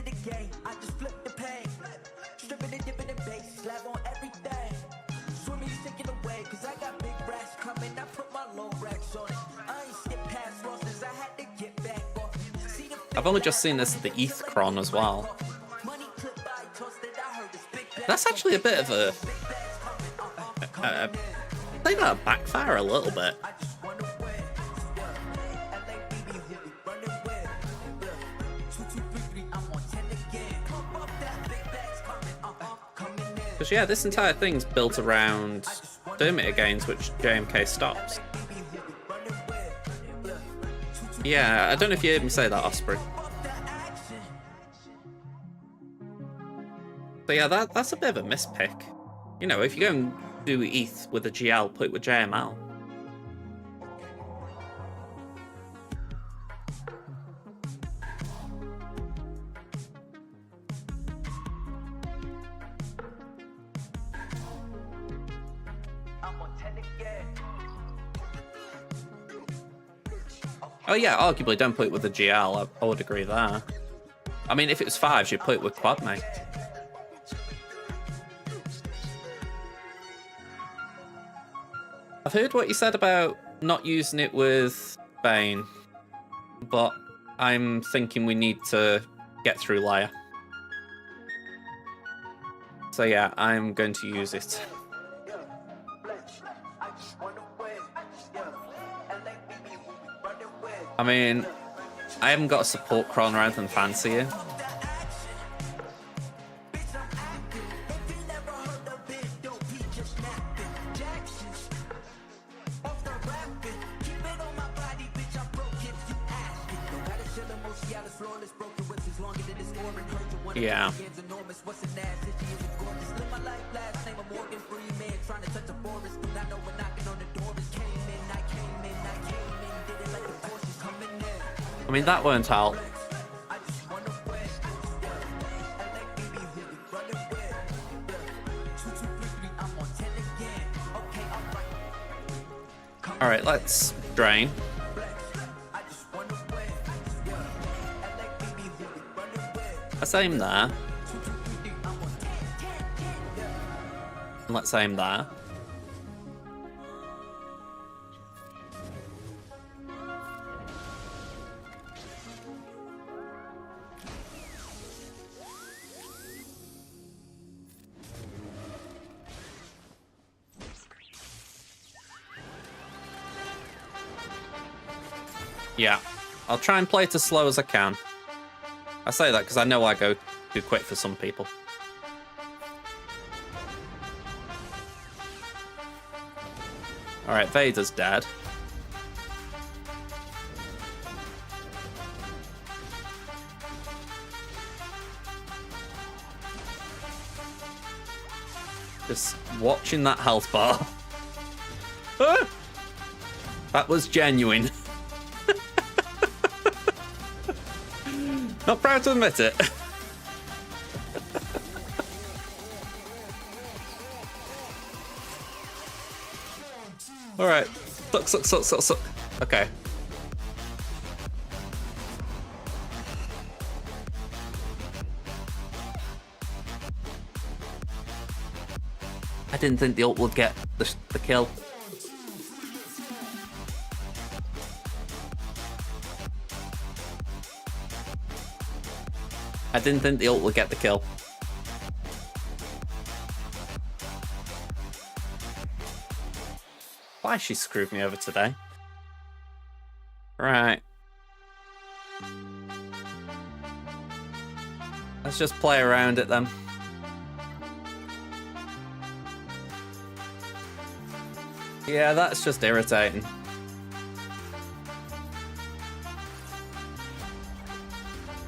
I've only just seen this at the ETH Cron as well. That's actually a bit of a... I think that'll backfire a little bit. Because yeah, this entire thing's built around Dermot gains, which JMK stops. Yeah, I don't know if you heard me say that, Osprey. So yeah, that's a bit of a mispick. You know, if you go and do ETH with a GL, put it with JML. Oh yeah, arguably don't put it with the GL, I would agree there. I mean, if it was 5s, you'd put it with Quad, mate. I've heard what you said about not using it with Bane, but I'm thinking we need to get through Leia. So yeah, I'm going to use it. I mean, I haven't got a support Cron or anything fancy here. Yeah. I mean, that won't help. Alright, let's drain. Let's aim there. And let's aim there. Yeah, I'll try and play it as slow as I can. I say that because I know I go too quick for some people. Alright, Vader's dead. Just watching that health bar. That was genuine. Not proud to admit it. Alright. Suck. Okay. I didn't think the ult would get the kill. I didn't think the ult would get the kill. Why she screwed me over today? Right. Let's just play around it then. Yeah, that's just irritating.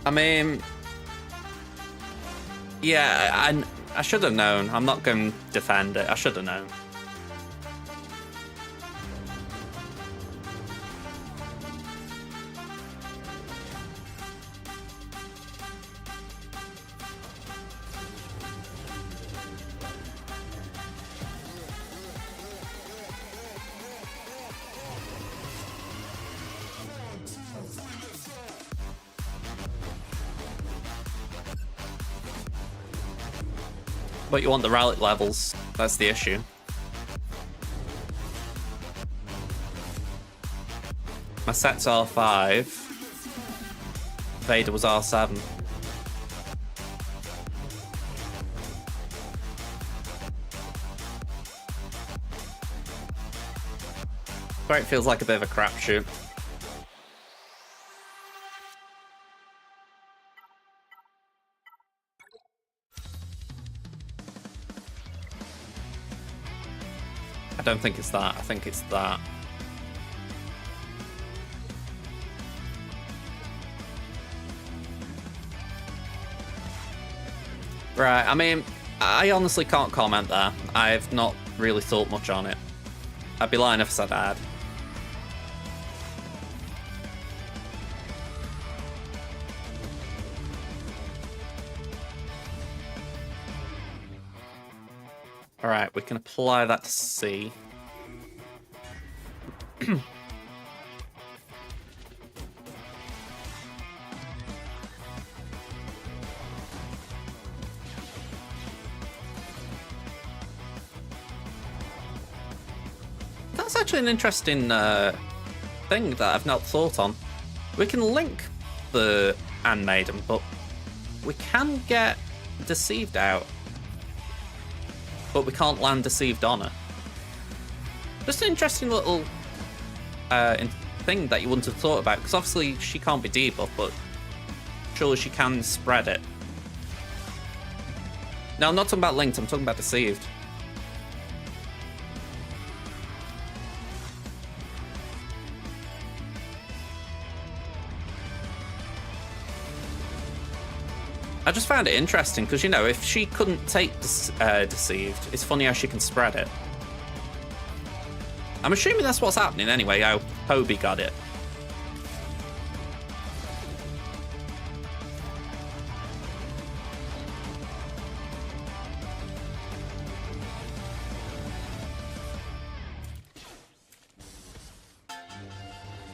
I mean... Yeah, I should have known. I'm not going to defend it. I should have known. But you want the relic levels. That's the issue. My set's R5. Vader was R7. It feels like a bit of a crapshoot. I don't think it's that. I think it's that. Right, I mean, I honestly can't comment there. I've not really thought much on it. I'd be lying if I said I had. Alright, we can apply that to C. That's actually an interesting thing that I've not thought on. We can link the Handmaiden, but we can get Deceived out. But we can't land Deceived on her. Just an interesting little thing that you wouldn't have thought about, because obviously she can't be debuffed, but surely she can spread it. No, I'm not talking about linked, I'm talking about Deceived. I just found it interesting because, you know, if she couldn't take Deceived, it's funny how she can spread it. I'm assuming that's what's happening anyway, how Hobie got it.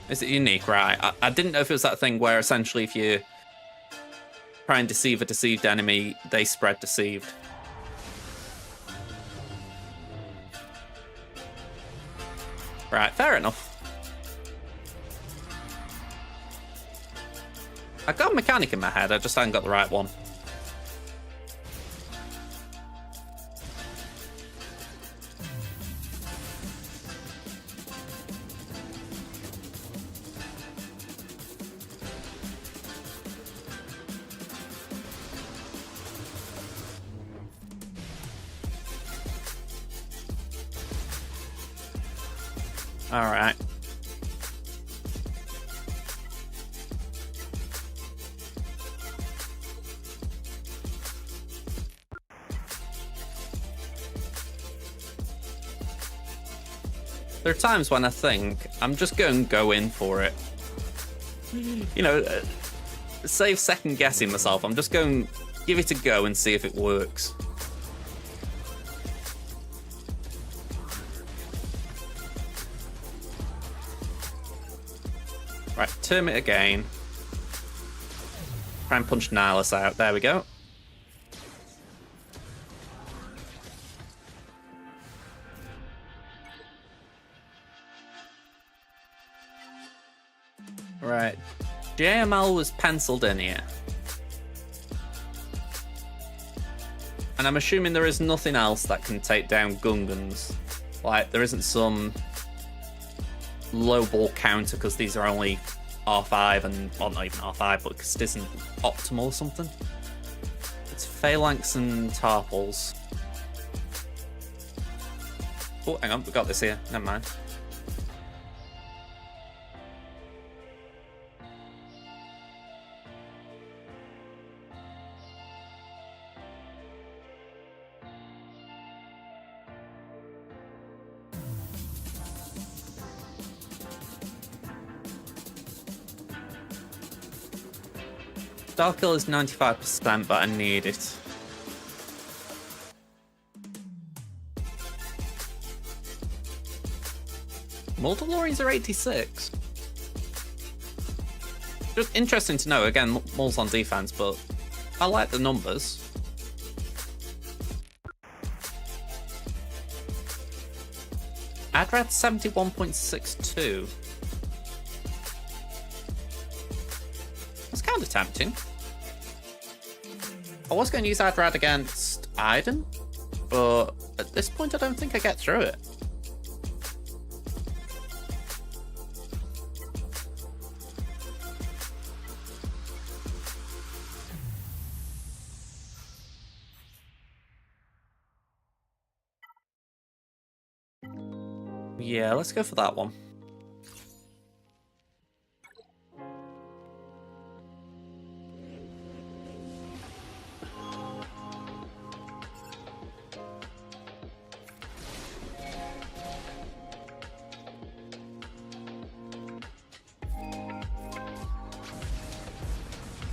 Is it unique? Right. I didn't know if it was that thing where essentially if you try and deceive a deceived enemy, they spread Deceived. Right, fair enough. I got a mechanic in my head, I just haven't got the right one. All right. There are times when I think I'm just going to go in for it. You know, save second guessing myself. I'm just going to give it a go and see if it works. Right, term it again. Try and punch Nihilus out. There we go. Right. JML was penciled in here. And I'm assuming there is nothing else that can take down Gungans. Like, there isn't some low ball counter because these are only R5 and, well, not even R5, but because it isn't optimal or something. It's Phalanx and Tarpals. Oh, hang on, we got this here. Never mind. Starkill is 95%, but I need it. Multilorries are 86. Just interesting to know. Again, Maul's on defense, but I like the numbers. Adrad 71.62. That's kind of tempting. I was going to use Adrad against Iden, but at this point I don't think I get through it. Yeah, let's go for that one.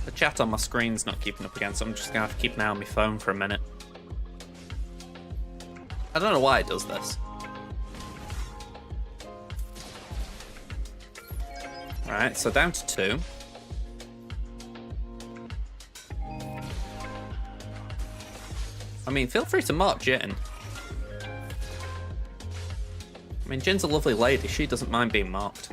The chat on my screen's not keeping up again, so I'm just gonna have to keep an eye on my phone for a minute. I don't know why it does this. Alright, so down to 2. I mean, feel free to mark Jin. I mean, Jin's a lovely lady. She doesn't mind being marked.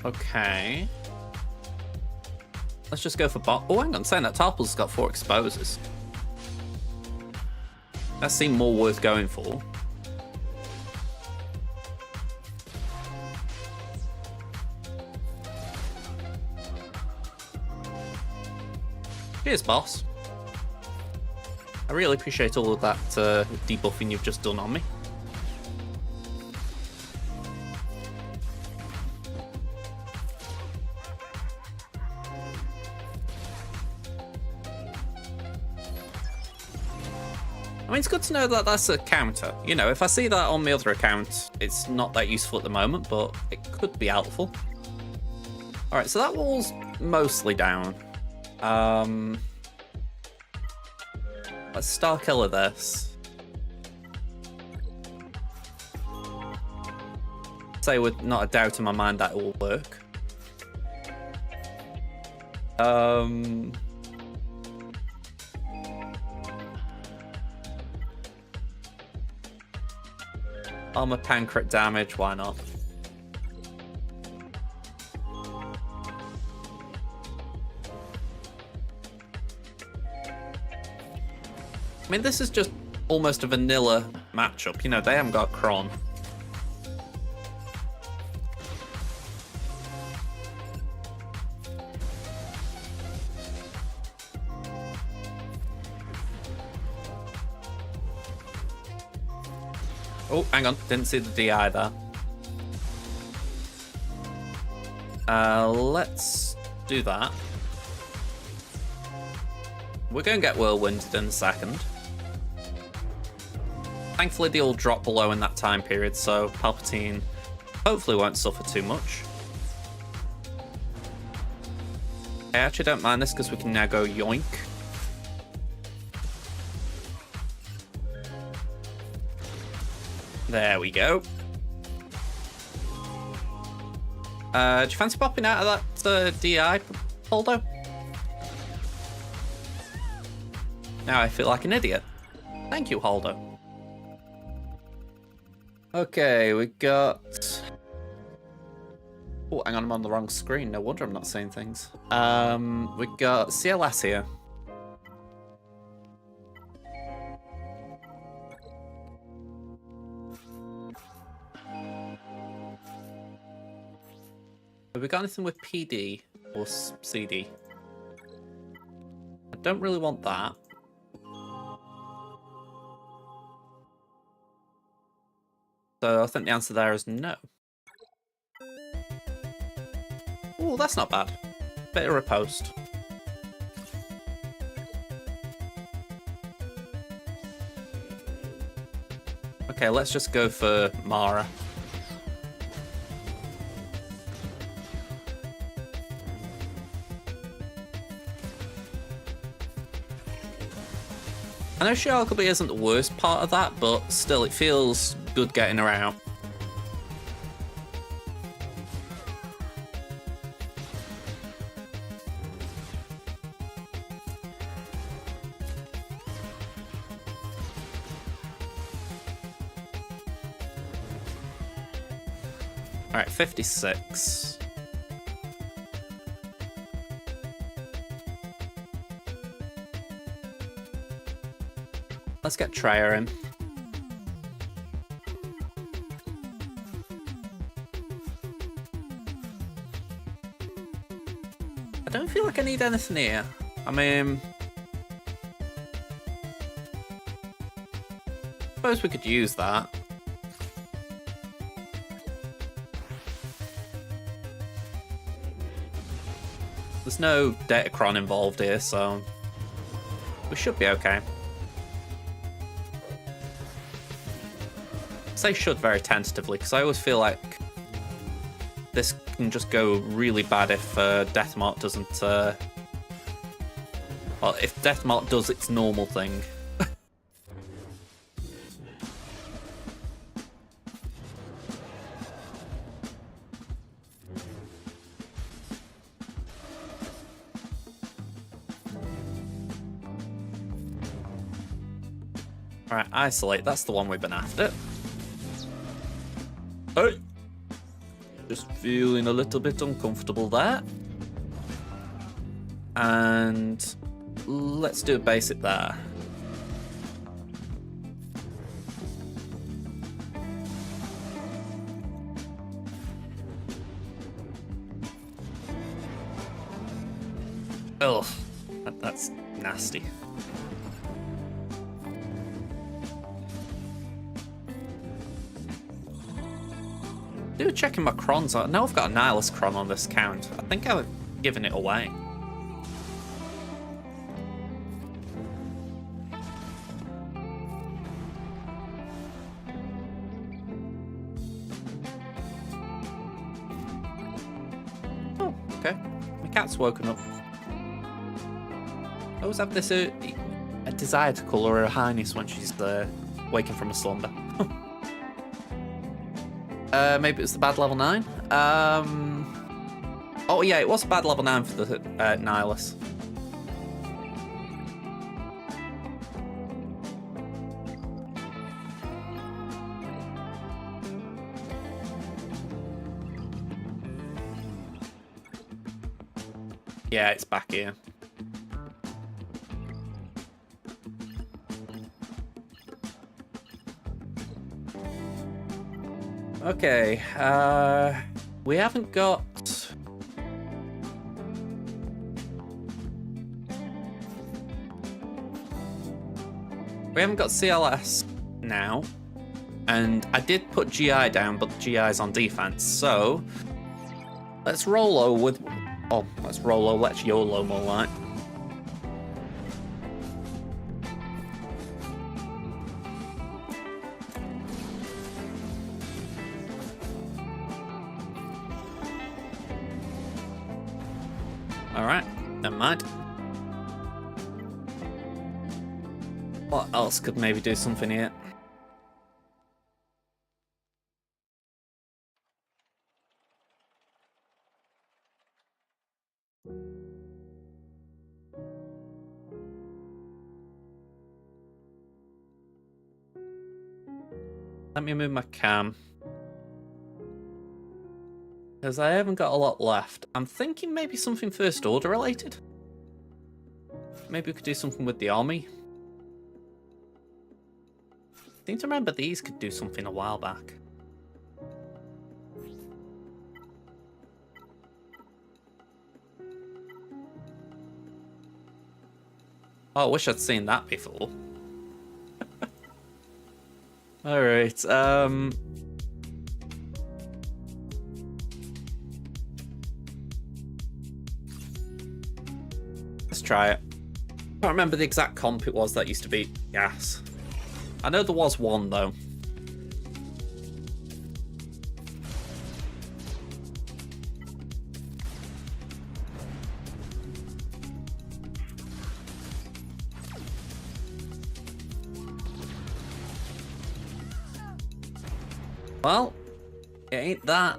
Okay. Let's just go for bot. Oh, hang on, saying that Tarpal's got 4 exposes. That seemed more worth going for. Cheers, boss. I really appreciate all of that debuffing you've just done on me. I mean, it's good to know that that's a counter. You know, if I see that on my other account, it's not that useful at the moment, but it could be helpful. Alright, so that wall's mostly down. Let's Starkiller this. Say with not a doubt in my mind that it will work. Armor Pancrit damage, why not? I mean, this is just almost a vanilla matchup. You know, they haven't got Kron. Oh, hang on. Didn't see the DI there. Let's do that. We're going to get Whirlwinded in a second. Thankfully, they all drop below in that time period, so Palpatine hopefully won't suffer too much. I actually don't mind this because we can now go yoink. There we go. Do you fancy popping out of that DI, Holdo? Now I feel like an idiot. Thank you, Holdo. Okay, we got... Oh, hang on, I'm on the wrong screen. No wonder I'm not seeing things. We got CLS here. Have we got anything with PD or CD? I don't really want that. So I think the answer there is no. Oh, that's not bad. Bit of riposte. Okay, let's just go for Mara. I know Sharkby isn't the worst part of that, but still, it feels good getting her out. Alright, 56. Let's get Treya in. I don't feel like I need anything here. I mean... suppose we could use that. There's no Datacron involved here, so... we should be okay. I say should very tentatively, because I always feel like this can just go really bad if Deathmark doesn't... well, if Deathmark does its normal thing. Alright, Isolate, that's the one we've been after. Hey! Just feeling a little bit uncomfortable there. And let's do a basic there. Ugh, that's nasty. Checking my crons. I know I've got a Nihilus cron on this count. I think I've given it away. Oh, okay. My cat's woken up. I always have this a desire to call her Highness when she's waking from a slumber. Maybe it was the bad level 9. Oh yeah, it was bad level 9 for the Nihilus. Yeah, it's back here. Okay, we haven't got... we haven't got CLS now, and I did put GI down, but GI's on defense, so let's Rolo with... oh, let's Rolo, let's YOLO more like. Alright, never mind. What else could maybe do something here? Let me move my cam. Because I haven't got a lot left. I'm thinking maybe something First Order related. Maybe we could do something with the army. I seem to remember these could do something a while back. Oh, I wish I'd seen that before. Alright, let's try it. I can't remember the exact comp it was that used to beat gas. I know there was one, though. Well, it ain't that.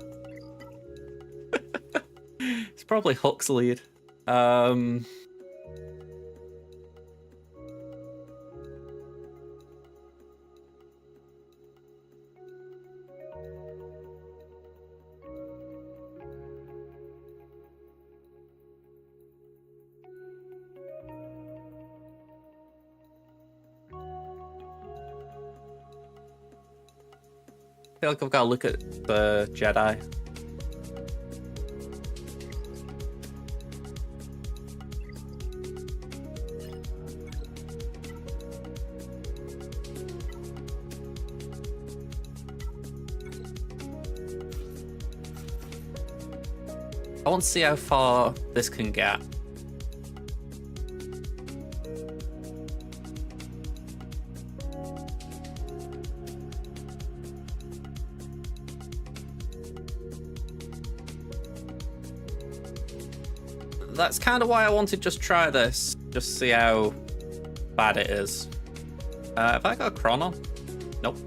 It's probably Hook's lead. I feel like I've got to look at the Jedi. I want to see how far this can get. That's kind of why I wanted to just try this, just see how bad it is. Have I got a chrono? Nope.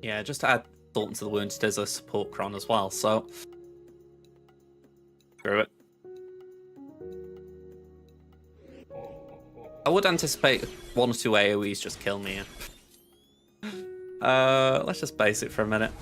Yeah, just to add Dalton to the Wounded, there's a support cron as well, so... Screw it. I would anticipate 1 or 2 AoEs just kill me. Let's just base it for a minute.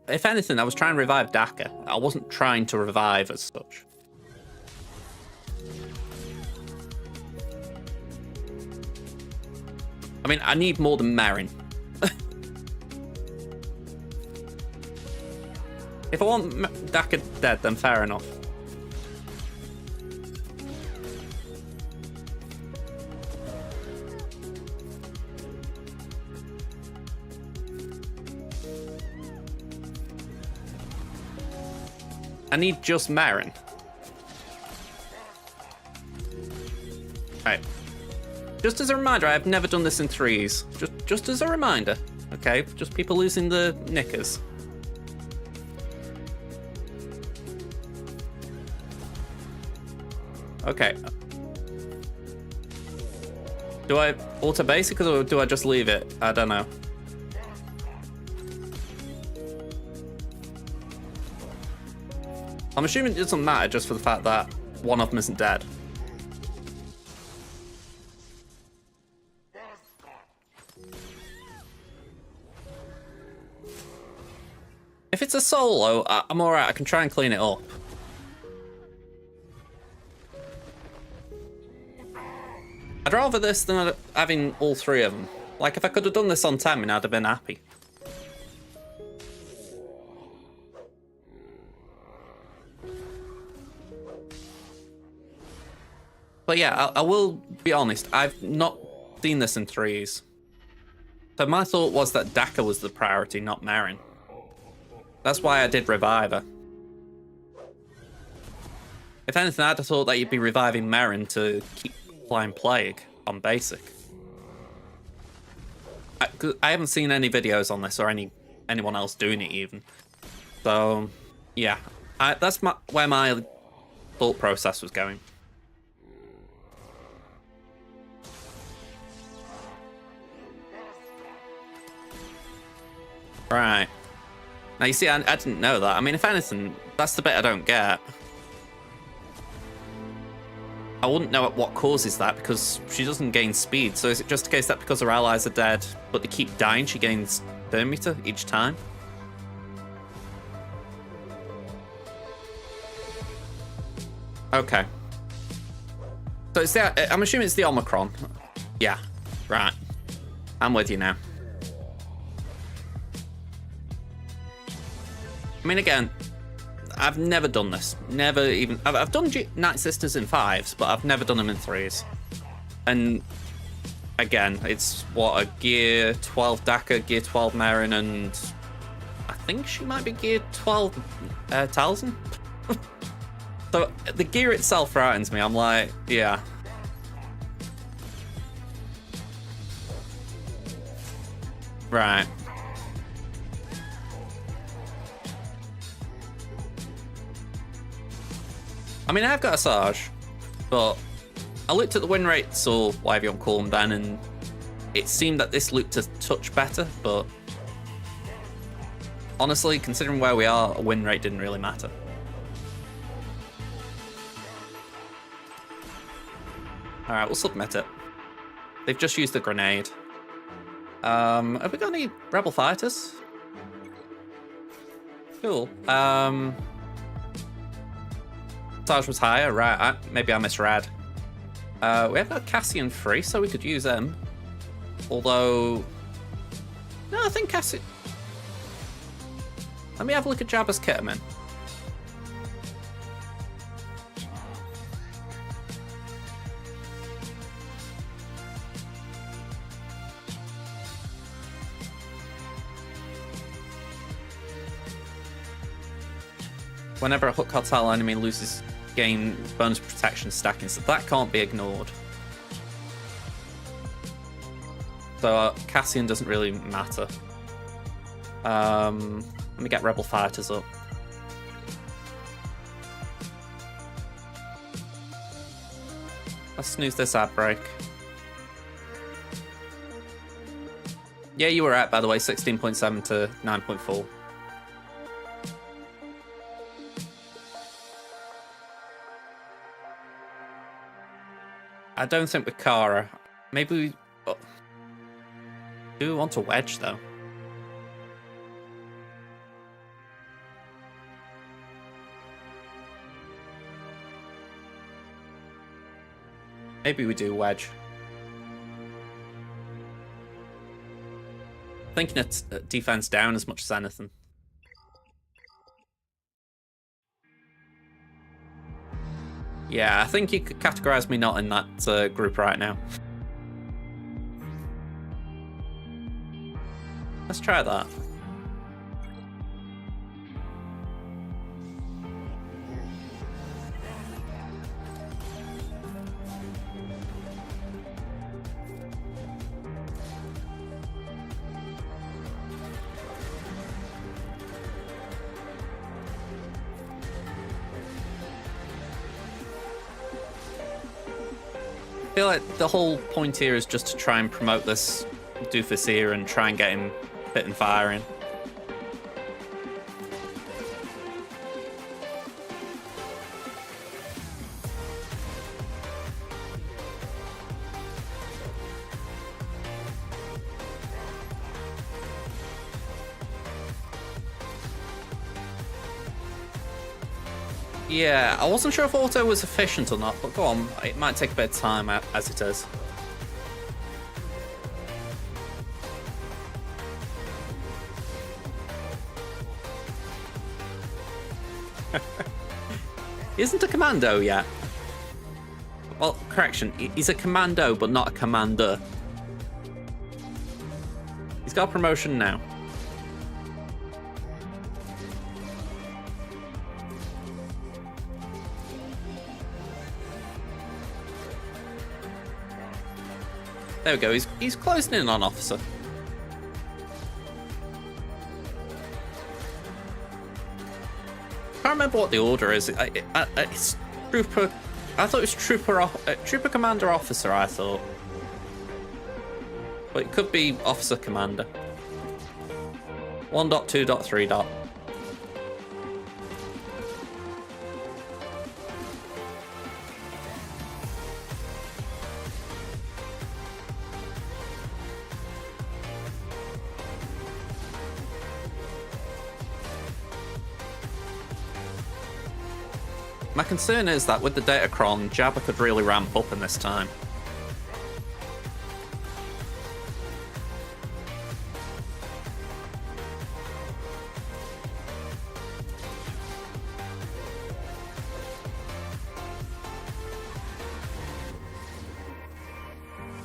If anything, I was trying to revive Daka. I wasn't trying to revive as such. I mean, I need more than Marin. If I want Daka dead, then fair enough. I need just Marin. Right. Just as a reminder, I have never done this in threes. Just as a reminder, okay? Just people losing the knickers. Okay. Do I alter basic or do I just leave it? I don't know. I'm assuming it doesn't matter just for the fact that one of them isn't dead. If it's a solo, I'm alright, I can try and clean it up. I'd rather this than having all 3 of them. Like, if I could have done this on Tamin, I'd have been happy. But yeah, I will be honest. I've not seen this in 3s. So my thought was that Daka was the priority, not Marin. That's why I did revive her. If anything, I'd have thought that you'd be reviving Marin to keep applying Plague on basic. I haven't seen any videos on this or anyone else doing it even. So, yeah. That's where my thought process was going. Right. Now, you see, I didn't know that. I mean, if anything, that's the bit I don't get. I wouldn't know what causes that, because she doesn't gain speed. So is it just a case that because her allies are dead, but they keep dying, she gains turn meter each time? Okay. So it's I'm assuming it's the Omicron. Yeah, right. I'm with you now. I mean, again, I've never done this. Never even... I've done Night Sisters in 5s, but I've never done them in 3s. And again, it's what, a Gear 12 Daka, Gear 12 Marin, and I think she might be Gear 12 Talzin. So the gear itself frightens me. I'm like, yeah. Right. I mean, I've got a Sarge, but I looked at the win rates, or whatever you want to call them then, and it seemed that this looked a touch better, but honestly, considering where we are, a win rate didn't really matter. Alright, we'll submit it. They've just used the grenade. Have we got any rebel fighters? Cool. Sarge was higher, right? Maybe I misread. We have got Cassian free, so we could use them. Although, no, I think Cassian. Let me have a look at Jabba's Kitterman. Whenever a Hook Cartel enemy loses, gain bonus protection stacking, so that can't be ignored. So Cassian doesn't really matter. Let me get Rebel Fighters up. Let's snooze this ad break. Yeah, you were right, by the way, 16.7 to 9.4. I don't think with Kara. Maybe we... Oh. Do we want a wedge, though? Maybe we do wedge. Thinking it's defense down as much as anything. Yeah, I think you could categorize me not in that group right now. Let's try that. I feel like the whole point here is just to try and promote this doofus here and try and get him fit and firing. Yeah, I wasn't sure if auto was efficient or not, but go on, it might take a bit of time as it is. He isn't a commando yet. Well, correction. He's a commando, but not a commander. He's got a promotion now. There we go. He's closing in on officer. I can't remember what the order is. It's trooper. I thought it was trooper commander officer. I thought, but it could be officer commander. 1.2.3. My concern is that with the Datacron, Jabba could really ramp up in this time.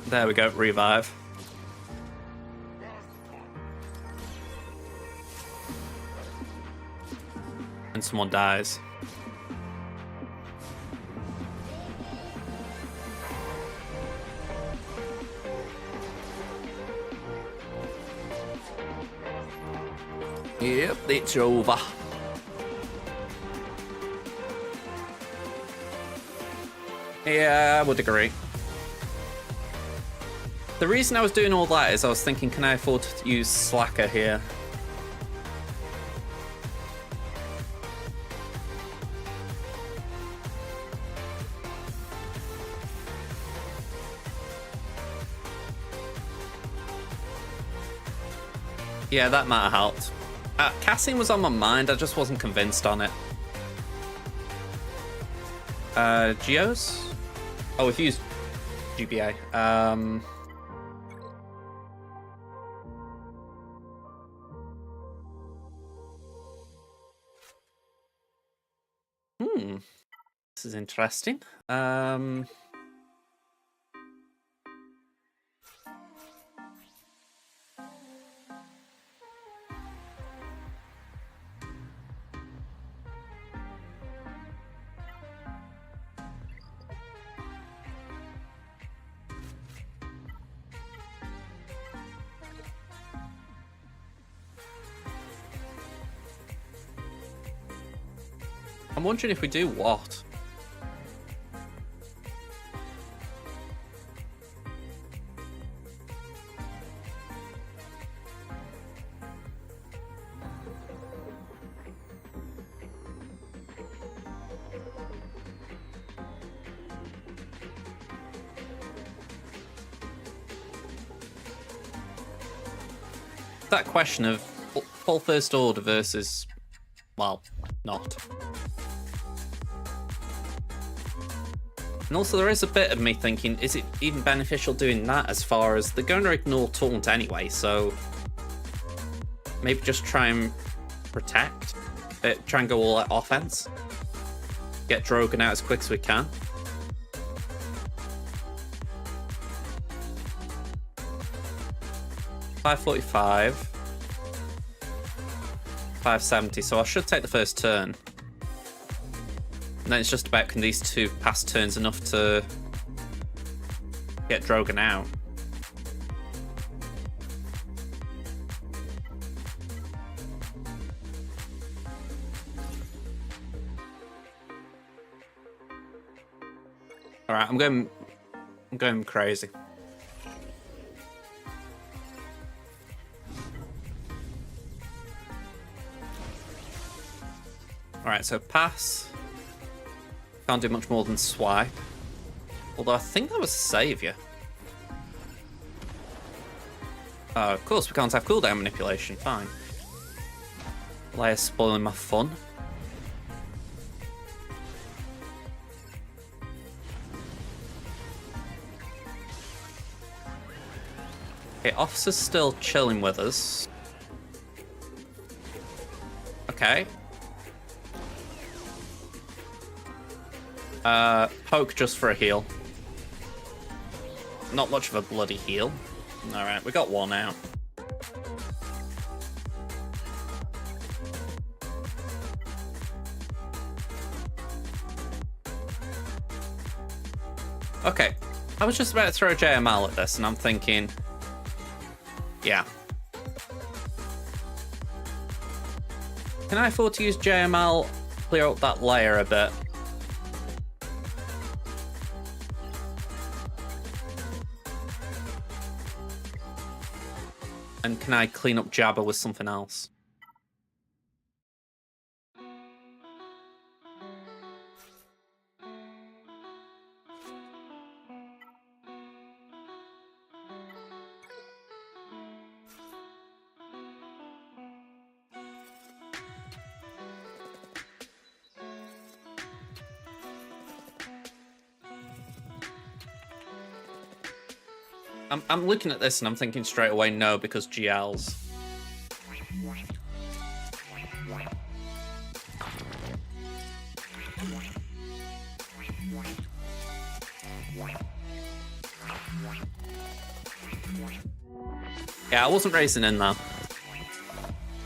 There we go, revive. And someone dies. Yep, it's over. Yeah, I would agree. The reason I was doing all that is I was thinking, can I afford to use Slacker here? Yeah, that might have helped. Cassian was on my mind, I just wasn't convinced on it. Geos? Oh, we've used GBA. This is interesting. I'm wondering if we do what? That question of full First Order versus, well, not. And also there is a bit of me thinking, is it even beneficial doing that, as far as they're going to ignore Taunt anyway, so maybe just try and protect, try and go all out offense, get Drogon out as quick as we can. $545, $570, so I should take the first turn. And then it's just about, can these two pass turns enough to get Drogon out? All right, I'm going crazy. All right, so pass. Can't do much more than swipe. Although I think that was Saviour. Of course, we can't have cooldown manipulation. Fine. Leia's spoiling my fun. Okay, Officer's still chilling with us. Okay. Poke just for a heal. not much of a bloody heal. Alright, we got one out. Okay, I was just about to throw JML at this, and I'm thinking, yeah. Can I afford to use JML, clear up that layer a bit? And can I clean up Jabba with something else? I'm looking at this and I'm thinking straight away no, because GLs. Yeah, I wasn't racing in though.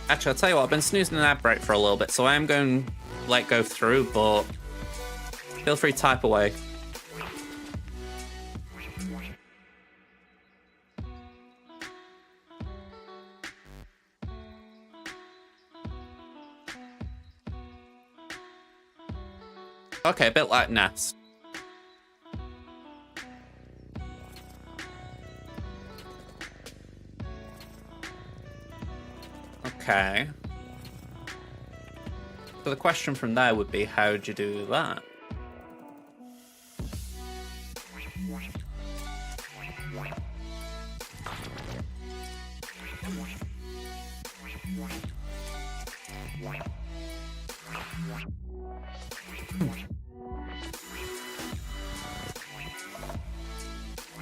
Actually, I'll tell you what, I've been snoozing an ad break for a little bit, so I am going to let go through, but feel free to type away. Okay, a bit like Nest. Okay. So the question from there would be, how'd you do that?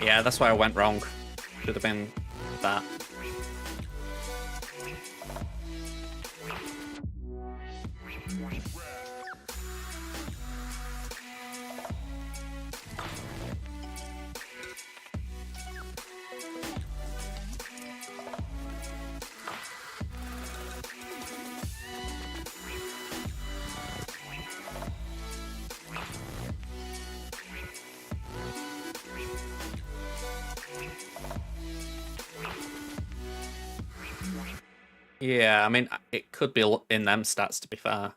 Yeah, that's why I went wrong. Should have been that. Yeah, I mean, it could be in them stats, to be fair.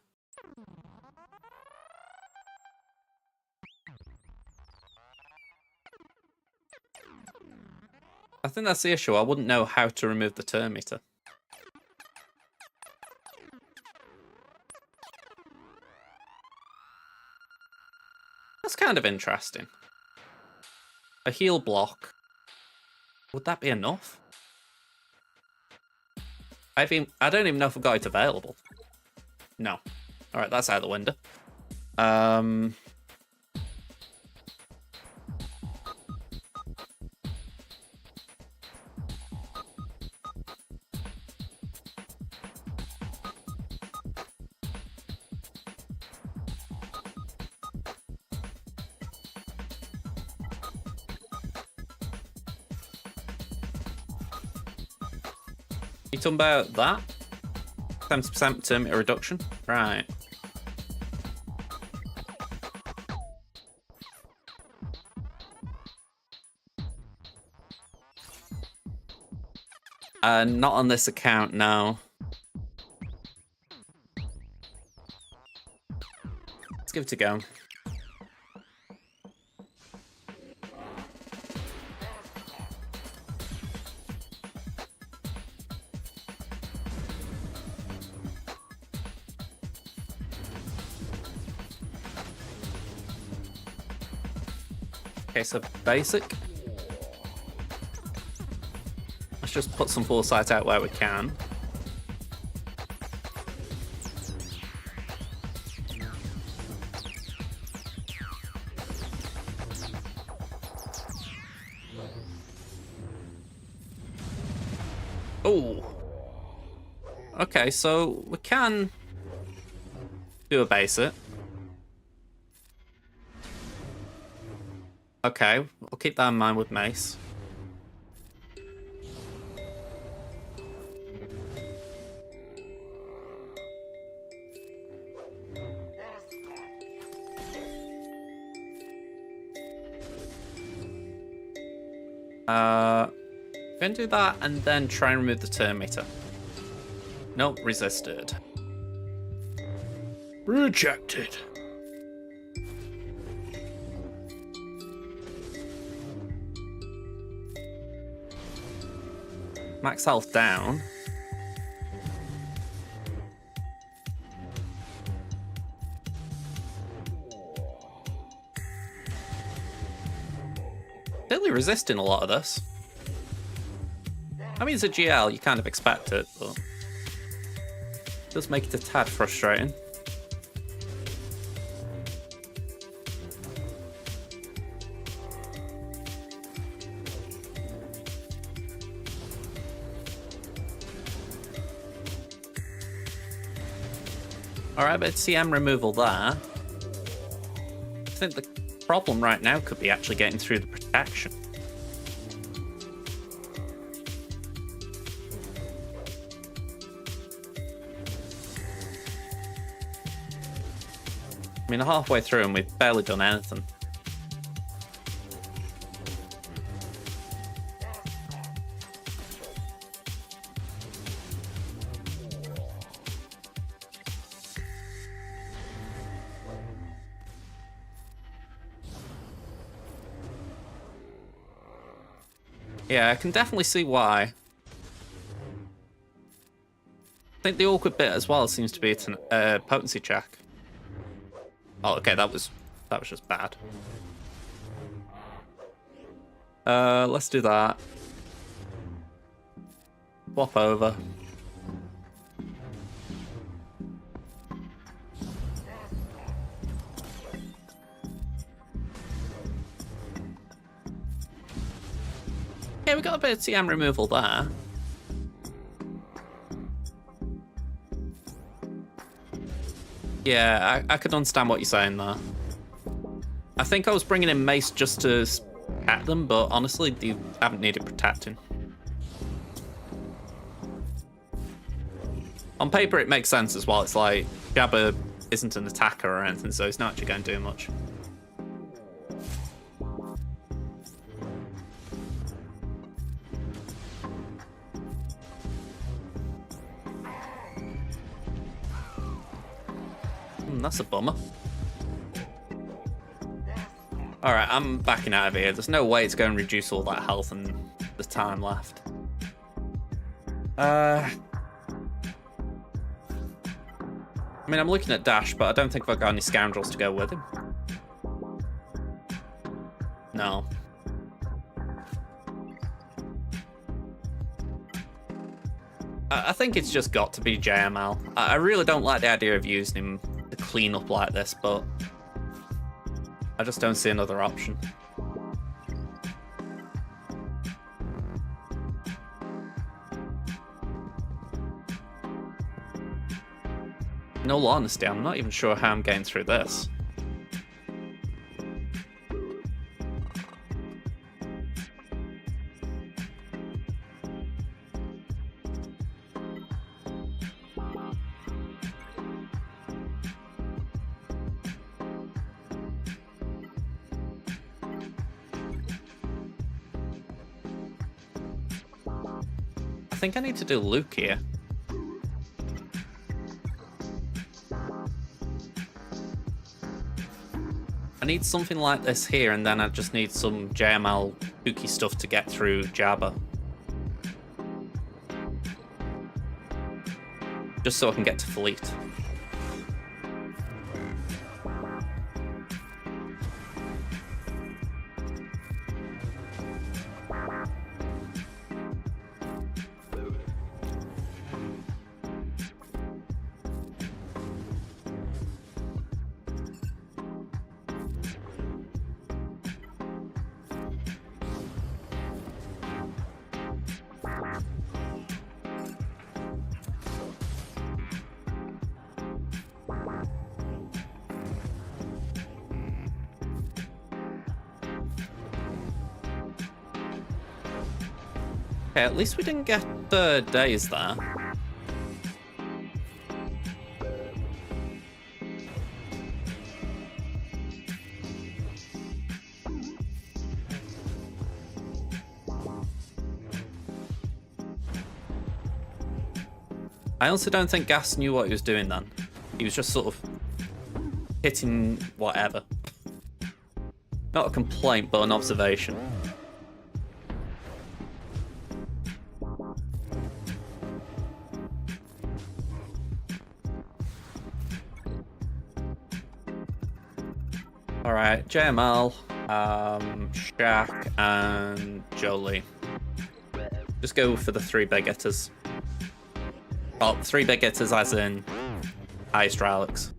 I think that's the issue. I wouldn't know how to remove the turn meter. That's kind of interesting. A heal block. Would that be enough? I don't even know if I've got it available. No. Alright, that's out the window. You talking about that? 70% turn meter reduction? Right. Not on this account, no. Let's give it a go. Okay, so basic. Let's just put some foresight out where we can. Oh. Okay, so we can do a basic. Okay, we'll keep that in mind with Mace. Gonna do that and then try and remove the turn meter. Nope, resisted. Rejected. Max health down. Really resisting a lot of this. I mean, it's a GL, you kind of expect it, but it does make it a tad frustrating. Alright, but CM removal there. I think the problem right now could be actually getting through the protection. I mean, halfway through and we've barely done anything. Yeah, I can definitely see why. I think the awkward bit as well seems to be it's a potency check. Oh, okay, that was just bad. Let's do that. Swap over. Okay, we got a bit of TM removal there. Yeah, I could understand what you're saying there. I think I was bringing in Mace just to protect them, but honestly, they haven't needed protecting. On paper, it makes sense as well. It's like Jabba isn't an attacker or anything, so he's not actually going to do much. That's a bummer. Alright, I'm backing out of here. There's no way it's going to reduce all that health and the time left. I mean, I'm looking at Dash, but I don't think I've got any scoundrels to go with him. No. I think it's just got to be JML. I really don't like the idea of using him to clean up like this, but I just don't see another option. In all honesty, I'm not even sure how I'm getting through this. I think I need to do Luke here. I need something like this here, and then I just need some JML kooky stuff to get through Jabba. Just so I can get to Fleet. Okay, at least we didn't get the days there. I also don't think Gas knew what he was doing then. He was just sort of hitting whatever. Not a complaint, but an observation. Alright, JML, Shaq, and Jolie. Just go for the 3 big hitters. Well, 3 big hitters as in highest Alex.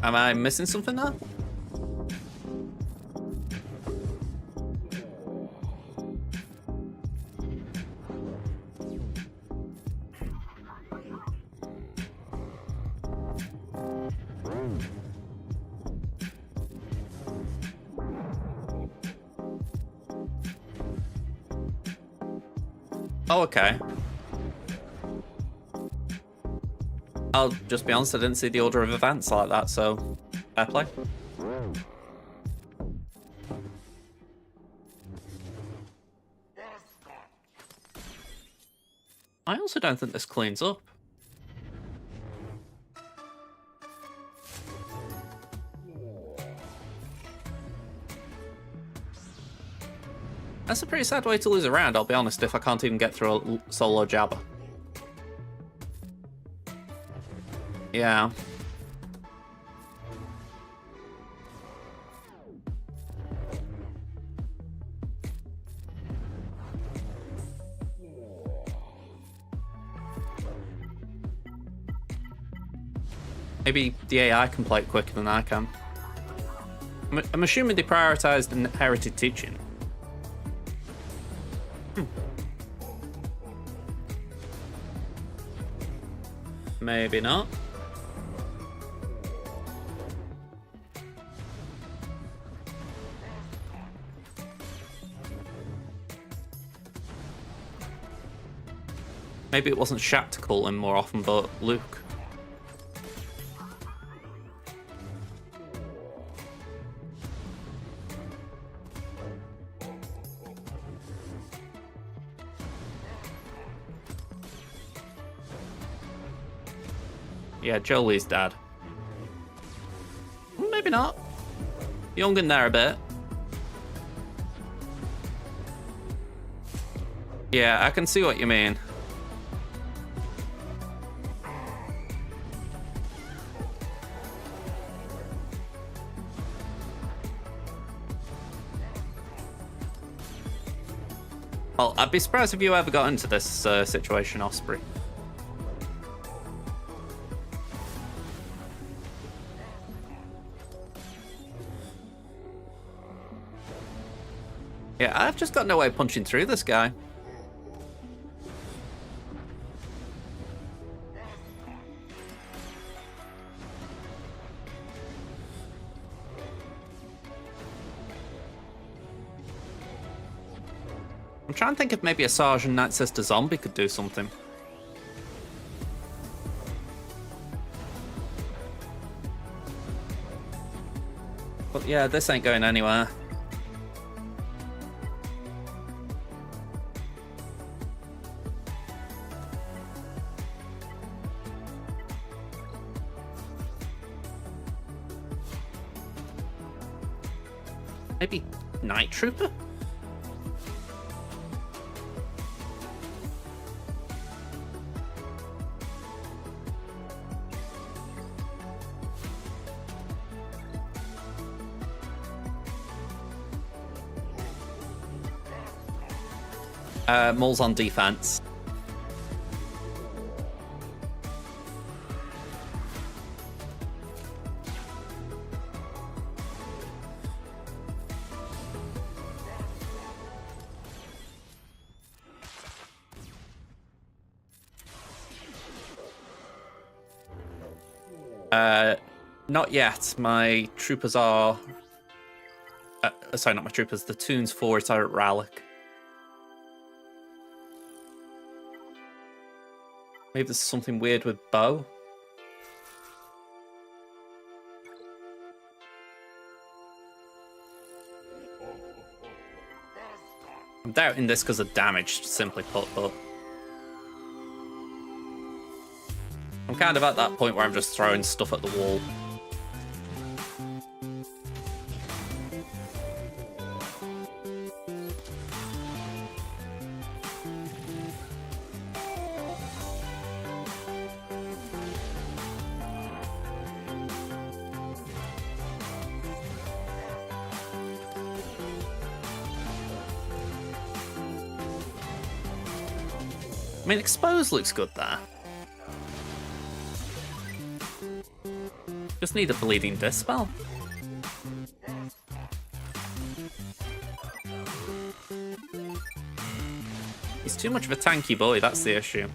Am I missing something there? Oh, okay. I'll just be honest, I didn't see the order of events like that, so fair play. I also don't think this cleans up. That's a pretty sad way to lose a round, I'll be honest, if I can't even get through a solo jabber. Yeah. Maybe the AI can play it quicker than I can. I'm assuming they prioritized inherited teaching. Maybe not. Maybe it wasn't Shaq to call him more often, but Luke. Yeah, Jolie's dad. Maybe not. Young in there a bit. Yeah, I can see what you mean. Well, I'd be surprised if you ever got into this situation, Osprey. Yeah, I've just got no way of punching through this guy. I'm trying to think if maybe a Sergeant Night Sister zombie could do something. But yeah, this ain't going anywhere. Maybe Night Trooper? Maul's on defense. Not yet. My troopers are... sorry, not my troopers. The Toons for it are at Rallick. Maybe there's something weird with Bo. I'm doubting this because of damage, simply put, but... I'm kind of at that point where I'm just throwing stuff at the wall. I mean, Expose looks good there. Just need a Bleeding Dispel. He's too much of a tanky boy, that's the issue.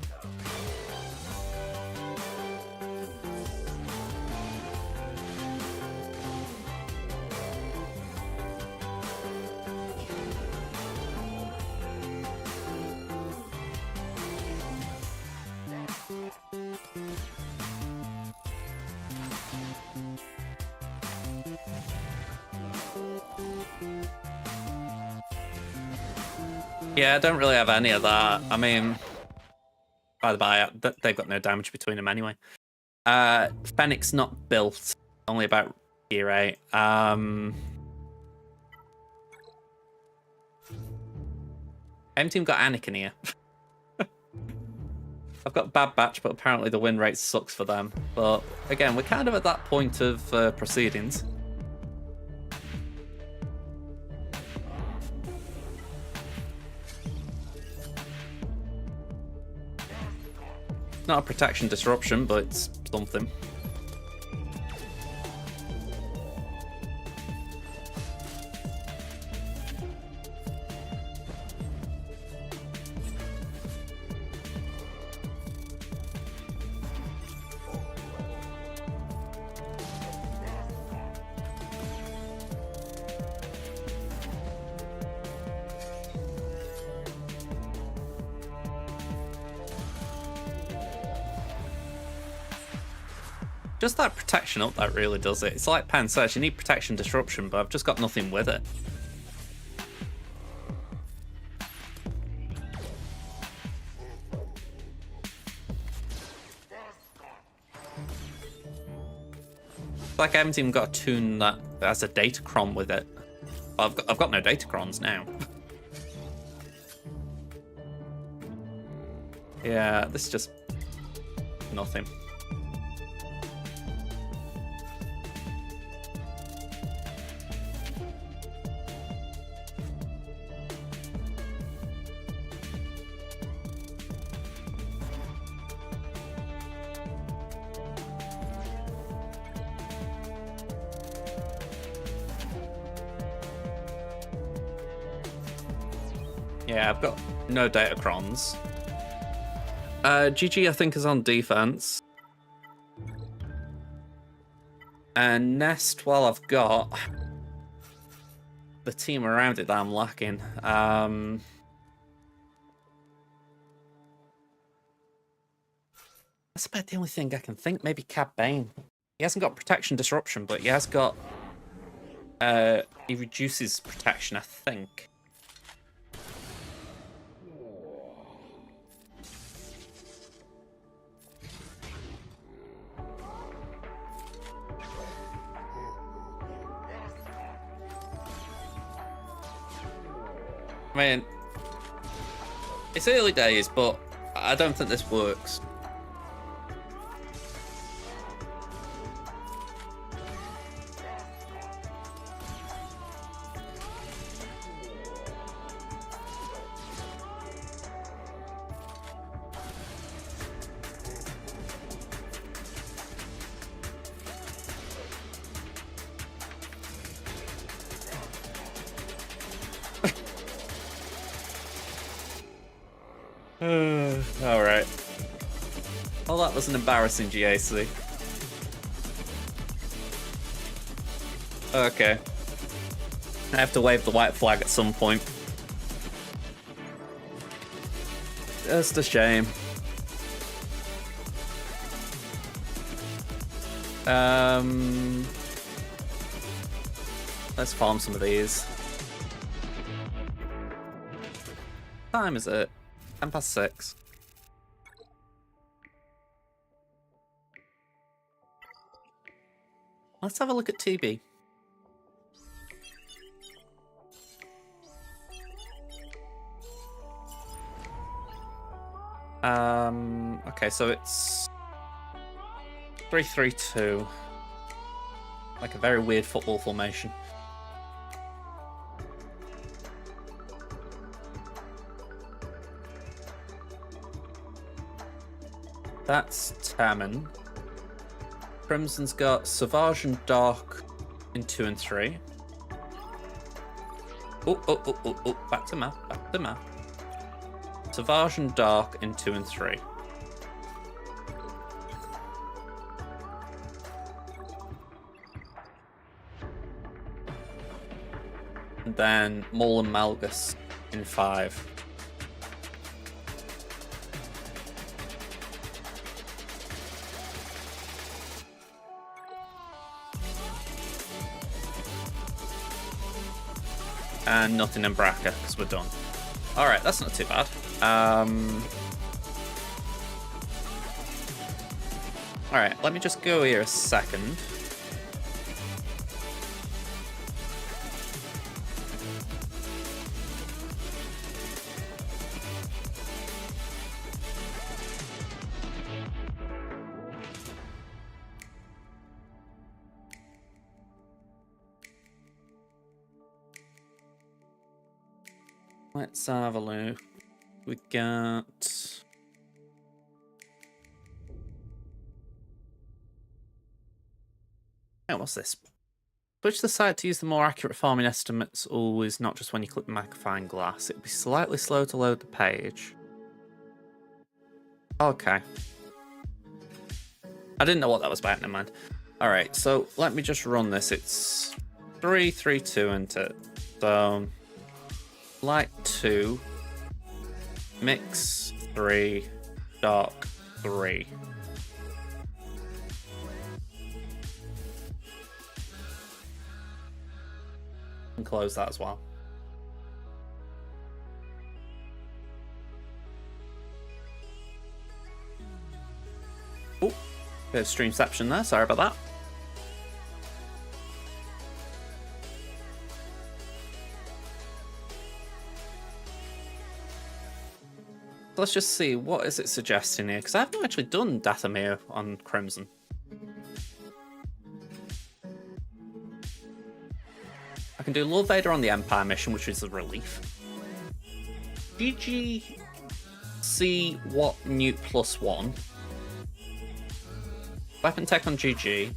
Yeah, I don't really have any of that. I mean, by the by, they've got no damage between them anyway. Fennec's not built, only about Gear 8. M-Team got Anakin here. I've got Bad Batch, but apparently the win rate sucks for them. But again, we're kind of at that point of proceedings. Not a protection disruption, but it's something. Just that protection up, that really does it. It's like Pan says, you need protection disruption, but I've just got nothing with it. It's like I haven't even got a tune that has a Datacron with it. I've got no Datacrons now. Yeah, this is just nothing. Yeah, I've got no Datacrons. GG, I think, is on defense. And Nest, well, I've got the team around it that I'm lacking. That's about the only thing I can think. Maybe Cad Bane. He hasn't got protection disruption, but he has got... he reduces protection, I think. I mean, it's early days, but I don't think this works. Alright. Well, that was an embarrassing GAC. Okay. I have to wave the white flag at some point. Just a shame. Let's farm some of these. What time is it? 6:10. Let's have a look at TB. Okay, so it's 3-3-2. Like a very weird football formation. That's Taman. Crimson's got Savage and Dark in 2 and 3. Oh, back to map, back to map. Savage and Dark in 2 and 3. And then Maul and Malgus in 5. And nothing in Braca, because we're done. Alright, that's not too bad. Alright, let me just go here a second. Let's have a look. We got... Oh, what's this? Switch the site to use the more accurate farming estimates always, not just when you click the magnifying glass. It'll be slightly slow to load the page. Okay. I didn't know what that was about, never mind. Alright, so let me just run this. It's 3-3-2 into it. So... Light 2, mix 3, dark 3. And close that as well. Oh, bit of streamception there, sorry about that. Let's just see, what is it suggesting here? Because I haven't actually done Dathomir on Crimson. I can do Lord Vader on the Empire mission, which is a relief. GG C What Newt +1. Weapon tech on GG.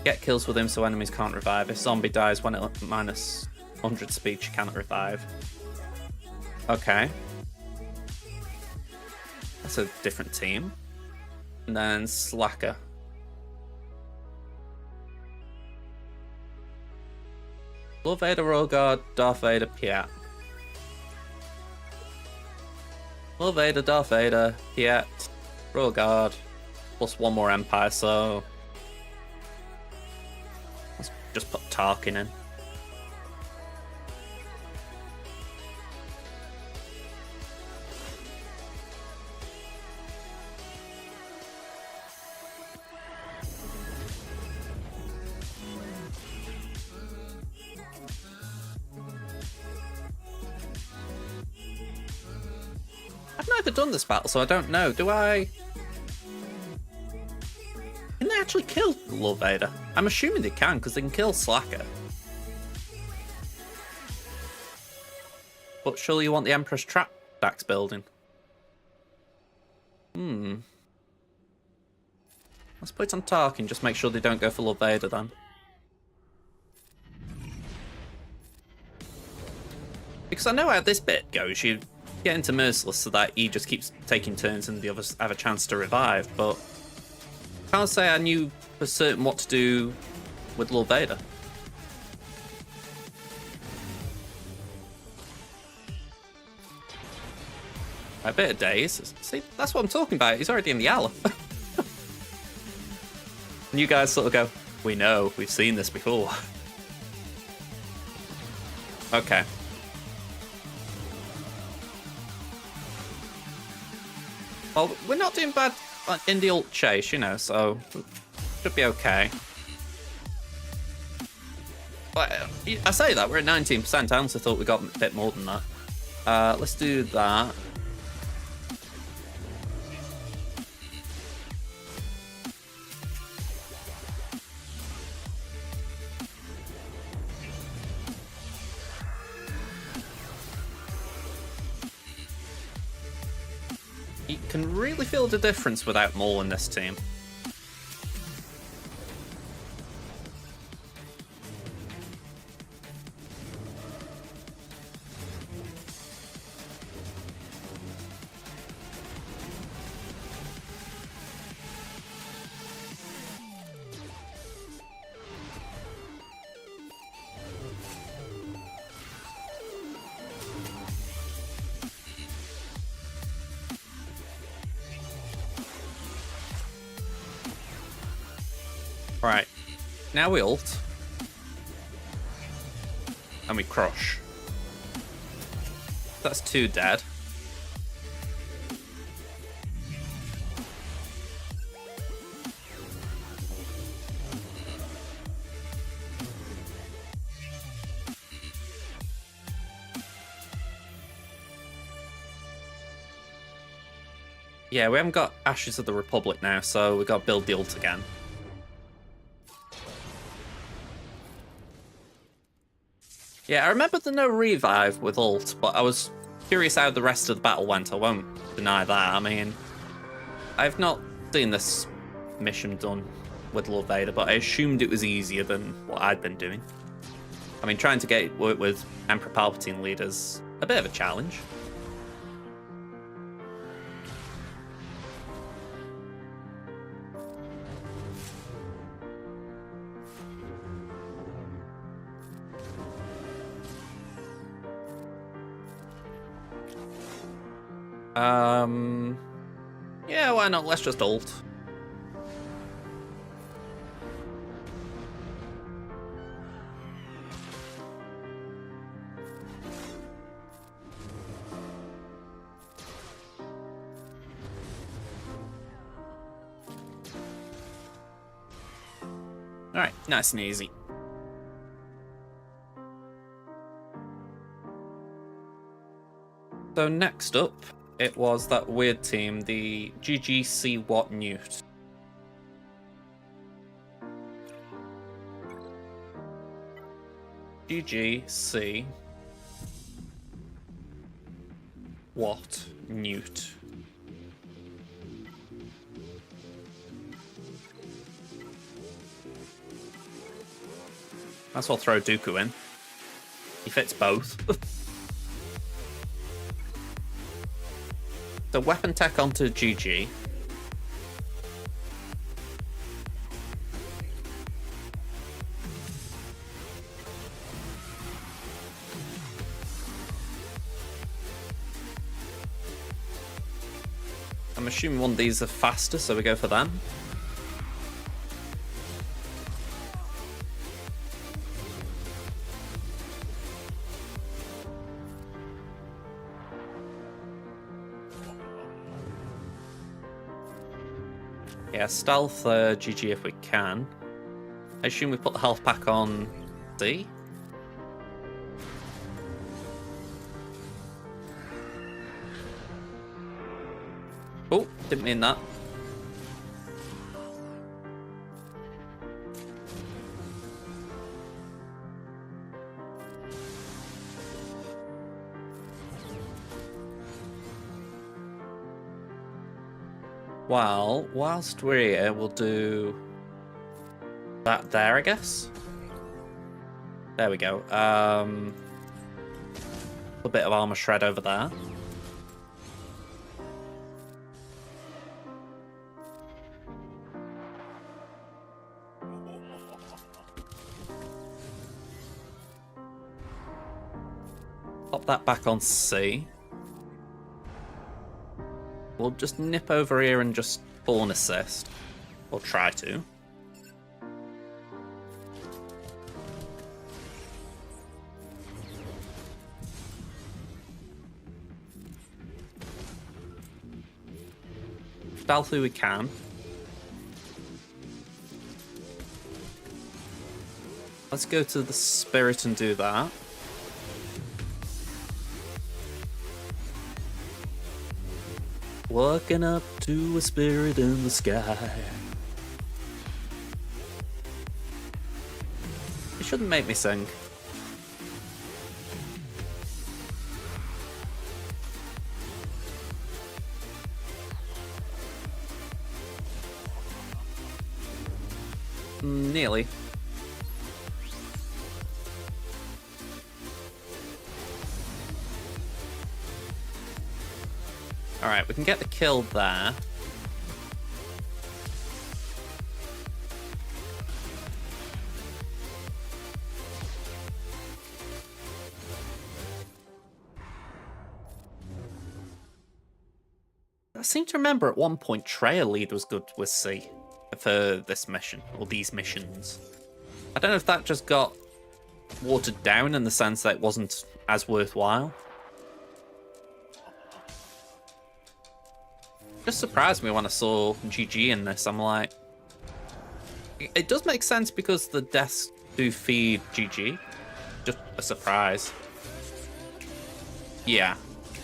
Get kills with him so enemies can't revive. If zombie dies when at minus 100 speed, she cannot revive. Okay. That's a different team. And then Slacker. Lord Vader, Rogard, Darth Vader, Piat. Lord Vader, Darth Vader, Piat, Rogard, plus one more Empire, so... Let's just put Tarkin in. I've never done this battle, so I don't know. Do I... Can they actually kill Lord Vader? I'm assuming they can, because they can kill Slacker. But surely you want the Emperor's Trap Dax building. Let's put it on Tarkin, just make sure they don't go for Lord Vader then. Because I know how this bit goes. You get into Merciless so that he just keeps taking turns and the others have a chance to revive, but I can't say I knew for certain what to do with Lord Vader. A bit of days. See, that's what I'm talking about. He's already in the alley. And you guys sort of go, we know, we've seen this before. Okay. Well, we're not doing bad in the ult chase, you know, so should be okay. But I say that, we're at 19%. I honestly thought we got a bit more than that. Let's do that. You can really feel the difference without Maul in this team. Right, now we ult. And we crush. That's 2 dead. Yeah, we haven't got Ashes of the Republic now, so we've got to build the ult again. Yeah, I remember the no revive with ult, but I was curious how the rest of the battle went. I won't deny that. I mean, I've not seen this mission done with Lord Vader, but I assumed it was easier than what I'd been doing. I mean, trying to work with Emperor Palpatine leaders, a bit of a challenge. Yeah, why not? Let's just ult. Alright, nice and easy. So next up, it was that weird team, the GGC What Newt. GGC What Newt. That's what I'll throw Dooku in. He fits both. So weapon tech onto GG. I'm assuming one of these are faster, so we go for them. Yeah, stealth GG if we can. I assume we put the health pack on D. Oh, didn't mean that. Well, whilst we're here, we'll do that there, I guess. There we go. A bit of armor shred over there. Pop that back on C. we'll just nip over here and just pull an assist. Or try to. Stealth who we can. Let's go to the spirit and do that. Walking up to a spirit in the sky. It shouldn't make me sing. Nearly. Alright, we can get the kill there. I seem to remember at one point Trail Lead was good with C for this mission, or these missions. I don't know if that just got watered down in the sense that it wasn't as worthwhile. Just surprised me when I saw GG in this. I'm like, it does make sense because the deaths do feed GG. Just a surprise. Yeah.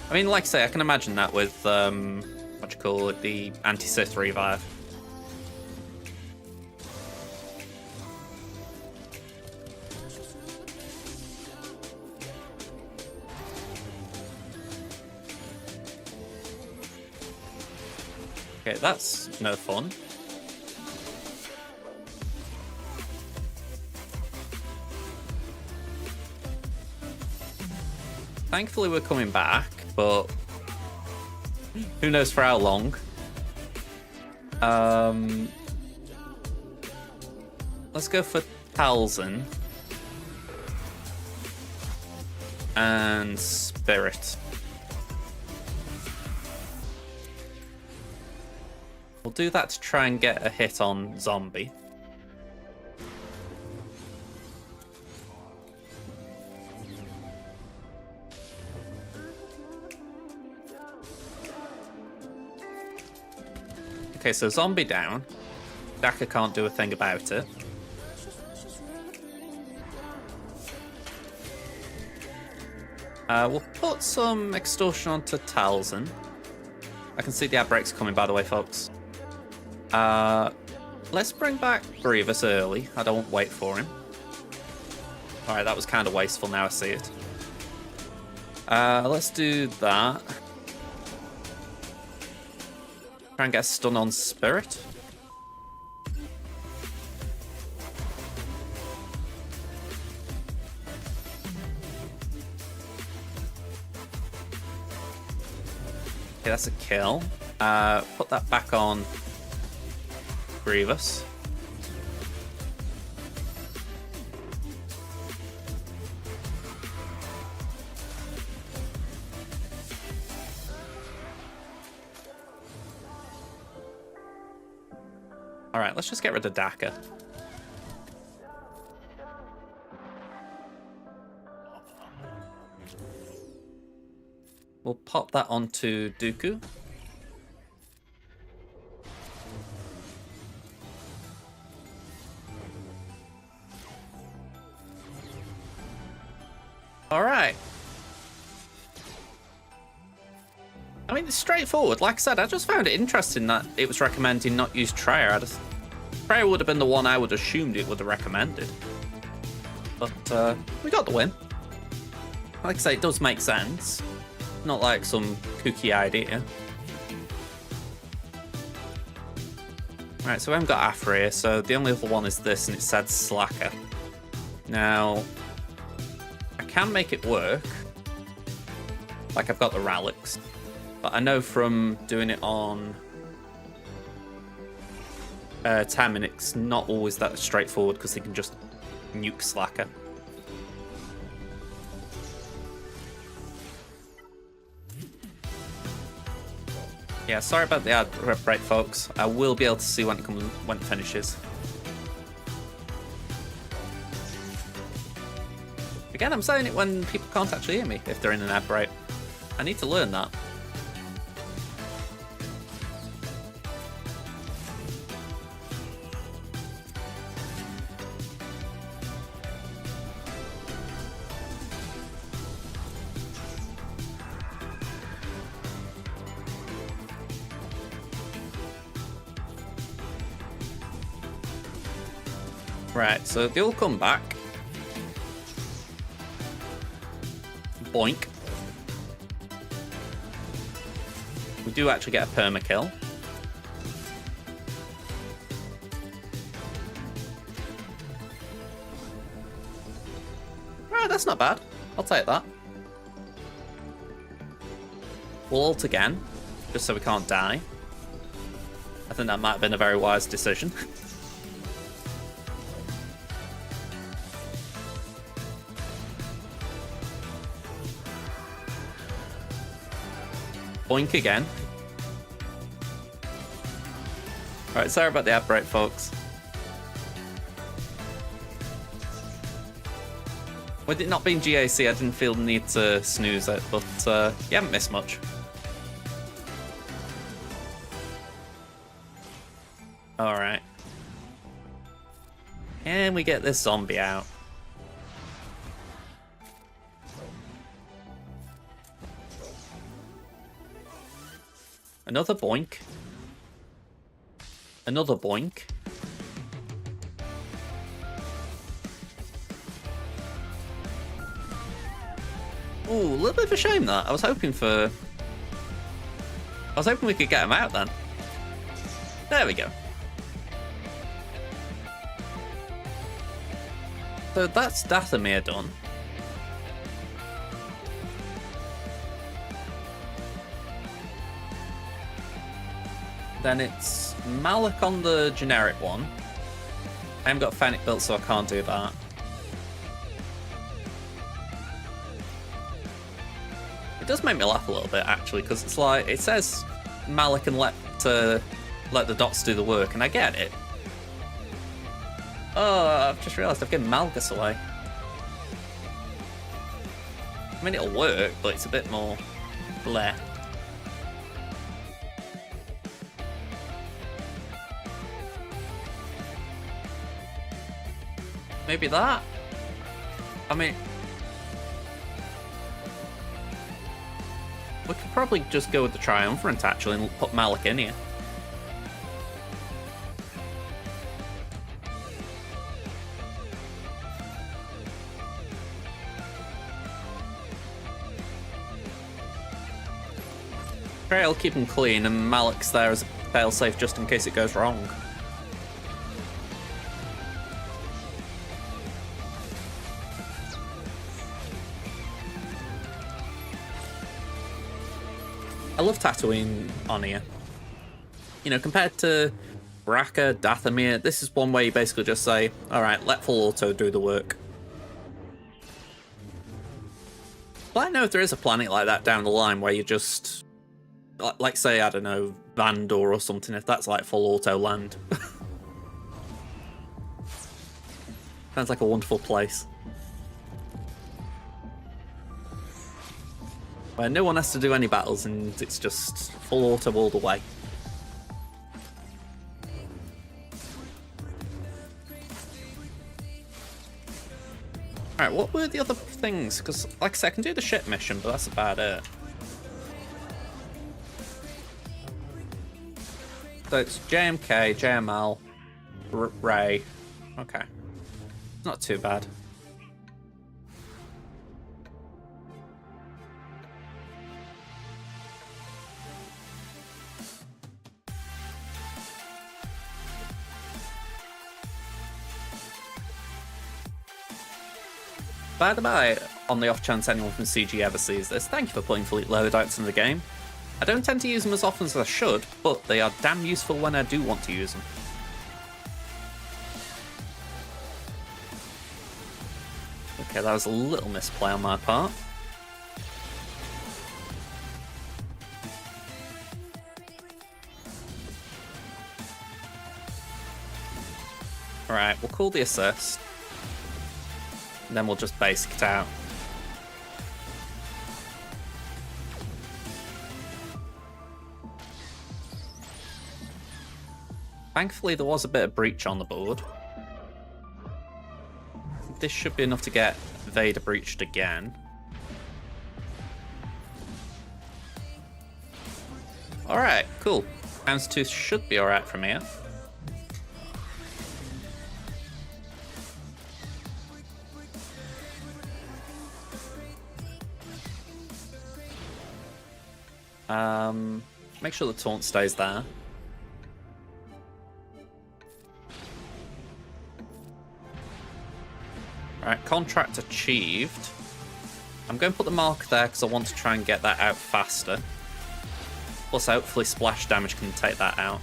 I mean, like I say, I can imagine that with, what you call it, the anti-Sith revive. Okay, that's no fun. Thankfully we're coming back, but who knows for how long. Let's go for Talzin and Spirit. We'll do that to try and get a hit on Zombie. Okay, so Zombie down. Daka can't do a thing about it. We'll put some extortion onto Talzin. I can see the outbreaks coming, by the way, folks. Let's bring back Grievous early. I don't wait for him. Alright, that was kind of wasteful, now I see it. Let's do that. Try and get a stun on Spirit. Okay, that's a kill. Put that back on Grievous. Alright, let's just get rid of Daka. We'll pop that onto Dooku. Alright. I mean, it's straightforward. Like I said, I just found it interesting that it was recommending not use Triad. Triad would have been the one I would have assumed it would have recommended. But we got the win. Like I say, it does make sense. Not like some kooky idea. Right, so we haven't got Afra here, so the only other one is this, and it said Slacker. Now, I can make it work. Like, I've got the relics. But I know from doing it on Tamin, it's not always that straightforward because they can just nuke Slacker. Yeah, sorry about the ad break, folks. I will be able to see when it finishes. Again, I'm saying it when people can't actually hear me if they're in an ad break. I need to learn that. Right, so they'll come back. Boink. We do actually get a perma kill. Right, that's not bad. I'll take that. We'll ult again, just so we can't die. I think that might have been a very wise decision. Boink again. Alright, sorry about the ad break, folks. With it not being GAC, I didn't feel the need to snooze it, but you haven't missed much. Alright. And we get this zombie out. Another boink. Another boink. Ooh, a little bit of a shame that. I was hoping we could get him out then. There we go. So that's Dathomir done. Then it's Malik on the generic one. I haven't got Fennec built, so I can't do that. It does make me laugh a little bit, actually, because it's like, it says Malik and let the dots do the work, and I get it. Oh, I've just realised I've given Malgus away. I mean, it'll work, but it's a bit more bleh. Maybe that? I mean, we could probably just go with the Triumvirate, actually, and put Malik in here. Great, I'll keep him clean, and Malik's there as a failsafe just in case it goes wrong. I love Tatooine on here. You know, compared to Bracca, Dathomir, this is one way you basically just say, alright, let full auto do the work. But I know if there is a planet like that down the line where you just, like say, I don't know, Vandor or something, if that's like full auto land. Sounds like a wonderful place. Where no one has to do any battles and it's just full auto all the way. Alright, what were the other things? Because, like I said, I can do the ship mission, but that's about it. So it's JMK, JML, Ray. Okay. Not too bad. By the by, on the off chance anyone from CG ever sees this, thank you for putting fleet loadouts in the game. I don't tend to use them as often as I should, but they are damn useful when I do want to use them. Okay, that was a little misplay on my part. Alright, we'll call the assist. And then we'll just basic it out. Thankfully, there was a bit of breach on the board. This should be enough to get Vader breached again. Alright, cool. Houndstooth should be alright from here. Make sure the taunt stays there. Right, contract achieved. I'm going to put the mark there because I want to try and get that out faster. Plus, hopefully, splash damage can take that out.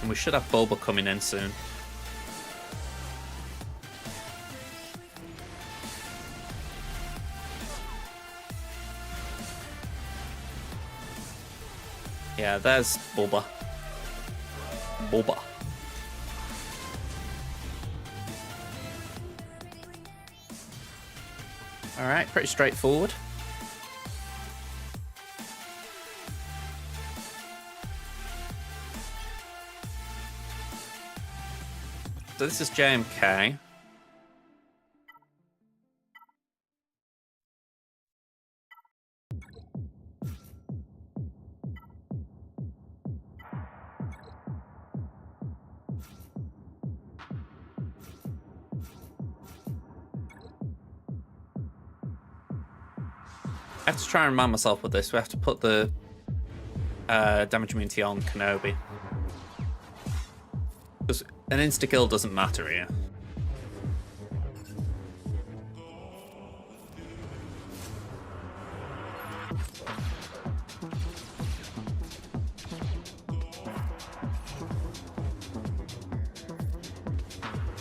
And we should have Boba coming in soon. Yeah, there's Boba. Boba. Alright, pretty straightforward. So this is JMK. I have to try and remind myself with this. We have to put the damage immunity on Kenobi. Because an insta-kill doesn't matter here.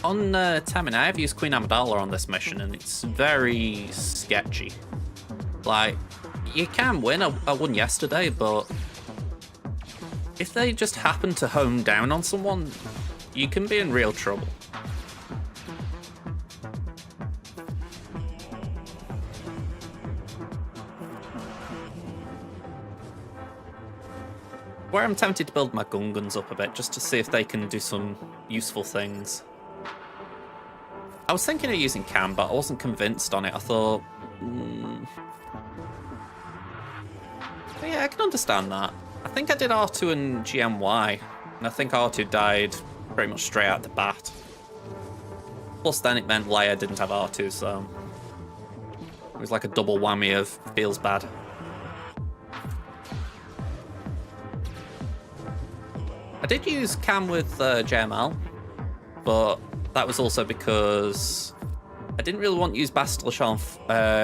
On Tamina, I have used Queen Amidala on this mission, and it's very sketchy. Like, you can win. I won yesterday, but if they just happen to hone down on someone, you can be in real trouble. Where I'm tempted to build my Gungans up a bit, just to see if they can do some useful things. I was thinking of using Cam, but I wasn't convinced on it. I thought... Yeah, I can understand that. I think I did R2 and GMY, and I think R2 died pretty much straight out the bat. Plus then it meant Leia didn't have R2, so... It was like a double whammy of feels bad. I did use Cam with JML, but that was also because I didn't really want to use Bastila Shan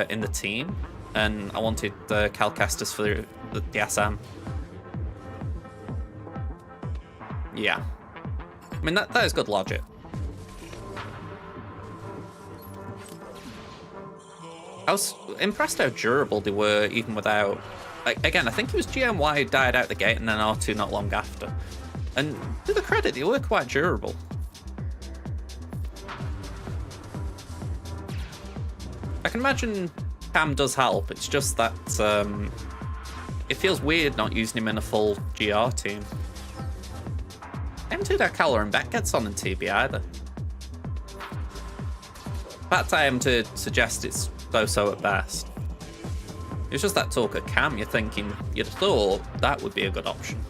in the team, and I wanted Cal Kestis for the SM. Yeah. I mean, that is good logic. I was impressed how durable they were even without... Again, I think it was GMY who died out the gate and then R2 not long after. And to the credit, they were quite durable. I can imagine Cam does help, it's just that it feels weird not using him in a full GR team. I haven't heard how Caloran Beck gets on in TB either. In fact, I am to suggest it's so at best. It's just that talk at Cam, you're thinking, you'd have thought that would be a good option.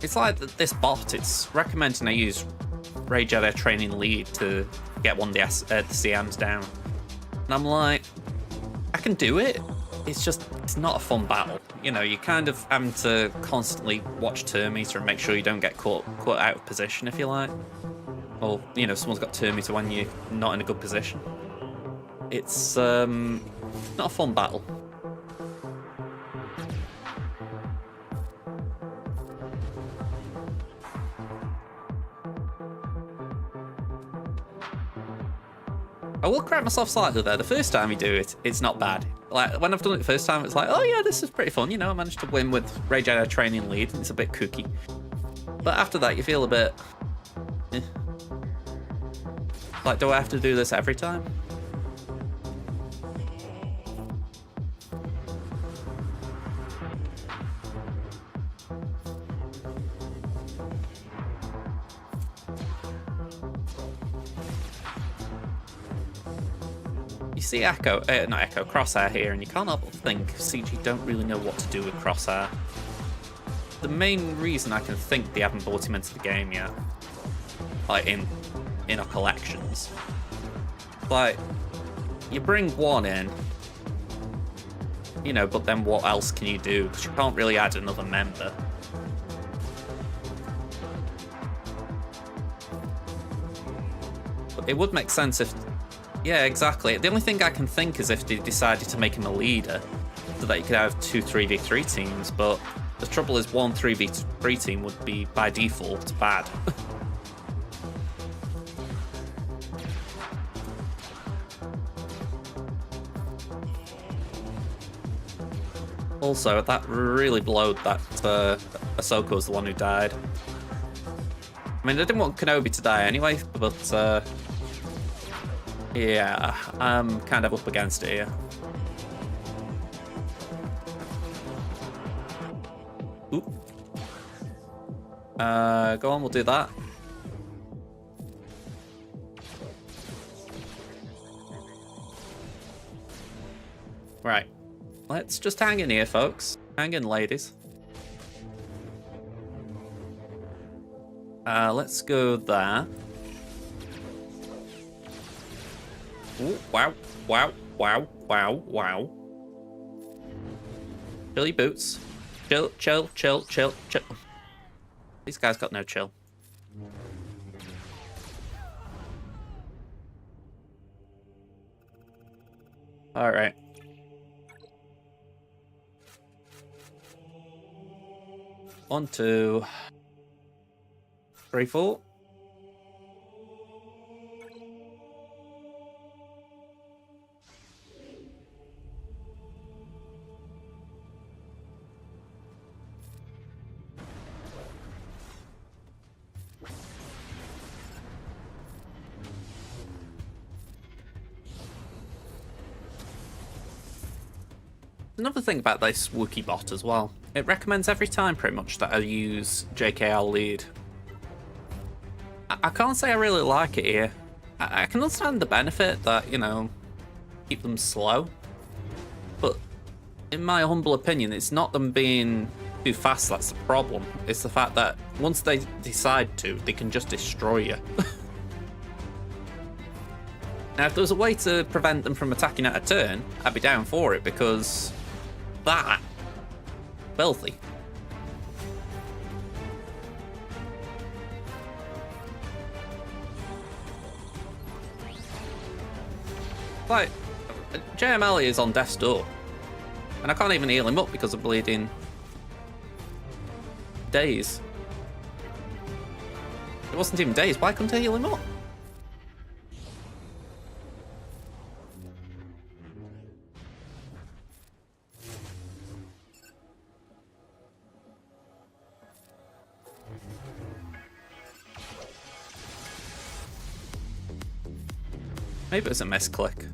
It's like this bot, it's recommending I use Rey Jedi Training Lead to get one of the CMs down. And I'm like, I can do it. It's just, it's not a fun battle. You know, you kind of having to constantly watch turn meter and make sure you don't get caught out of position, if you like. Or, you know, someone's got turn meter when you're not in a good position. It's not a fun battle. I will correct myself slightly there. The first time you do it, it's not bad. Like, when I've done it the first time, it's like, oh yeah, this is pretty fun. You know, I managed to win with Rey Jedi training lead, and it's a bit kooky. But after that, you feel a bit... eh. Like, do I have to do this every time? You see Echo, not Echo, Crosshair here, and you can't help but think CG don't really know what to do with Crosshair. The main reason I can think they haven't brought him into the game yet, like in our collections, like, you bring one in, you know, but then what else can you do? Because you can't really add another member. But it would make sense if... Yeah, exactly. The only thing I can think is if they decided to make him a leader, so that you could have 2 3v3 teams, but the trouble is 1 3v3 team would be, by default, bad. Also, that really blowed that Ahsoka was the one who died. I mean, I didn't want Kenobi to die anyway, but yeah, I'm kind of up against it here. Oop. Go on, we'll do that. Right. Let's just hang in here, folks. Hang in, ladies. Let's go there. Ooh, wow, wow, wow, wow, wow. Chill your boots. Chill, chill, chill, chill, chill. These guys got no chill. All right. 1, 2, 3, 4. Another thing about this Wookiee bot as well, it recommends every time pretty much that I use JKL lead. I can't say I really like it here. I can understand the benefit that, you know, keep them slow, but in my humble opinion, it's not them being too fast that's the problem. It's the fact that once they decide to, they can just destroy you. Now, if there was a way to prevent them from attacking at a turn, I'd be down for it, because that filthy. Like, JML is on death's door, and I can't even heal him up because of bleeding days. It wasn't even days. Why couldn't I heal him up? Maybe it was a misclick.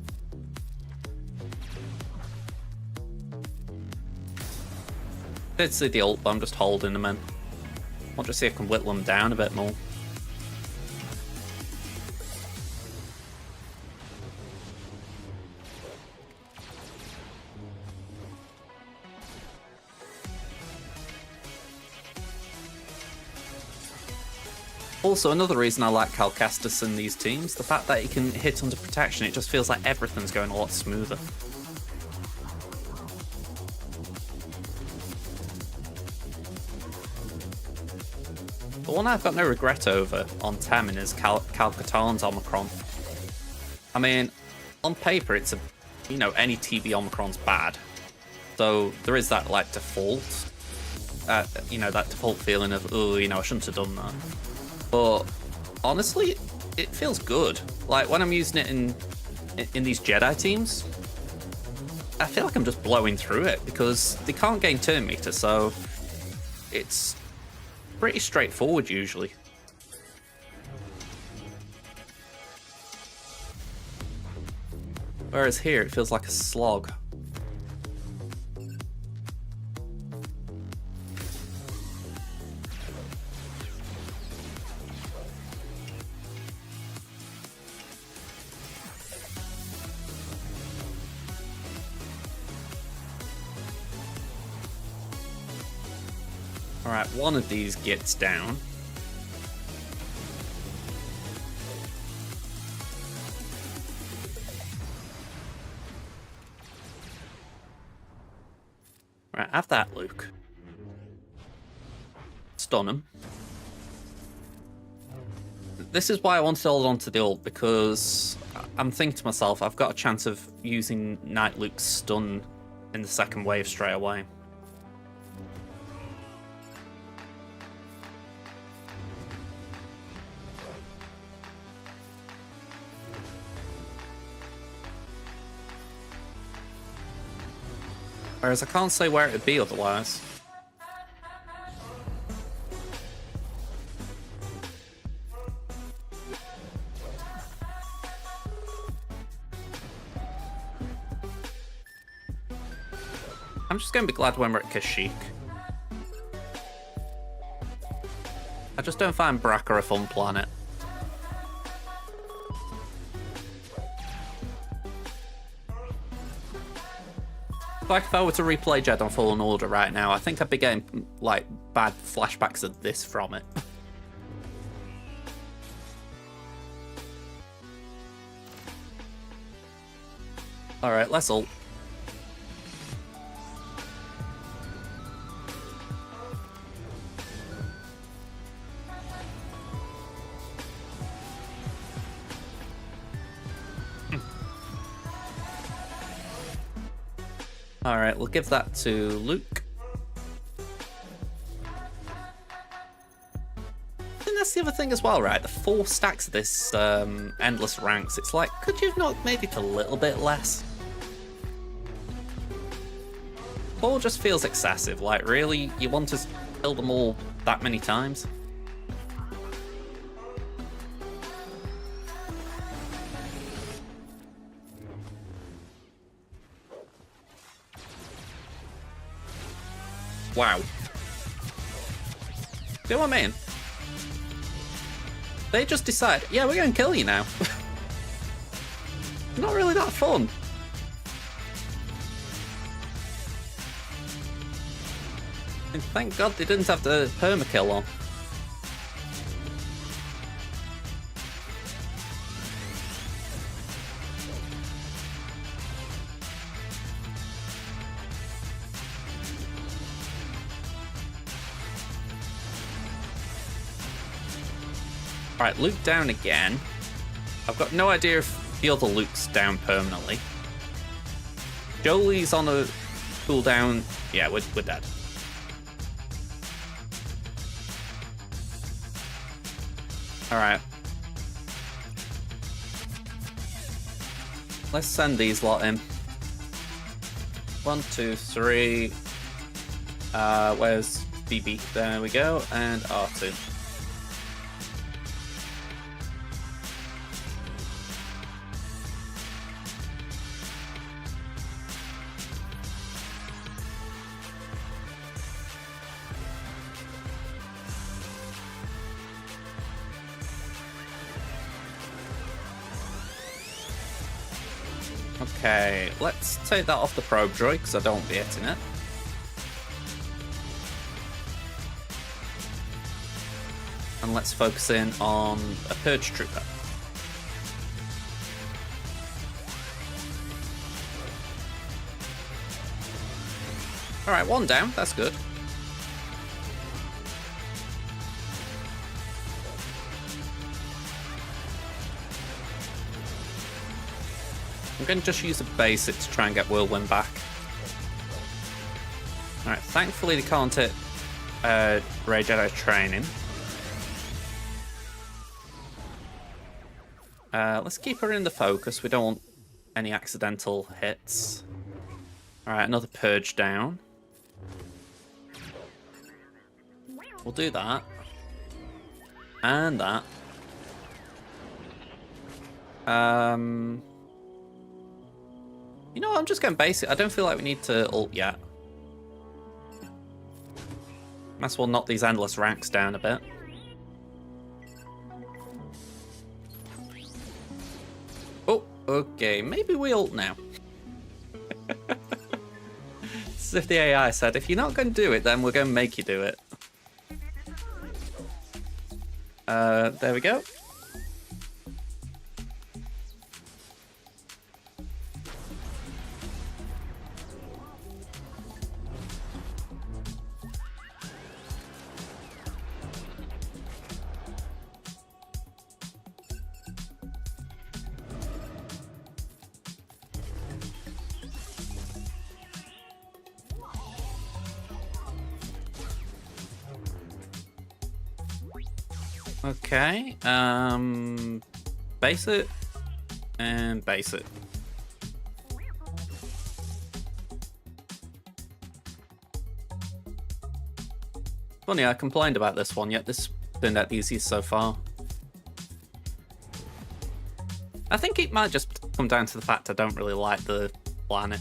Did see the ult, but I'm just holding them in. I want to see if I can whittle them down a bit more. Also, another reason I like Cal Kestis in these teams, the fact that he can hit under protection, it just feels like everything's going a lot smoother. The one I've got no regret over on Temin is Cal Katarn's Omicron. I mean, on paper it's a, you know, any TV Omicron's bad. So there is that, like, default, you know, that default feeling of, oh, you know, I shouldn't have done that. But honestly, it feels good. Like, when I'm using it in in these Jedi teams, I feel like I'm just blowing through it because they can't gain turn meter, so it's pretty straightforward usually. Whereas here, it feels like a slog. Alright, one of these gets down. Right, have that, Luke. Stun him. This is why I wanted to hold on to the ult, because I'm thinking to myself, I've got a chance of using Knight Luke's stun in the second wave straight away. Whereas I can't say where it would be otherwise. I'm just going to be glad when we're at Kashyyyk. I just don't find Bracca a fun planet. Like if I were to replay Jedi Fallen Order right now, I think I'd be getting like bad flashbacks of this from it. Alright, let's ult. Alright, we'll give that to Luke. I think that's the other thing as well, right? The 4 stacks of this endless ranks. It's like, could you have not made it a little bit less? 4 just feels excessive. Like, really? You want to kill them all that many times? Wow. You know what I mean? They just decide, yeah, we're going to kill you now. Not really that fun. And thank God they didn't have the permakill on. Alright, Luke down again. I've got no idea if the other Luke's down permanently. Jolie's on a cooldown. Yeah, we're dead. Alright. Let's send these lot in. 1, 2, 3. Where's BB? There we go. And R2. Okay, let's take that off the probe droid because I don't want to be hitting it. And let's focus in on a Purge Trooper. Alright, 1 down, that's good. I'm going to just use a basic to try and get Whirlwind back. Alright, thankfully they can't hit Rey Jedi training. Let's keep her in the focus. We don't want any accidental hits. Alright, another purge down. We'll do that. And that. You know what, I'm just going basic. I don't feel like we need to ult yet. Might as well knock these endless ranks down a bit. Oh, okay. Maybe we ult now. As if the AI said, if you're not going to do it, then we're going to make you do it. There we go. Okay, base it, and base it. Funny, I complained about this one, yet this has been that easy so far. I think it might just come down to the fact I don't really like the planet.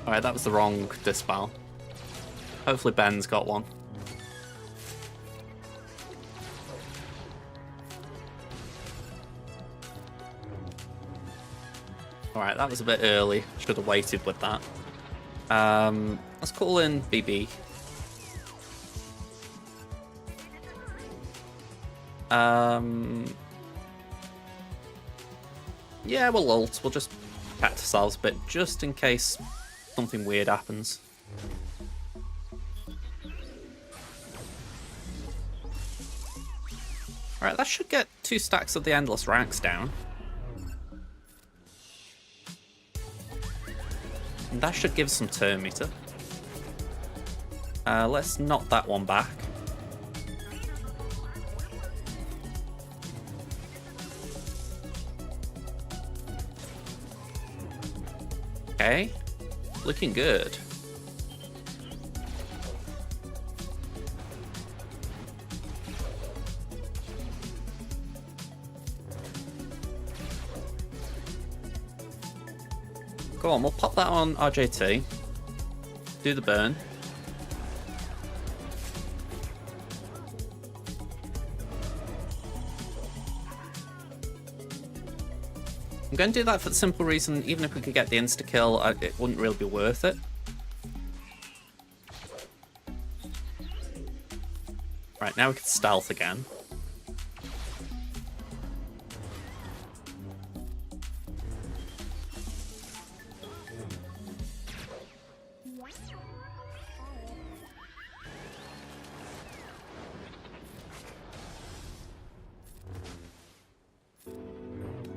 Alright, that was the wrong dispel. Hopefully Ben's got one. Alright, that was a bit early. Should have waited with that. Let's call in BB. Yeah, we'll ult. We'll just protect ourselves a bit, just in case something weird happens. Alright, that should get 2 stacks of the endless ranks down. And that should give some turn meter. Let's knock that one back. Okay, looking good. Go on, we'll pop that on RJT. Do the burn. I'm going to do that for the simple reason, even if we could get the insta-kill, it wouldn't really be worth it. Right, now we can stealth again.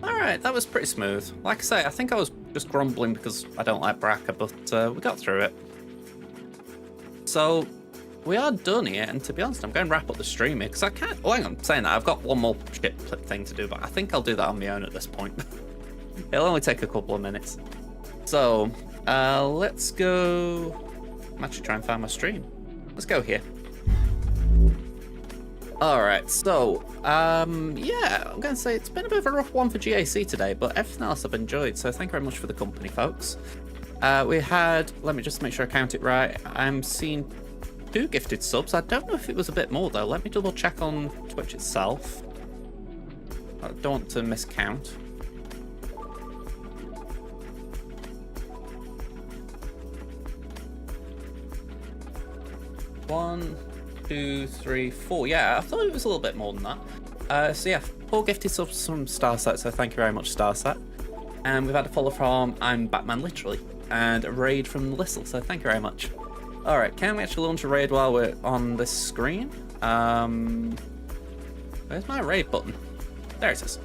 Alright, that was pretty smooth. Like I say, I think I was just grumbling because I don't like Bracca, but we got through it. So, we are done here, and to be honest, I'm going to wrap up the stream here, because I can't... Oh, hang on, saying that, I've got one more ship thing to do, but I think I'll do that on my own at this point. It'll only take a couple of minutes. So, let's go... I'm actually trying to find my stream. Let's go here. Alright, so, yeah, I'm going to say it's been a bit of a rough one for GAC today, but everything else I've enjoyed, so thank you very much for the company, folks. We had, let me just make sure I count it right, I'm seeing 2 gifted subs. I don't know if it was a bit more, though. Let me double check on Twitch itself. I don't want to miscount. One, 2, 3, 4. Yeah, I thought it was a little bit more than that. So yeah, 4 gifted subs from Starset, so thank you very much, Starset. And we've had a follow from I'm Batman Literally, and a raid from Lissel, so thank you very much. Alright, can we actually launch a raid while we're on this screen? Where's my raid button? There it is.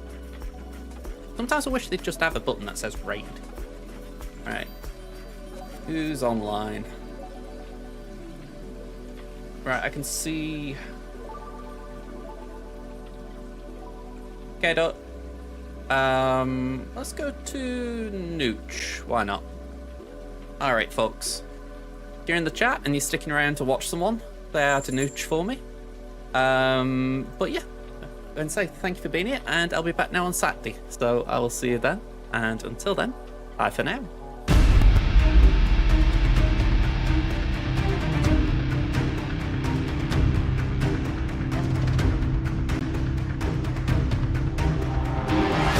Sometimes I wish they'd just have a button that says raid. Alright. Who's online? Right, I can see... Okay, let's go to Nooch. Why not? All right, folks. If you're in the chat and you're sticking around to watch someone, say out to Nooch for me. But yeah, and say thank you for being here, and I'll be back now on Saturday. So I will see you then, and until then, bye for now.